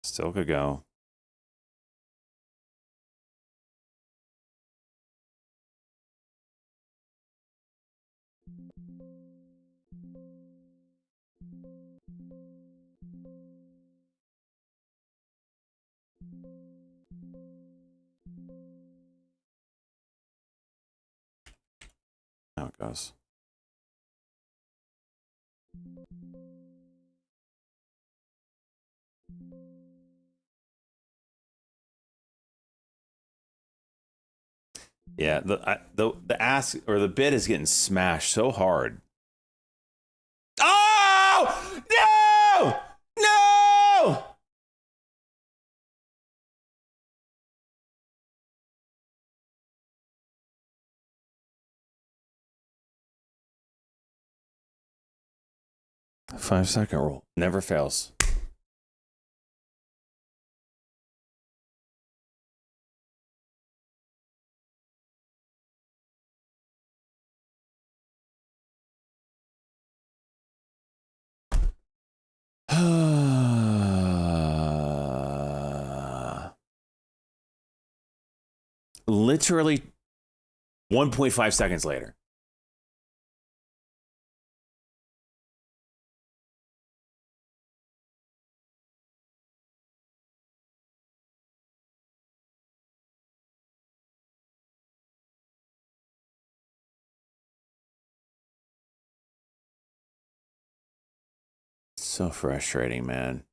Still could go. How it goes. Yeah, the ask or the bid is getting smashed so hard. Oh no! No! 5-second rule never fails. Literally 1.5 seconds later. So frustrating, man.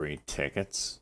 Free tickets.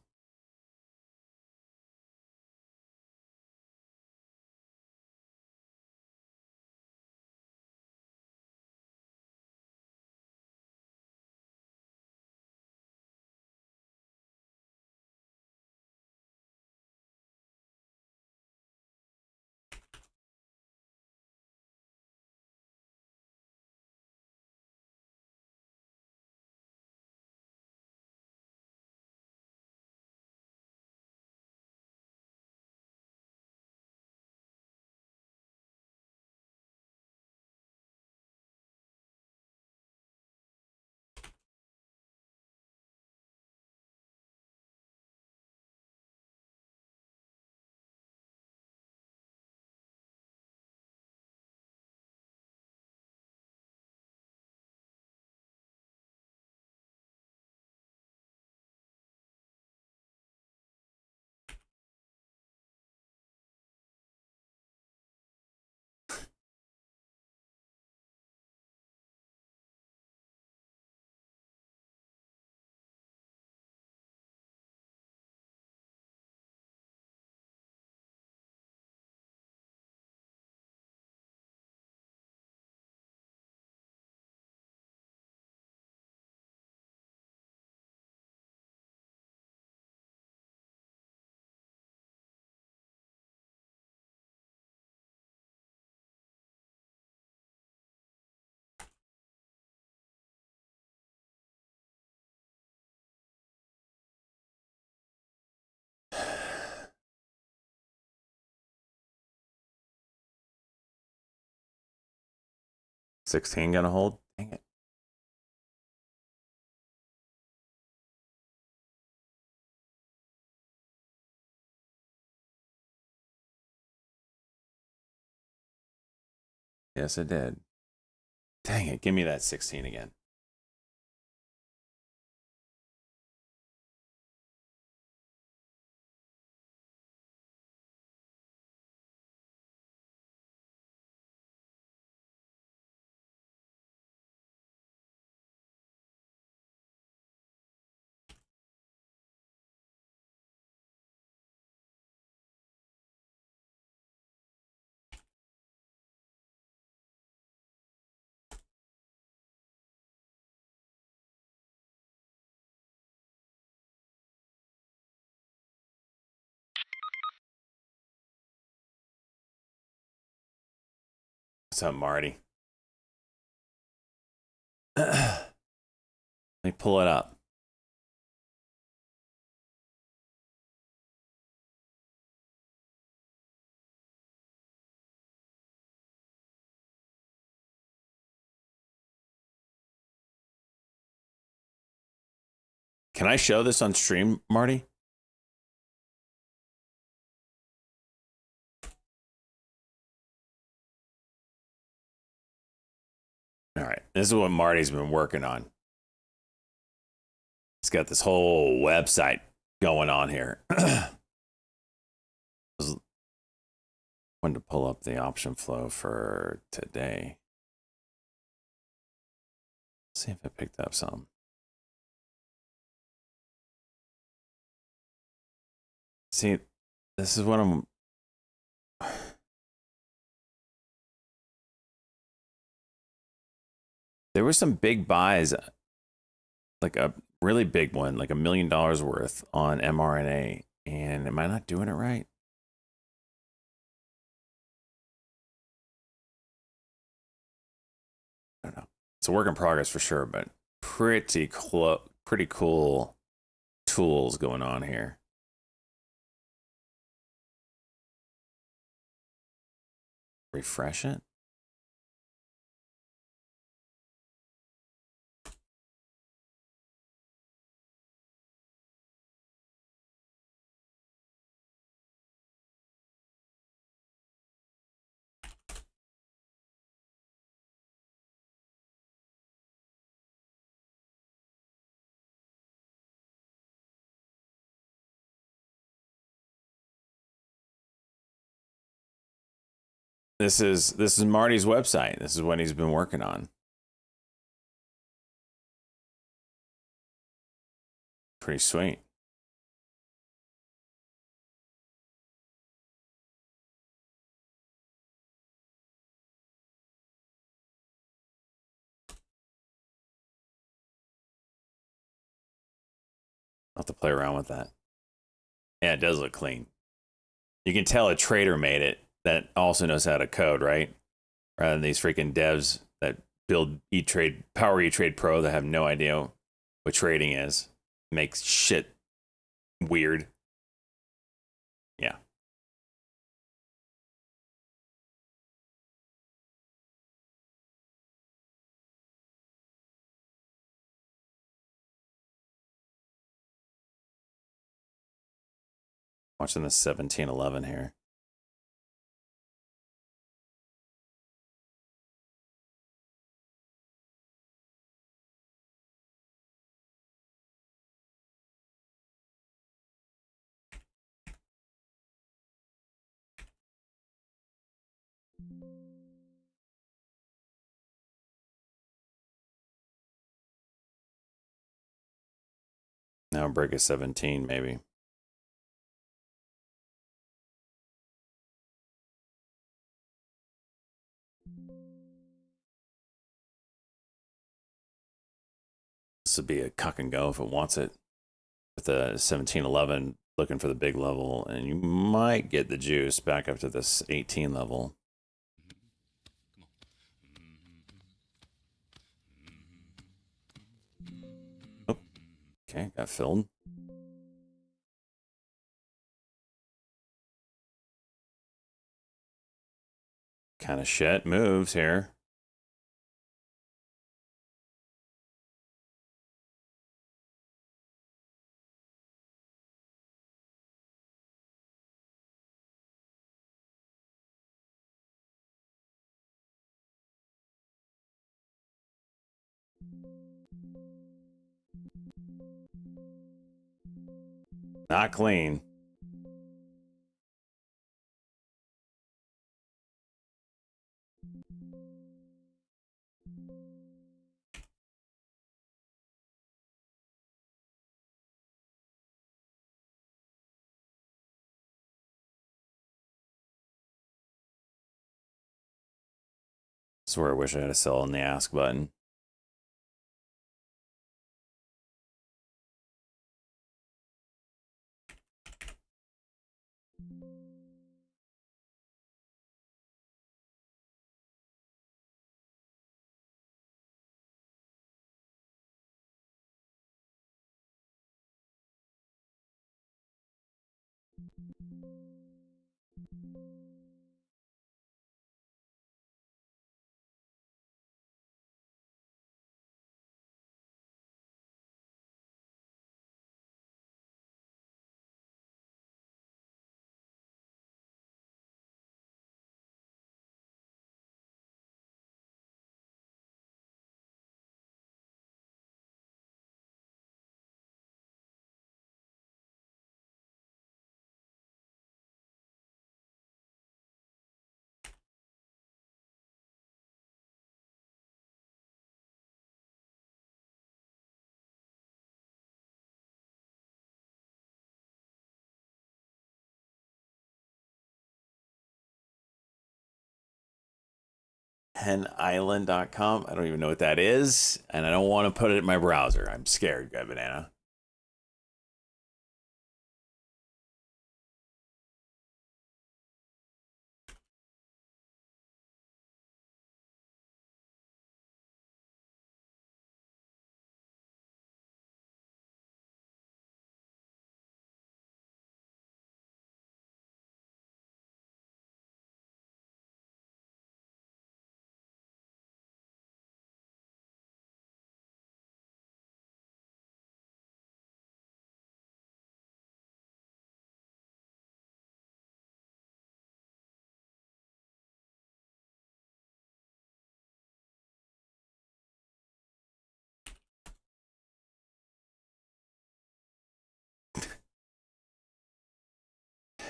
$16 gonna hold? Dang it. Yes, it did. Dang it. Give me that 16 again. What's up, Marty? Let me pull it up. Can I show this on stream, Marty? All right. This is what Marty's been working on. He's got this whole website going on here. I wanted to pull up the option flow for today. See if I picked up some. See, this is what I'm. There were some big buys, like a really big one, like $1 million worth on mRNA. And am I not doing it right? I don't know. It's a work in progress for sure, but pretty cool tools going on here. Refresh it. This is Marty's website. This is what he's been working on. Pretty sweet. I'll have to play around with that. Yeah, it does look clean. You can tell a trader made it that also knows how to code, right? Rather than these freaking devs that build E-Trade, Power E-Trade Pro that have no idea what trading is. Makes shit weird. Yeah. Watching the 1711 here. Now break a 17 maybe. This would be a cuck and go if it wants it. With the 1711 looking for the big level, and you might get the juice back up to this 18 level. Oh, okay, got filled. Kind of shit moves here. Not clean. This is where I wish I had a sell on the ask button. Henisland.com. I don't even know what that is, and I don't want to put it in my browser. I'm scared, Guy Banana.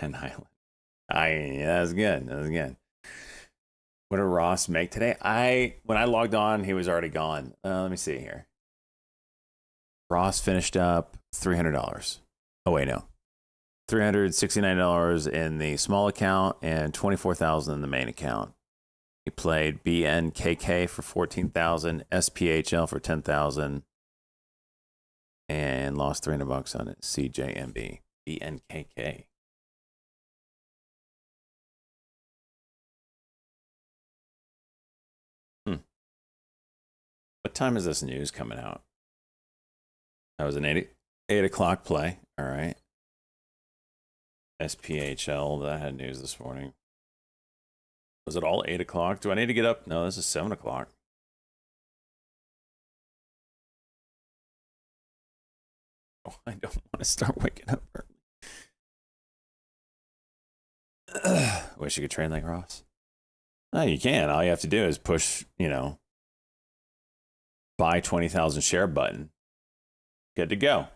Hen Island. That was good. That was good. What did Ross make today? When I logged on, he was already gone. Let me see here. Ross finished up $300. Oh wait, no, $369 in the small account and $24,000 in the main account. He played BNKK for $14,000, SPHL for $10,000, and lost $300 on it. CJMB, BNKK. What time is this news coming out? That was an 8 o'clock play. All right. SPHL, that had news this morning. Was it all 8 o'clock? Do I need to get up? No, this is 7 o'clock. Oh, I don't want to start waking up early. Wish you could train like Ross. No, you can. All you have to do is push, buy 20,000 share button. Good to go.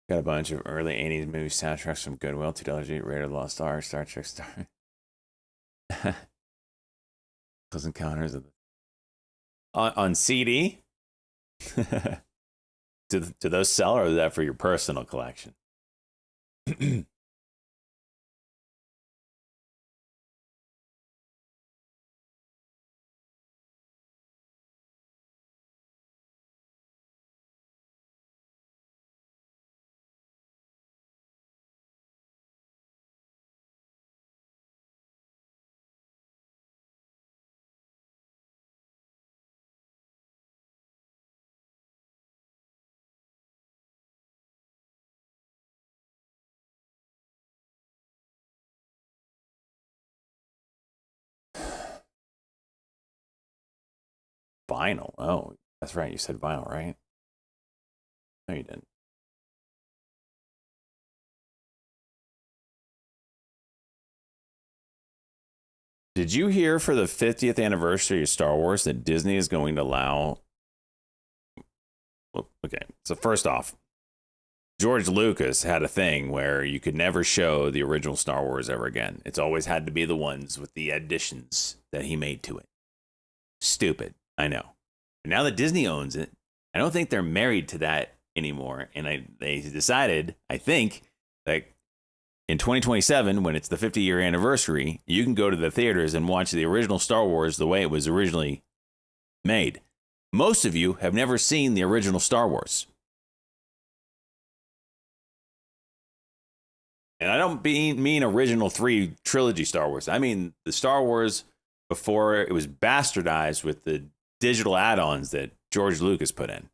Got a bunch of early 80s movie soundtracks from Goodwill, $2 Raiders of the Lost Ark, Star Trek Star. Close Encounters of the... on CD? do those sell, or is that for your personal collection? Vinyl. Oh, that's right. You said vinyl, right? No, you didn't. Did you hear for the 50th anniversary of Star Wars that Disney is going to allow... Well, okay, so first off, George Lucas had a thing where you could never show the original Star Wars ever again. It's always had to be the ones with the additions that he made to it. Stupid, I know. But now that Disney owns it, I don't think they're married to that anymore. And they decided, I think, that in 2027, when it's the 50-year anniversary, you can go to the theaters and watch the original Star Wars the way it was originally made. Most of you have never seen the original Star Wars. And I don't mean original 3 trilogy Star Wars. I mean the Star Wars before it was bastardized with the digital add-ons that George Lucas put in.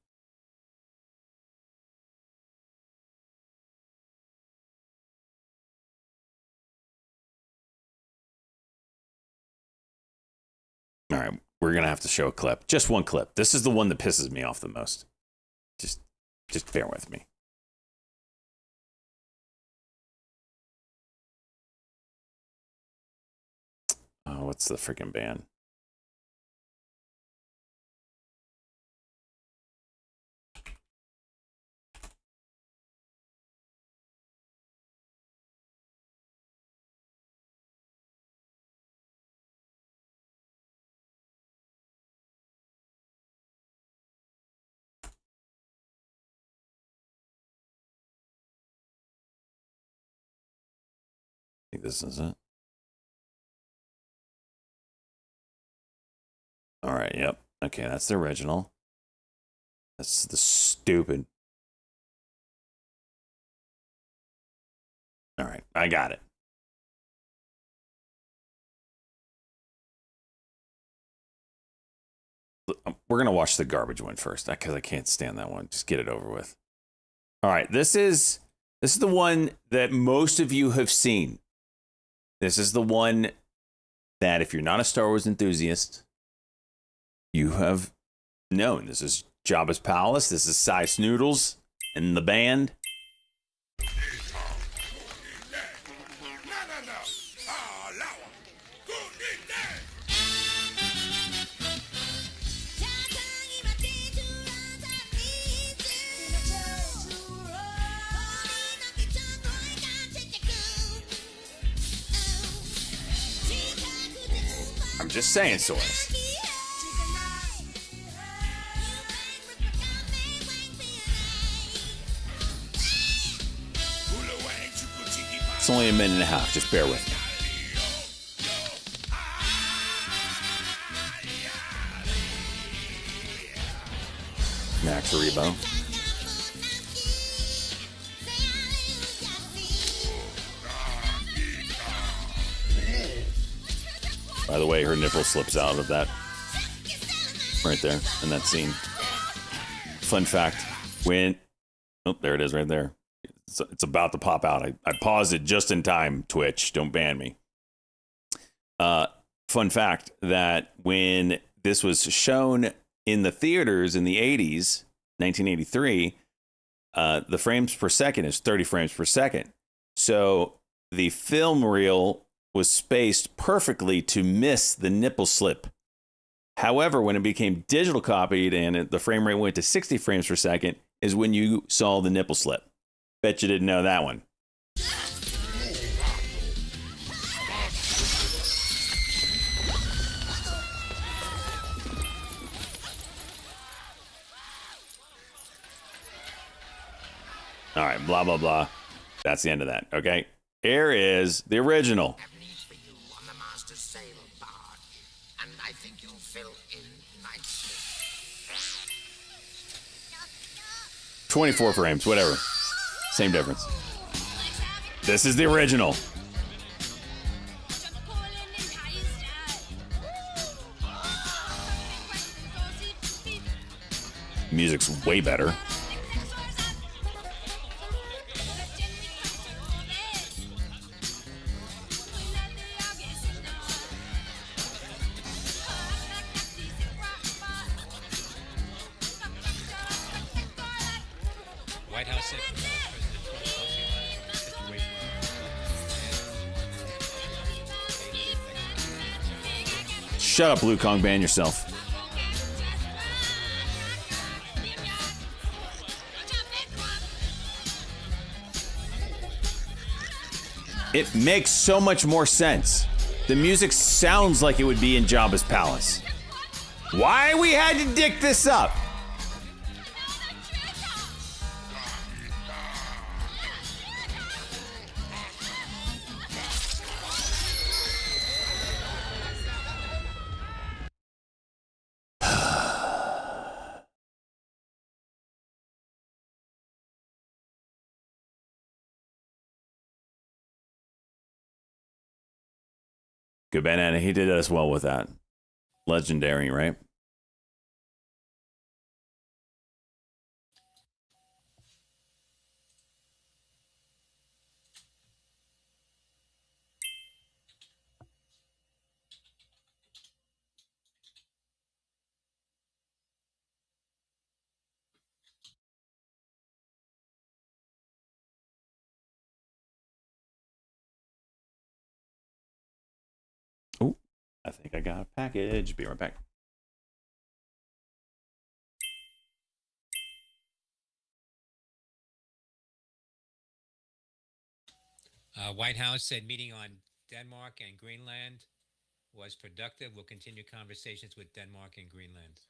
All right, we're going to have to show a clip. Just one clip. This is the one that pisses me off the most. Just bear with me. Oh, what's the freaking band? this is it. All right, yep. Okay, that's the original. That's the stupid. All right, I got it. We're going to watch the garbage one first because I can't stand that one. Just get it over with. All right, this is the one that most of you have seen. This is the one that if you're not a Star Wars enthusiast, you have known. This is Jabba's Palace. This is Cy Snoodles and the band. I'm just saying, Source. It's only a minute and a half. Just bear with me. Max Rebo. By the way, her nipple slips out of that right there in that scene. Fun fact, when... Oh, there it is right there. It's about to pop out. I paused it just in time, Twitch. Don't ban me. Fun fact that when this was shown in the theaters in the 80s, 1983, the frames per second is 30 frames per second. So the film reel was spaced perfectly to miss the nipple slip. However, when it became digital copied and the frame rate went to 60 frames per second is when you saw the nipple slip. Bet you didn't know that one. All right, blah, blah, blah. That's the end of that, okay? Here is the original. 24 frames, whatever. Same difference. This is the original. Music's way better. White House said President Trump posted situation. Shut up, Blue Kong, ban yourself. It makes so much more sense. The music sounds like it would be in Jabba's palace. Why we had to dick this up? Good banana. He did us well with that. Legendary, right? Oh, I think I got a package. Be right back. White House said meeting on Denmark and Greenland was productive. We'll continue conversations with Denmark and Greenland.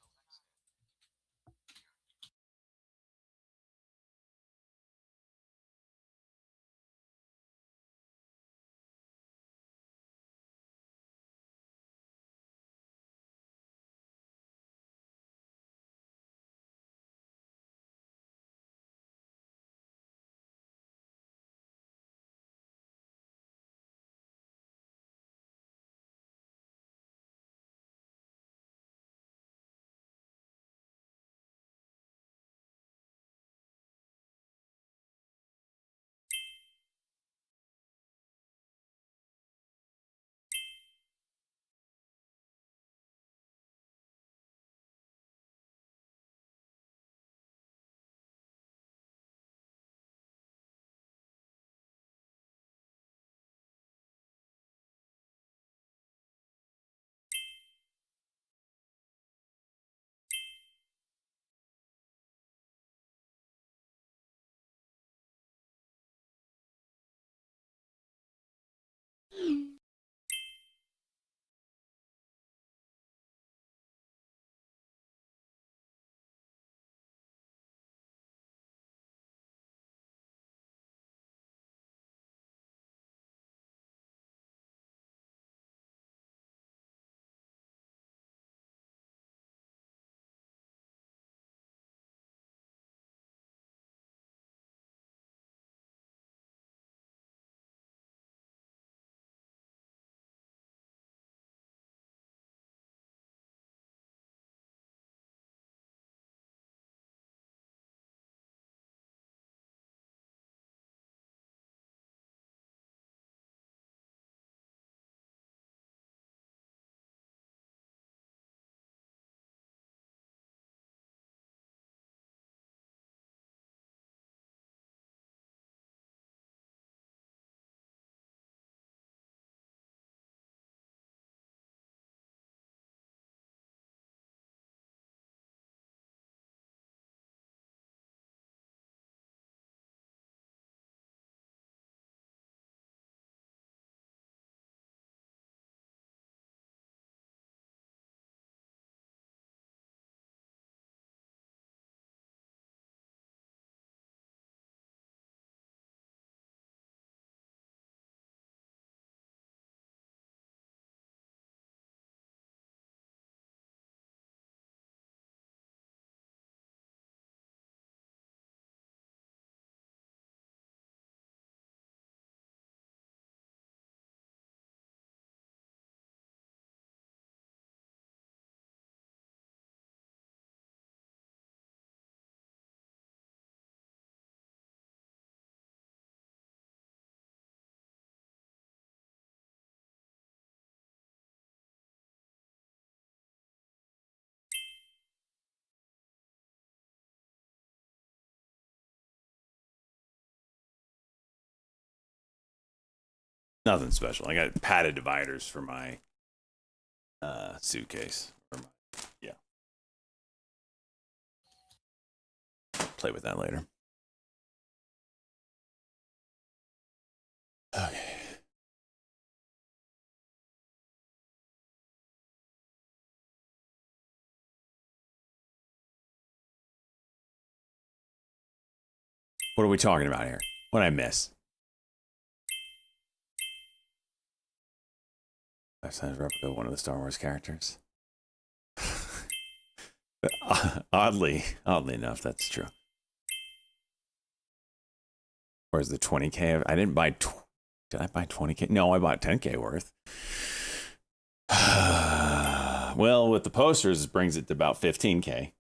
Nothing special. I got padded dividers for my suitcase. Yeah. Play with that later. Okay. What are we talking about here? What did I miss? 5 times replica one of the Star Wars characters. oddly enough, that's true. Where's the 20K? I didn't buy. Did I buy 20K? No, I bought 10K worth. Well, with the posters, it brings it to about 15K.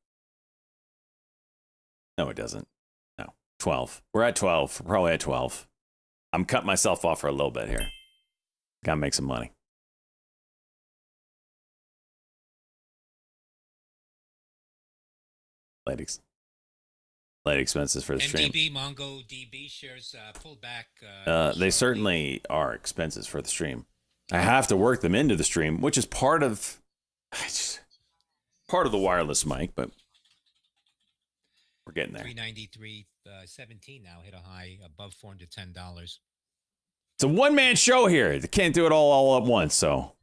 No, it doesn't. No, 12. We're at 12. We're probably at 12. I'm cutting myself off for a little bit here. Gotta make some money. Light expenses for the stream. MDB, MongoDB shares pulled back. They sharply. certainly are expenses for the stream. I have to work them into the stream, which is part of the wireless mic, but we're getting there. 393.17 now hit a high above $410. It's a one-man show here. They can't do it all at once, so.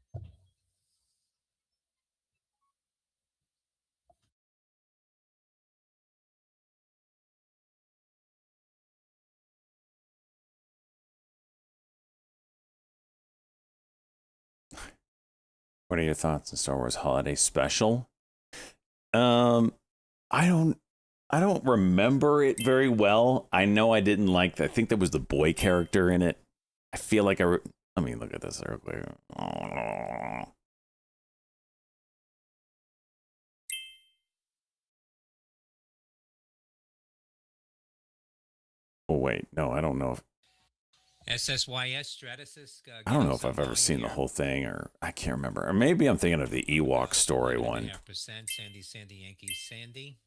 What are your thoughts on Star Wars Holiday Special? I don't remember it very well. I know I didn't like. I think there was the boy character in it. I feel like let me look at this real quick. Oh wait, no, I don't know if SSYS Stratasys. I don't know if I've ever seen the whole thing, or I can't remember. Or maybe I'm thinking of the Ewok story one. 1.5%. Sandy Yankee Sandy.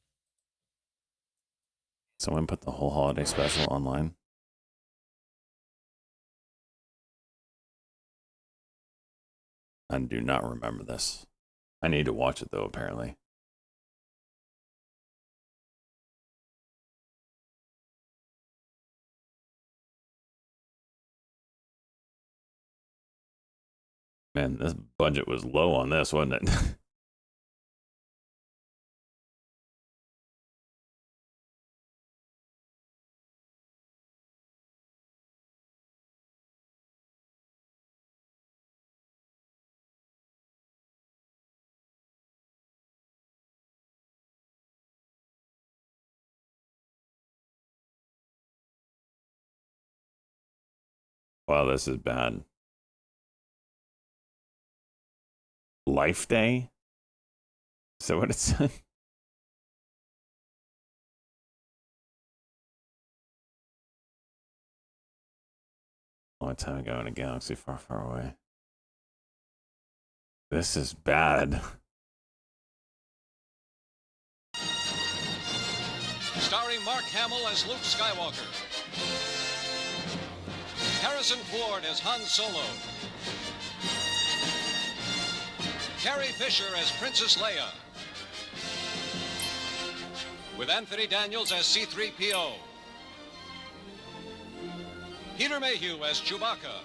Someone put the whole holiday special online. I do not remember this. I need to watch it though, apparently. Man, this budget was low on this, wasn't it? Wow, this is bad. Life Day? Is that what it said? Long time ago in a galaxy far, far away. This is bad. Starring Mark Hamill as Luke Skywalker. Harrison Ford as Han Solo. Carrie Fisher as Princess Leia. With Anthony Daniels as C-3PO. Peter Mayhew as Chewbacca.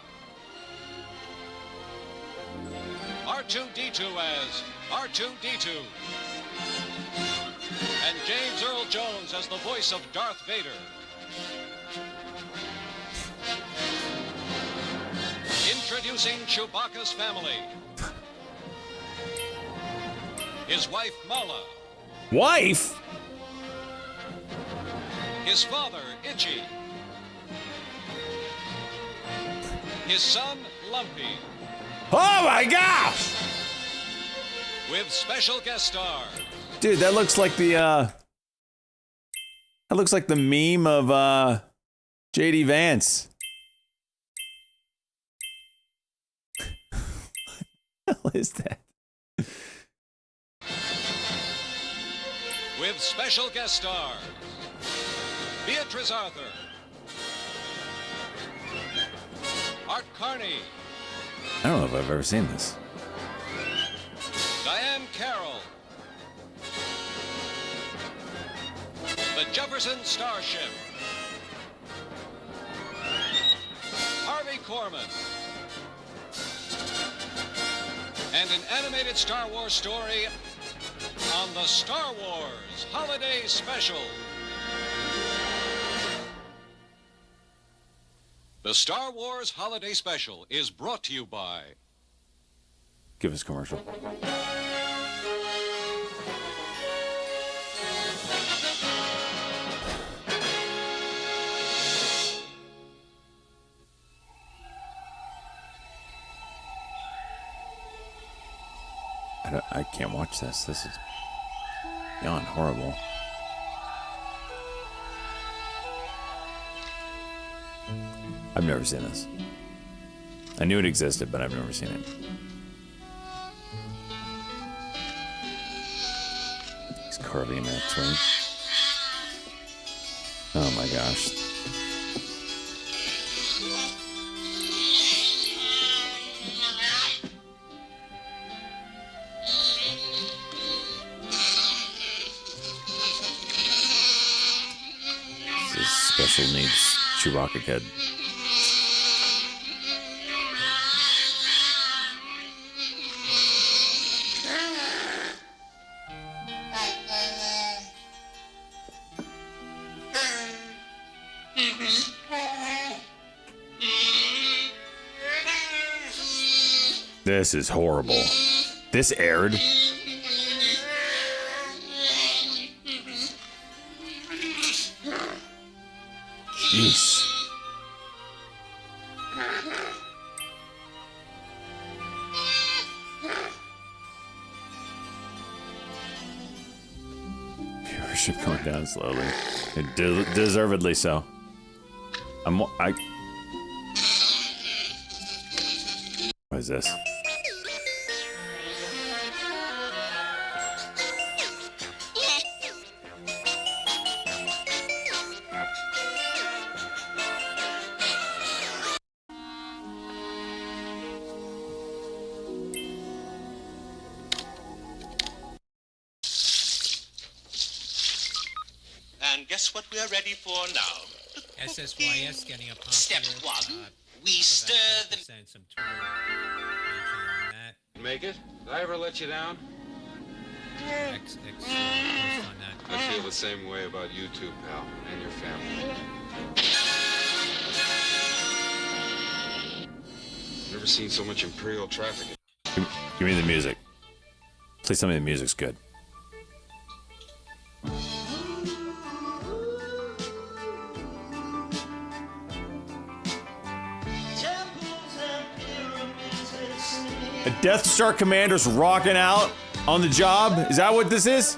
R2-D2 as R2-D2. And James Earl Jones as the voice of Darth Vader. Introducing Chewbacca's family. His wife, Mala. Wife? His father, Itchy. His son, Lumpy. Oh my gosh! With special guest star. Dude, that looks like the meme of JD Vance. What is that? With special guest stars. Beatrice Arthur. Art Carney. I don't know if I've ever seen this. Diane Carroll. The Jefferson Starship. Harvey Korman. And an animated Star Wars story on the Star Wars Holiday Special. The Star Wars Holiday Special is brought to you by... Give us a commercial. I can't watch this. This is beyond horrible. I've never seen this. I knew it existed, but I've never seen it. He's Carly and that twin. Oh my gosh. This is special needs Chewbacca kid. This is horrible. This aired. Jeez. Viewership going down slowly. Deservedly so. What is this? And guess what we are ready for now? SSYS getting a popular. Step one, we for stir about the 12%, some Twitter mentions. Make it? Did I ever let you down? X post on that. I feel the same way about you too, pal, and your family. Never seen so much Imperial traffic. Give me the music. Please tell me the music's good. A Death Star commander's rocking out on the job? Is that what this is?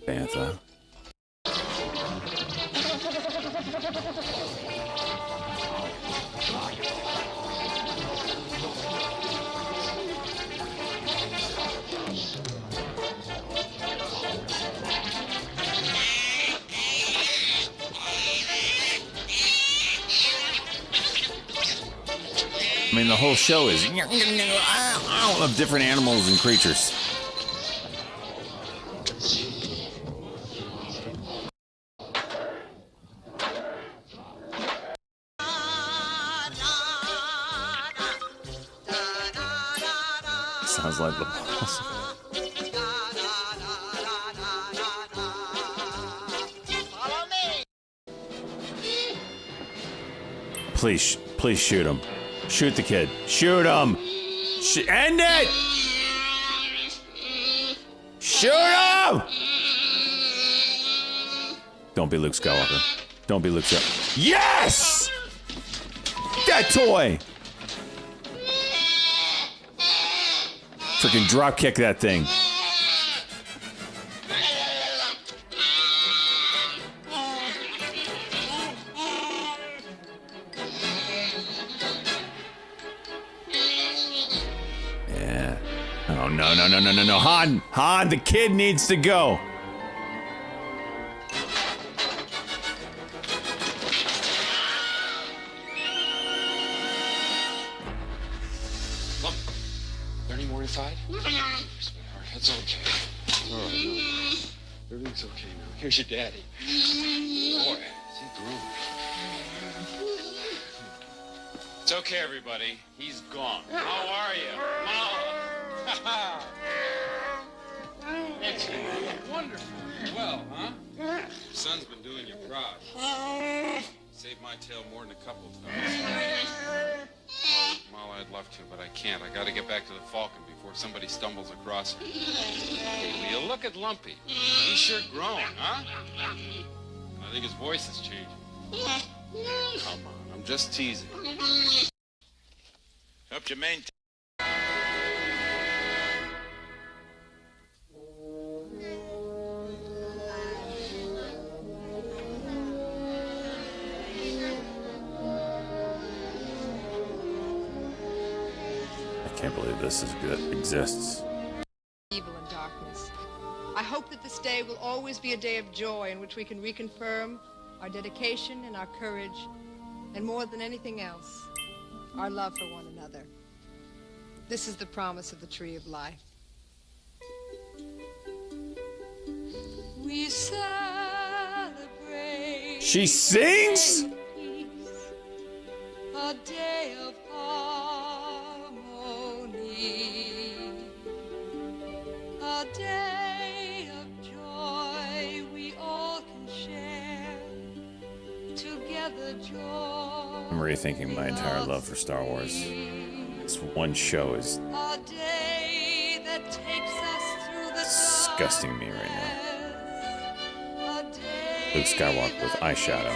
Bantha. I mean, the whole show is of different animals and creatures. Sounds like the boss. Please shoot him. Shoot the kid. Shoot him. End it! Shoot him! Don't be Luke Skywalker. Don't be Luke Skywalker. Yes! That toy! Freaking drop kick that thing. Yeah. Oh, no. Han, the kid needs to go. Sweetheart, it's okay. All right, no. Everything's okay now. Here's your daddy. Boy, is he grown. It's okay, everybody. He's gone. How are you? Mom! Excellent. Wonderful. Well, huh? Your son's been doing you proud. Saved my tail more than a couple times. Well, I'd love to, but I can't. I gotta get back to the Falcon before somebody stumbles across it. Hey, will you look at Lumpy? He's sure grown, huh? I think his voice is changing. Come on, I'm just teasing. Helped you maintain. I can't believe this exists. Evil and darkness. I hope that this day will always be a day of joy in which we can reconfirm our dedication and our courage, and more than anything else, our love for one another. This is the promise of the Tree of Life. We celebrate. She sings? A day of harmony, a day of joy we all can share, together joy. I'm rethinking my entire love for Star Wars. This one show is A day that takes us through the disgusting me right now. Luke Skywalker with eyeshadow.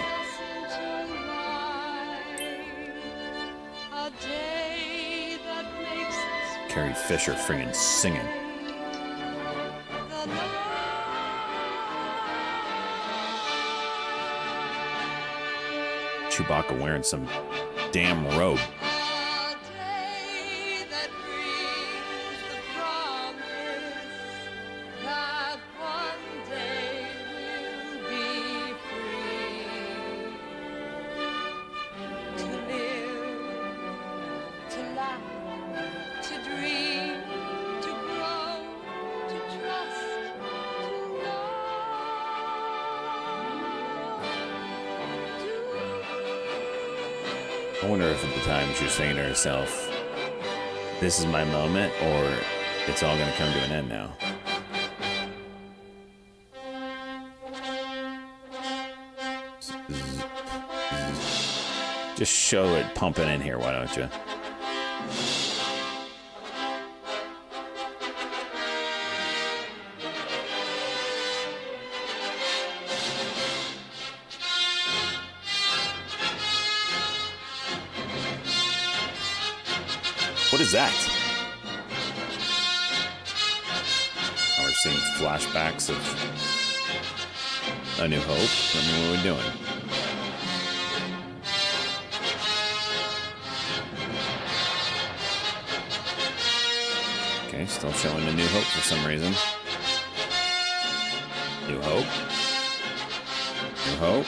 Carrie Fisher friggin' singing. Chewbacca wearing some damn robe. I wonder if at the time she was thinking to herself, this is my moment, or it's all going to come to an end now. Just show it pumping in here, why don't you? What is that? Oh, we're seeing flashbacks of A New Hope. I mean, what are we doing? Okay, still showing A New Hope for some reason. New Hope. New Hope.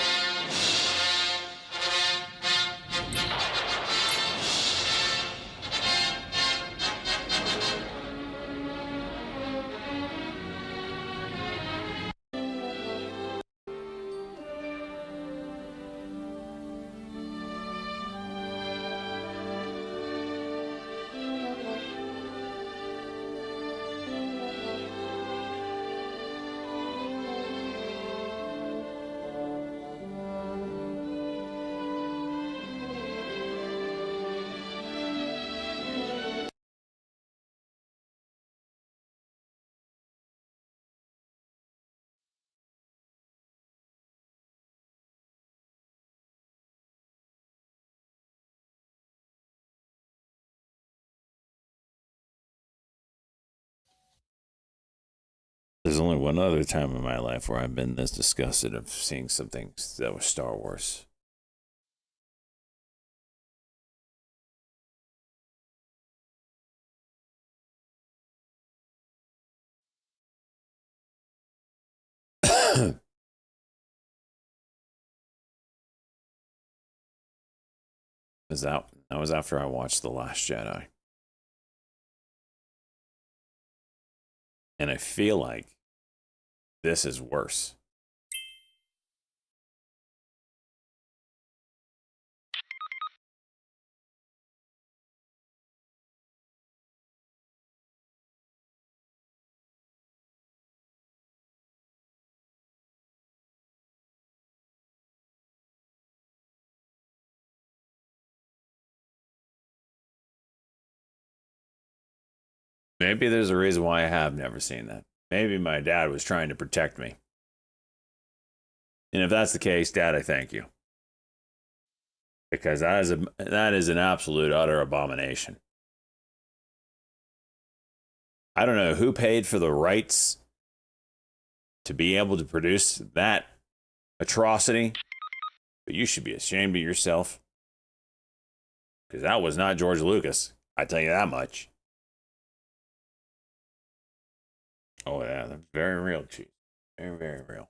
There's only one other time in my life where I've been this disgusted of seeing some things that were Star Wars. That was after I watched The Last Jedi. And I feel like this is worse. Maybe there's a reason why I have never seen that. Maybe my dad was trying to protect me. And if that's the case, Dad, I thank you. Because that is an absolute utter abomination. I don't know who paid for the rights to be able to produce that atrocity, but you should be ashamed of yourself. Because that was not George Lucas. I tell you that much. Oh, yeah, that's very real, Chief. Very, very real.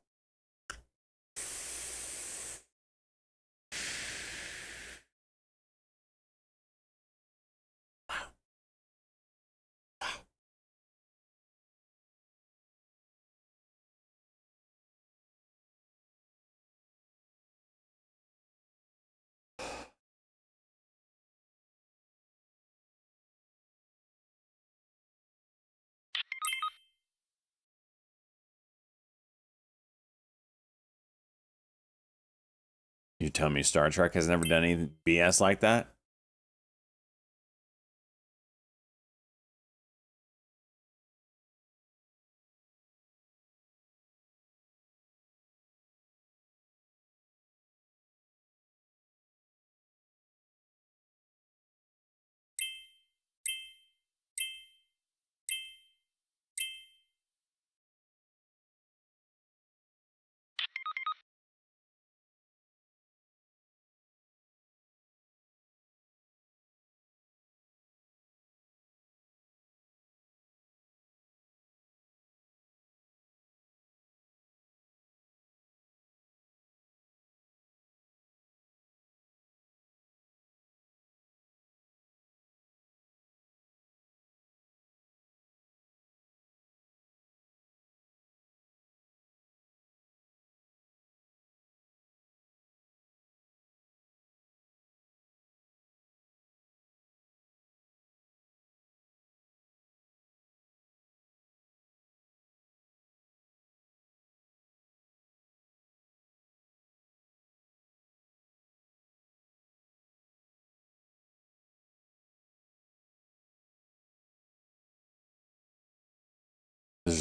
You tell me Star Trek has never done any BS like that?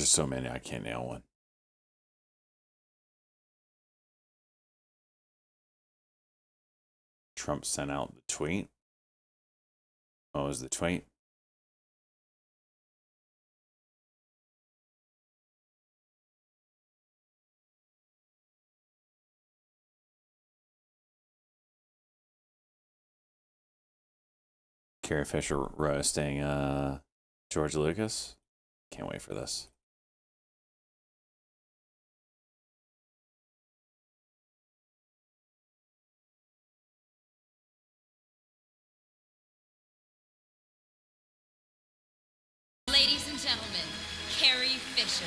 just so many, I can't nail one. Trump sent out the tweet. What was the tweet? Carrie Fisher roasting George Lucas. Can't wait for this. Ladies and gentlemen, Carrie Fisher.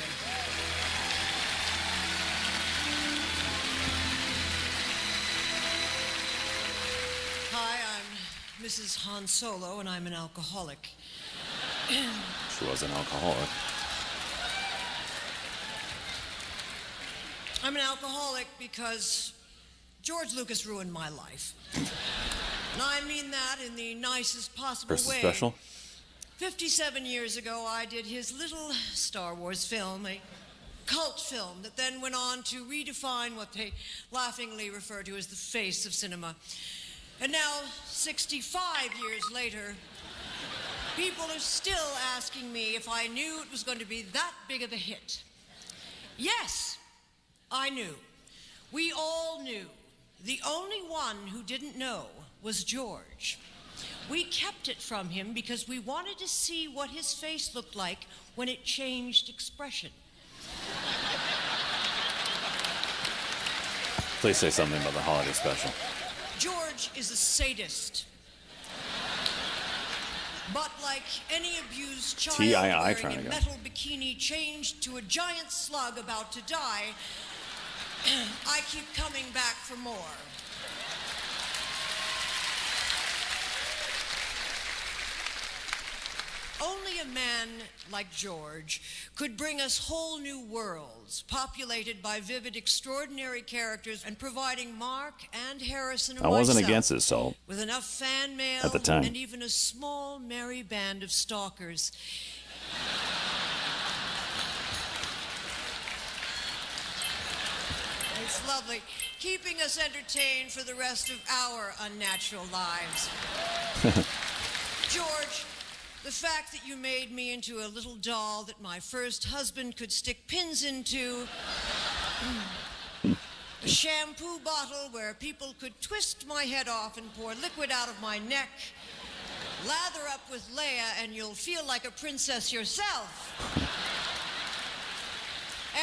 Hi, I'm Mrs. Han Solo, and I'm an alcoholic. She was an alcoholic. I'm an alcoholic because George Lucas ruined my life. And I mean that in the nicest possible Christmas way. special. 57 years ago, I did his little Star Wars film, a cult film that then went on to redefine what they laughingly refer to as the face of cinema. And now, 65 years later, people are still asking me if I knew it was going to be that big of a hit. Yes, I knew. We all knew. The only one who didn't know was George. We kept it from him because we wanted to see what his face looked like when it changed expression. Please say something about the holiday special. George is a sadist. But like any abused child wearing trying to a go. metal bikini changed to a giant slug about to die, I keep coming back for more. Only a man like George could bring us whole new worlds, populated by vivid, extraordinary characters, and providing Mark and Harrison and I wasn't myself against it, so with enough fan mail at the time. and even a small, merry band of stalkers. It's lovely, keeping us entertained for the rest of our unnatural lives. George, the fact that you made me into a little doll that my first husband could stick pins into, a shampoo bottle where people could twist my head off and pour liquid out of my neck, lather up with Leia and you'll feel like a princess yourself.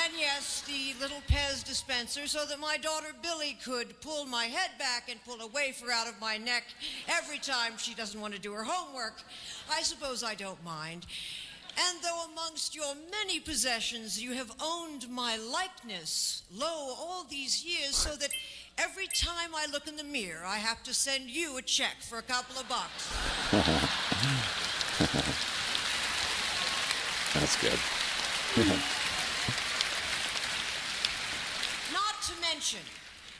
And yes, the little Pez dispenser so that my daughter Billy could pull my head back and pull a wafer out of my neck every time she doesn't want to do her homework. I suppose I don't mind. And though amongst your many possessions you have owned my likeness, lo, all these years, so that every time I look in the mirror I have to send you a check for a couple of bucks. That's good. Not to mention,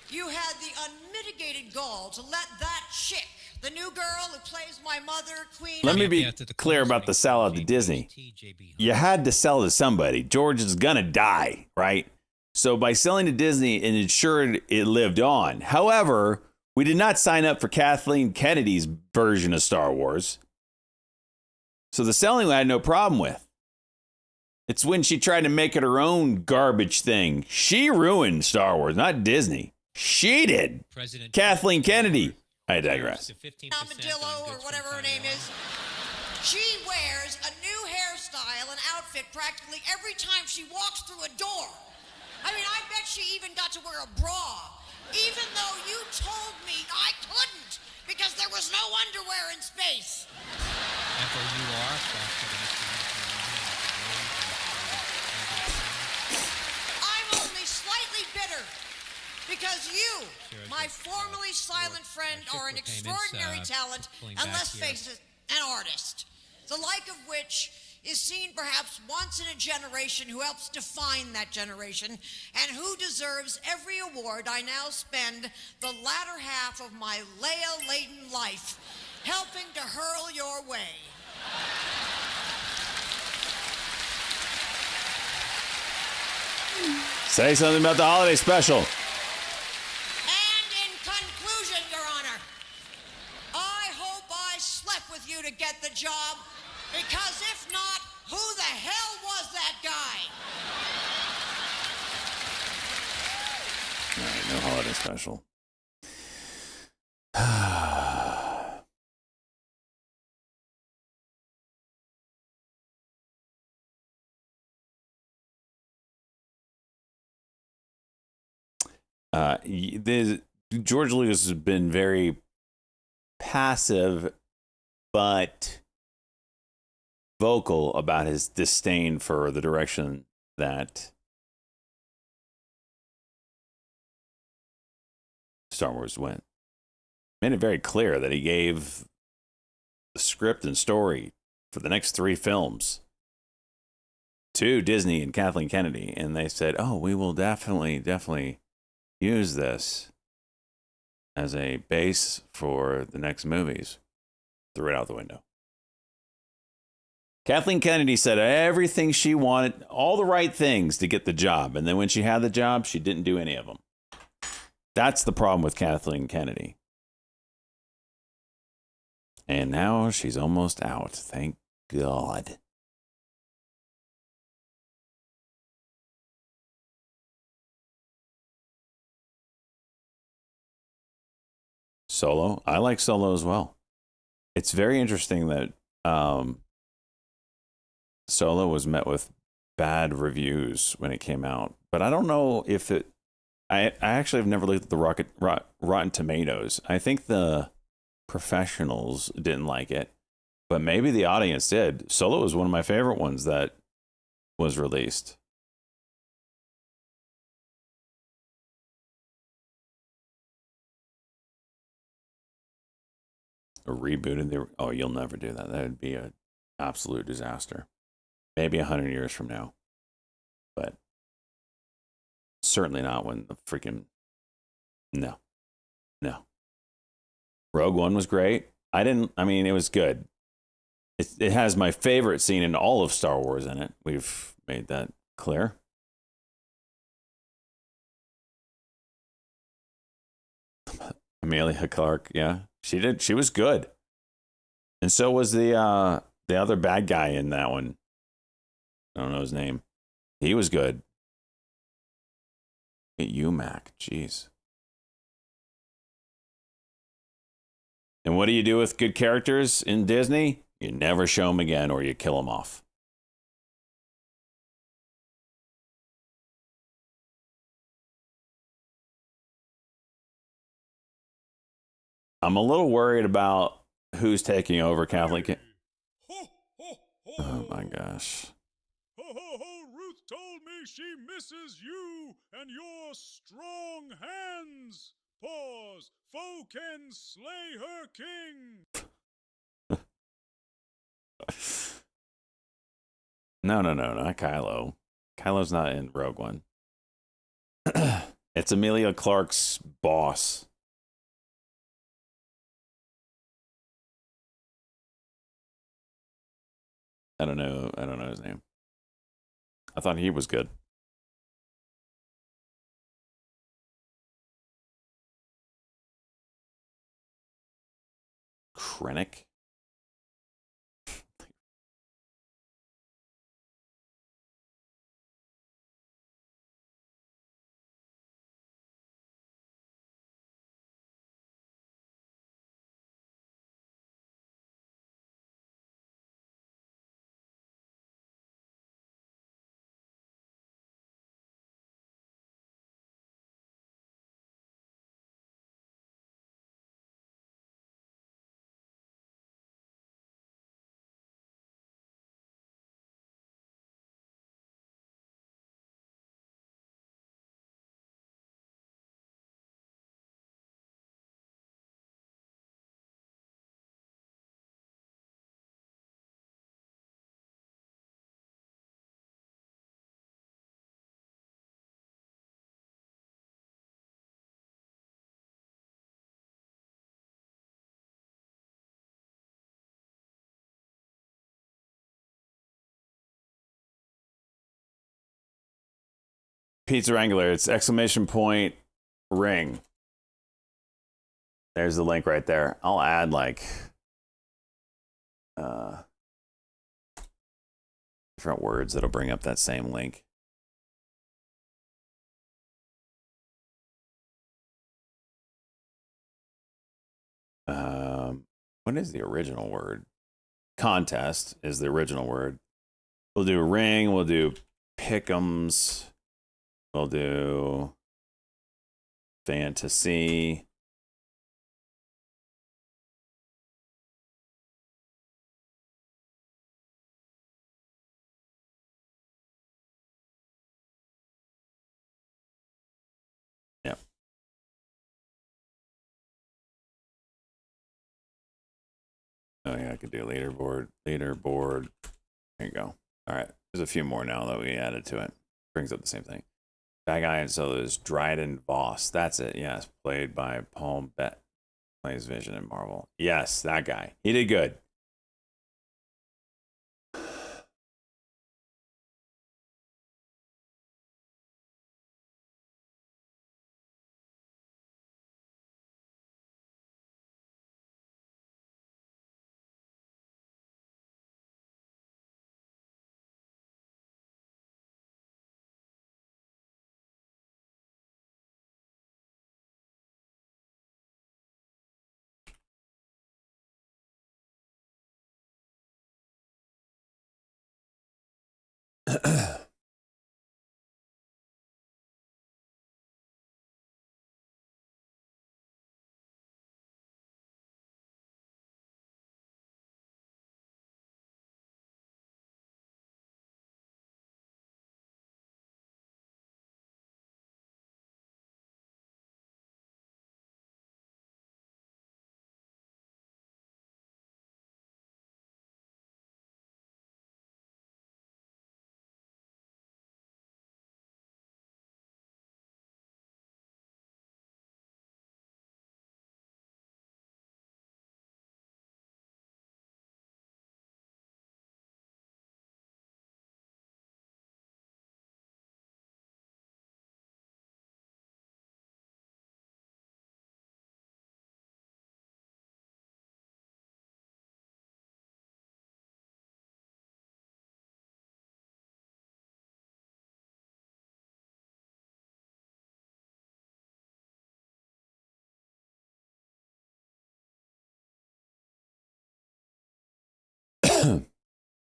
you had the unmitigated gall to let that chick, the new girl who plays my mother, Queen... Let me be clear about the sell out to Disney. You had to sell to somebody. George is gonna die, right? So by selling to Disney, it ensured it lived on. However, we did not sign up for Kathleen Kennedy's version of Star Wars. So the selling I had no problem with. It's when she tried to make it her own garbage thing. She ruined Star Wars, not Disney. She did. Kathleen Kennedy. I digress. Armadillo or whatever her name is. She wears a new hairstyle and outfit practically every time she walks through a door. I mean, I bet she even got to wear a bra, even though you told me I couldn't because there was no underwear in space. I'm only slightly bitter because you, my formerly silent friend, are an extraordinary talent, and let's face it, an artist, the like of which is seen perhaps once in a generation, who helps define that generation, and who deserves every award I now spend the latter half of my Leia-laden life helping to hurl your way. Say something about the holiday special. And in conclusion, Your Honor, I hope I slept with you to get the job, because if not, who the hell was that guy? All right, no holiday special. George Lucas has been very passive, but vocal about his disdain for the direction that Star Wars went. Made it very clear that he gave the script and story for the next 3 films to Disney and Kathleen Kennedy, and they said, "Oh, we will definitely use this as a base for the next movies." Threw it out the window. Kathleen Kennedy said everything she wanted, all the right things to get the job, and then when she had the job, she didn't do any of them. That's the problem with Kathleen Kennedy. And now she's almost out. Thank God. Solo. I like Solo as well. It's very interesting that Solo was met with bad reviews when it came out. But I don't know if it... I actually have never looked at the Rotten Tomatoes. I think the professionals didn't like it, but maybe the audience did. Solo was one of my favorite ones that was released. A reboot of the... Oh, you'll never do that. That would be an absolute disaster. Maybe 100 years from now. But certainly not when the freaking... No. Rogue One was great. I mean, it was good. It has my favorite scene in all of Star Wars in it. We've made that clear. Amelia Clark, yeah. She was good. And so was the other bad guy in that one. I don't know his name. He was good. UMAC, jeez. And what do you do with good characters in Disney? You never show them again or you kill them off. I'm a little worried about who's taking over Kathleen. Oh my gosh. Ruth told me she misses you and your strong hands. Pause. Foe can slay her king. No, not Kylo. Kylo's not in Rogue One. It's Amelia Clark's boss. I don't know his name. I thought he was good. Krennic? Pizza Wrangler. It's exclamation point ring. There's the link right there. I'll add like different words that'll bring up that same link. What is the original word? Contest is the original word. We'll do ring. We'll do pick'ems. We'll do fantasy. Yep. Oh yeah, I could do leaderboard. Leaderboard. There you go. All right. There's a few more now that we added to it. Brings up the same thing. That guy, and so there's Dryden Voss. That's it. Yes, played by Paul Bett. Plays Vision in Marvel. Yes, that guy. He did good.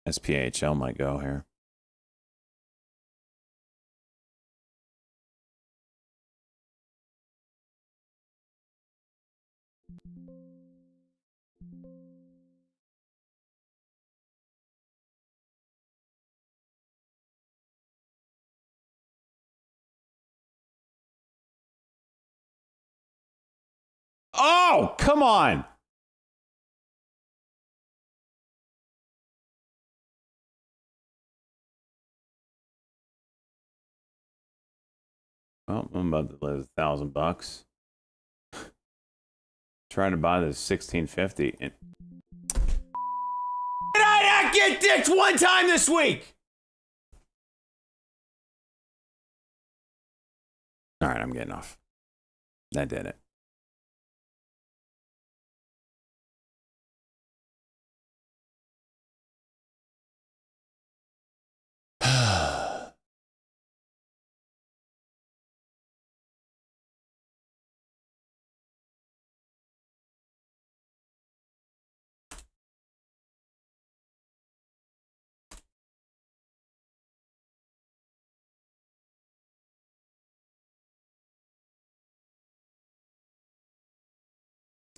SPHL might go here. Oh, come on. Well, I'm about to lose $1,000. Trying to buy this 1650. And did I not get dicked one time this week? All right, I'm getting off. That did it.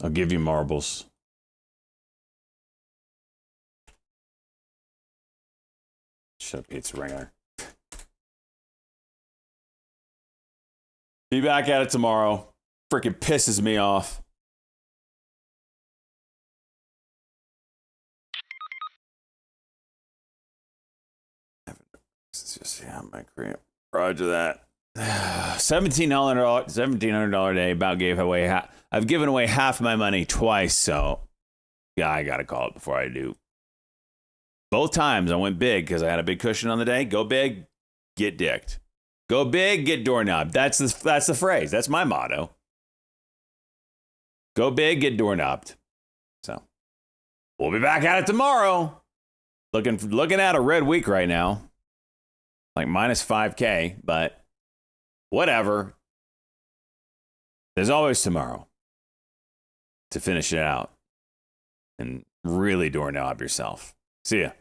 I'll give you marbles. Shut up, Pizza Wrangler. Be back at it tomorrow. Freaking pisses me off. It's just, yeah, my career. Roger that. $1,700 day. About gave away I've given away half my money twice, so yeah, I gotta call it before I do. Both times I went big because I had a big cushion on the day. Go big, get dicked. Go big, get doorknobbed. That's the phrase. That's my motto. Go big, get doorknobbed. So we'll be back at it tomorrow. Looking at a red week right now. Like minus 5K, but whatever. There's always tomorrow to finish it out and really doorknob yourself. See ya.